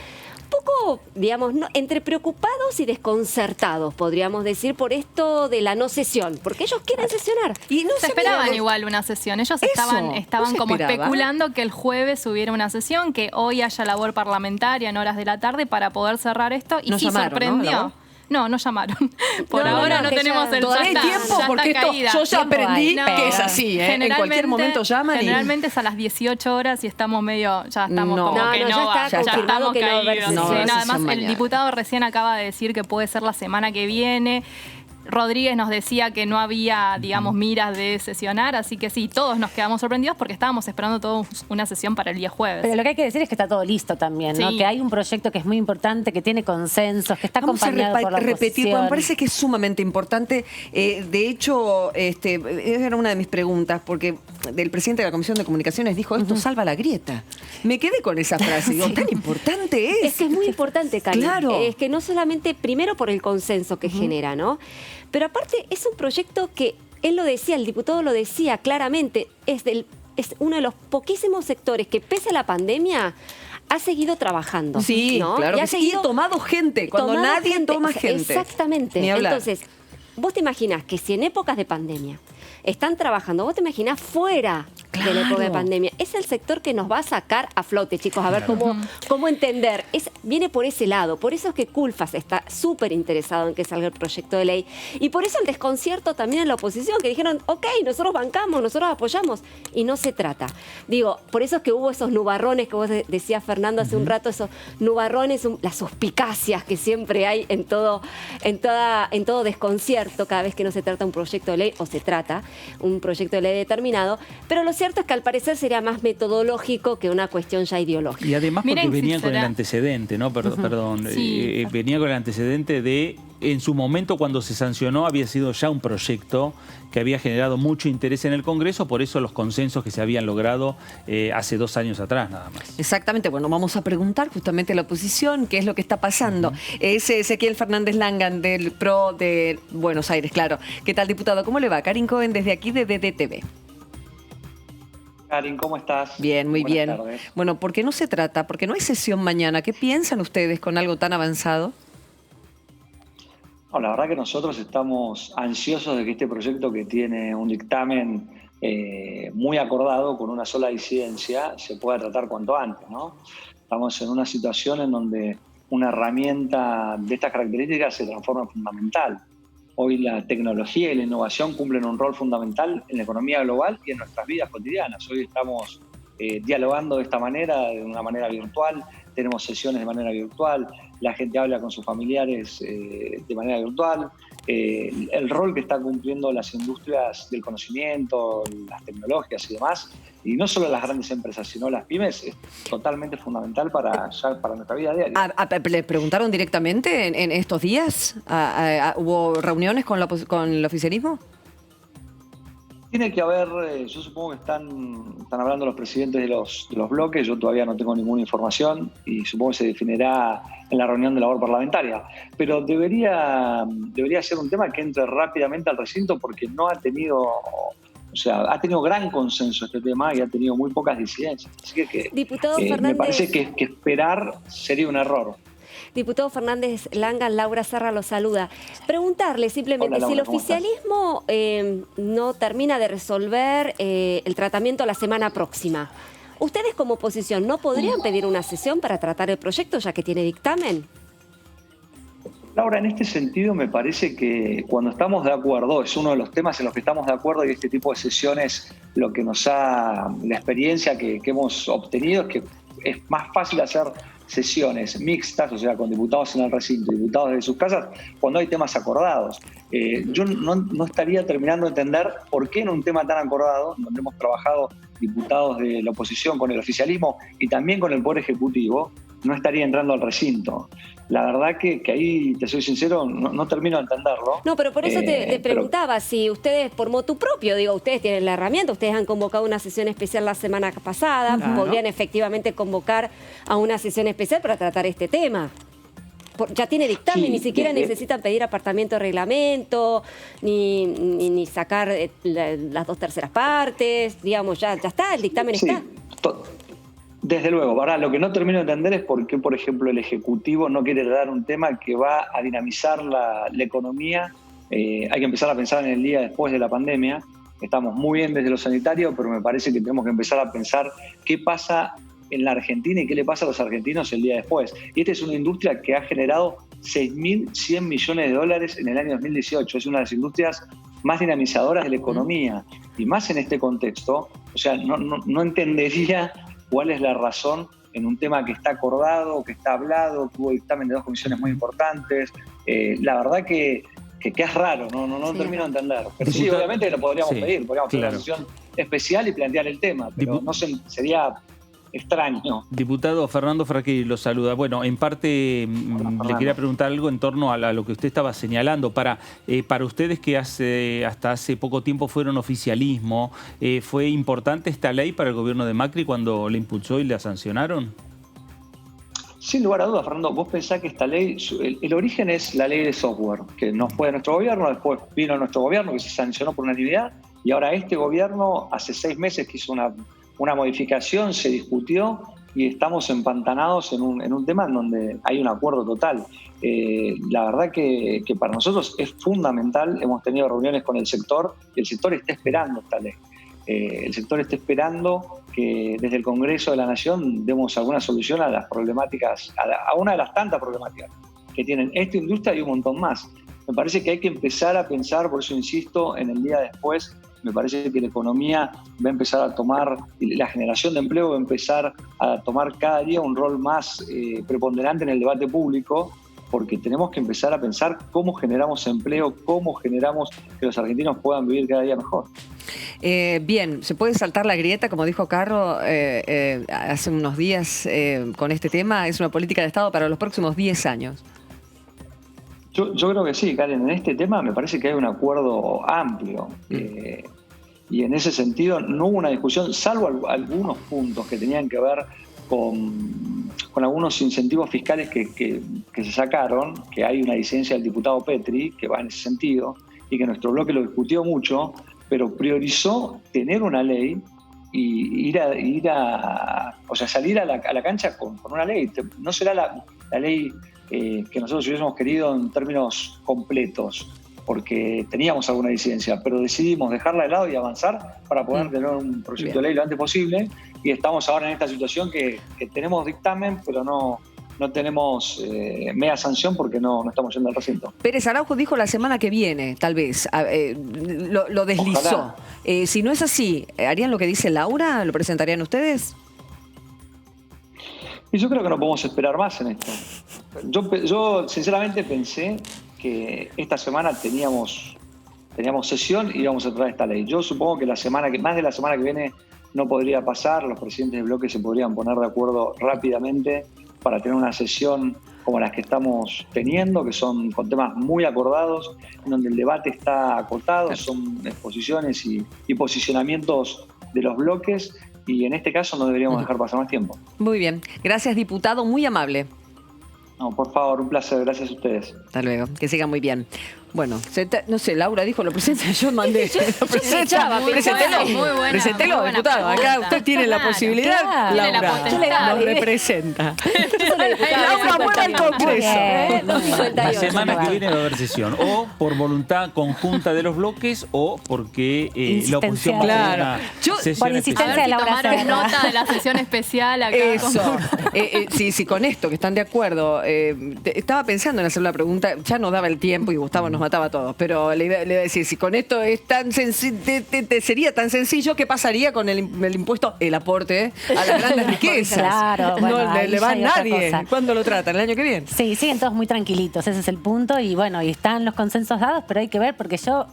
un poco, digamos, entre preocupados y desconcertados, podríamos decir, por esto de la no sesión, porque ellos quieren sesionar. Y no Se esperaban igual una sesión. Ellos estaban ¿no se como esperaba? especulando que el jueves hubiera una sesión, que hoy haya labor parlamentaria en horas de la tarde para poder cerrar esto. Y No sí, llamaron, ¿no? sorprendió. ¿Labor? No llamaron. Por No, ahora no que tenemos ya- el Todavía hay ya está, tiempo, ya porque está esto caída. yo ya Tiempo aprendí hay, que es así, ¿eh? En cualquier momento llaman y... Generalmente es a las 18 horas y estamos ya estamos No. como No, que no, no ya va, está confirmado estamos que no va a haber caídos. sesión. Sí, No, nada sesión más el mañana. diputado recién acaba de decir que puede ser la semana que viene. Rodríguez nos decía que no había, digamos, miras de sesionar, así que sí, todos nos quedamos sorprendidos porque estábamos esperando todos una sesión para el día jueves. Pero lo que hay que decir es que está todo listo también, ¿no? Sí. Que hay un proyecto que es muy importante, que tiene consensos, que está Vamos a acompañado por la repetir, porque me oposición. parece que es sumamente importante. De hecho, esa era una de mis preguntas, porque el presidente de la Comisión de Comunicaciones dijo, esto salva la grieta. Me quedé con esa frase. Digo, tan importante es. Es que es muy importante, Cali. Claro. Es que no solamente, primero por el consenso que genera, ¿no? Pero aparte es un proyecto que, él lo decía, el diputado lo decía claramente, es uno de los poquísimos sectores que pese a la pandemia ha seguido trabajando. Sí, ¿no? claro Y ha que sí. Y seguido tomado gente, cuando tomado nadie toma gente. Exactamente. Ni hablar. Entonces, vos te imaginás que si en épocas de pandemia están trabajando, vos te imaginás fuera de la época de pandemia. Es el sector que nos va a sacar a flote, chicos, a ver cómo entender. Viene por ese lado. Por eso es que Culfas está súper interesado en que salga el proyecto de ley. Y por eso el desconcierto también en la oposición, que dijeron, ok, nosotros bancamos, nosotros apoyamos. Y no se trata. Digo, por eso es que hubo esos nubarrones que vos decías, Fernando, hace un rato, esos nubarrones, las suspicacias que siempre hay en todo desconcierto cada vez que no se trata un proyecto de ley o se trata un proyecto de ley determinado. Pero lo cierto es que al parecer sería más metodológico que una cuestión ya ideológica. Y además porque Miren, venía si con el será- antecedente, ¿no? Perdón. Sí. Venía con el antecedente de, en su momento cuando se sancionó, había sido ya un proyecto que había generado mucho interés en el Congreso, por eso los consensos que se habían logrado hace 2 años atrás nada más. Exactamente, bueno, vamos a preguntar justamente a la oposición qué es lo que está pasando. Es Ezequiel Fernández Langan del PRO de Buenos Aires, claro. ¿Qué tal, diputado? ¿Cómo le va? Karin Cohen desde aquí de DDTV. Karin, ¿cómo estás? Bien, muy Buenas bien. tardes. Bueno, ¿por qué no se trata? Porque no hay sesión mañana. ¿Qué piensan ustedes con algo tan avanzado? No, la verdad que nosotros estamos ansiosos de que este proyecto, que tiene un dictamen muy acordado con una sola disidencia, se pueda tratar cuanto antes, ¿no? Estamos en una situación en donde una herramienta de estas características se transforma en fundamental. Hoy la tecnología y la innovación cumplen un rol fundamental en la economía global y en nuestras vidas cotidianas. Hoy estamos dialogando de esta manera, de una manera virtual, tenemos sesiones de manera virtual, la gente habla con sus familiares de manera virtual. El rol que están cumpliendo las industrias del conocimiento, las tecnologías y demás, y no solo las grandes empresas, sino las pymes, es totalmente fundamental para nuestra vida diaria. ¿Le preguntaron directamente en estos días? ¿Hubo reuniones con el oficialismo? Tiene que haber, yo supongo que están hablando los presidentes de los bloques, yo todavía no tengo ninguna información y supongo que se definirá en la reunión de labor parlamentaria. Pero debería ser un tema que entre rápidamente al recinto porque no ha tenido, ha tenido gran consenso este tema y ha tenido muy pocas disidencias. Así que Diputado me Fernández. parece que esperar sería un error. Diputado Fernández Langan, Laura Serra lo saluda. Preguntarle simplemente, Hola, si el Laura, ¿cómo estás? oficialismo no termina de resolver el tratamiento la semana próxima, ¿ustedes como oposición no podrían pedir una sesión para tratar el proyecto ya que tiene dictamen? Laura, en este sentido me parece que cuando estamos de acuerdo, es uno de los temas en los que estamos de acuerdo y este tipo de sesiones, lo que nos ha, la experiencia que hemos obtenido es que es más fácil hacer sesiones mixtas, o sea, con diputados en el recinto y diputados de sus casas, cuando hay temas acordados. Yo no estaría terminando de entender por qué en un tema tan acordado, donde hemos trabajado diputados de la oposición con el oficialismo y también con el Poder Ejecutivo, no estaría entrando al recinto. La verdad que ahí, te soy sincero, no termino de entenderlo. No, pero por eso te pero- preguntaba si ustedes, por motu propio, digo, ustedes tienen la herramienta, ustedes han convocado una sesión especial la semana pasada, Claro. podrían efectivamente convocar a una sesión especial para tratar este tema. Ya tiene dictamen, Sí, ni siquiera desde- necesitan pedir apartamiento de reglamento, ni sacar las 2/3 partes, digamos, ya está, el dictamen Sí, está. Desde luego, ahora lo que no termino de entender es por qué, por ejemplo, el Ejecutivo no quiere dar un tema que va a dinamizar la economía. Hay que empezar a pensar en el día después de la pandemia. Estamos muy bien desde lo sanitario, pero me parece que tenemos que empezar a pensar qué pasa en la Argentina y qué le pasa a los argentinos el día después. Y esta es una industria que ha generado 6.100 millones de dólares en el año 2018. Es una de las industrias más dinamizadoras de la economía. Y más en este contexto, no entendería cuál es la razón en un tema que está acordado, que está hablado, que hubo dictamen de 2 comisiones muy importantes. La verdad que es raro, no Sí. termino de entender. Pero sí, Diputado, obviamente lo podríamos sí, pedir, podríamos pedir claro. una sesión especial y plantear el tema, pero sería extraño. Diputado Fernando Fraqueri lo saluda. Bueno, en parte le quería preguntar algo en torno a lo que usted estaba señalando. Para ustedes que hasta hace poco tiempo fueron oficialismo, ¿fue importante esta ley para el gobierno de Macri cuando la impulsó y la sancionaron? Sin lugar a dudas, Fernando, vos pensás que esta ley, el origen es la ley de software, que no fue de nuestro gobierno, después vino nuestro gobierno, que se sancionó por unanimidad, y ahora este gobierno, hace 6 meses que hizo una modificación, se discutió, y estamos empantanados en un tema en donde hay un acuerdo total. La verdad que para nosotros es fundamental, hemos tenido reuniones con el sector, y el sector está esperando esta ley. el sector está esperando que desde el Congreso de la Nación demos alguna solución a las problemáticas, a una de las tantas problemáticas que tienen esta industria y un montón más. Me parece que hay que empezar a pensar, por eso insisto, en el día después. Me parece que la economía va a empezar a tomar, la generación de empleo va a empezar a tomar cada día un rol más preponderante en el debate público, porque tenemos que empezar a pensar cómo generamos empleo, cómo generamos que los argentinos puedan vivir cada día mejor. Bien, ¿se puede saltar la grieta, como dijo Carro hace unos días con este tema? Es una política de Estado para los próximos 10 años. Yo creo que sí, Karen. En este tema me parece que hay un acuerdo amplio. Y en ese sentido no hubo una discusión, salvo algunos puntos que tenían que ver con algunos incentivos fiscales que se sacaron, que hay una disidencia del diputado Petri que va en ese sentido y que nuestro bloque lo discutió mucho, pero priorizó tener una ley y salir a la cancha con una ley. No será la ley que nosotros hubiésemos querido en términos completos, porque teníamos alguna disidencia, pero decidimos dejarla de lado y avanzar para poder tener un proyecto de ley lo antes posible, y estamos ahora en esta situación que tenemos dictamen, pero no tenemos media sanción porque no estamos yendo al recinto. Pérez Araujo dijo la semana que viene, tal vez, lo deslizó. Si no es así, ¿harían lo que dice Laura? ¿Lo presentarían ustedes? Y yo creo que no podemos esperar más en esto. Yo sinceramente pensé que esta semana teníamos sesión y íbamos a traer esta ley. Yo supongo que más de la semana que viene no podría pasar, los presidentes de bloque se podrían poner de acuerdo rápidamente para tener una sesión como las que estamos teniendo, que son con temas muy acordados, en donde el debate está acotado, son exposiciones y posicionamientos de los bloques, y en este caso no deberíamos dejar pasar más tiempo. Muy bien. Gracias, diputado. Muy amable. No, por favor, un placer. Gracias a ustedes. Hasta luego. Que siga muy bien. Bueno, no sé, Laura dijo, lo presenta, yo mandé. Lo presenta, preséntelo, diputado. Acá usted tiene la posibilidad, Laura, nos representa. Laura, mueve el Congreso. La semana que viene va a haber sesión, o por voluntad conjunta de los bloques, o porque la oposición va a hacer una sesión especial. Tomaron nota de la sesión especial acá. Eso. Sí, con esto, que están de acuerdo. Estaba pensando en hacer la pregunta, ya no daba el tiempo y Gustavo nos mataba a todos, pero le iba a decir, si con esto es tan sería tan sencillo, ¿qué pasaría con el impuesto, el aporte a las grandes riquezas? Claro, bueno, no le va a nadie. ¿Cuándo lo tratan? ¿El año que viene? Sí, siguen todos muy tranquilitos, ese es el punto, y bueno, y están los consensos dados, pero hay que ver, porque yo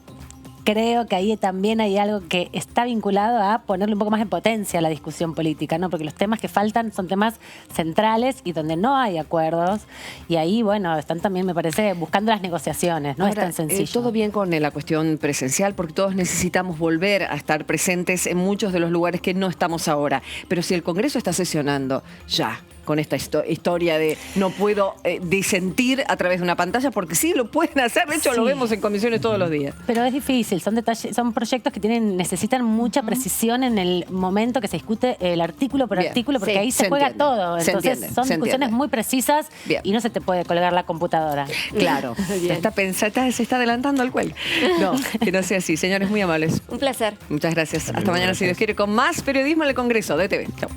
creo que ahí también hay algo que está vinculado a ponerle un poco más en potencia a la discusión política, ¿no? Porque los temas que faltan son temas centrales y donde no hay acuerdos. Y ahí, bueno, están también, me parece, buscando las negociaciones. No Ahora, es tan sencillo. Todo bien con la cuestión presencial, porque todos necesitamos volver a estar presentes en muchos de los lugares que no estamos ahora. Pero si el Congreso está sesionando ya con esta historia de no puedo disentir a través de una pantalla, porque sí lo pueden hacer, de hecho lo vemos en comisiones todos los días. Pero es difícil, son detalles, son proyectos que necesitan mucha precisión en el momento que se discute el artículo por artículo, porque ahí se juega todo. Entonces son discusiones muy precisas y no se te puede colgar la computadora. Claro, se está adelantando al cual. No, que no sea así. Señores, muy amables. Un placer. Muchas gracias. Hasta mañana, si Dios quiere, con más periodismo en el Congreso de TV. Chao.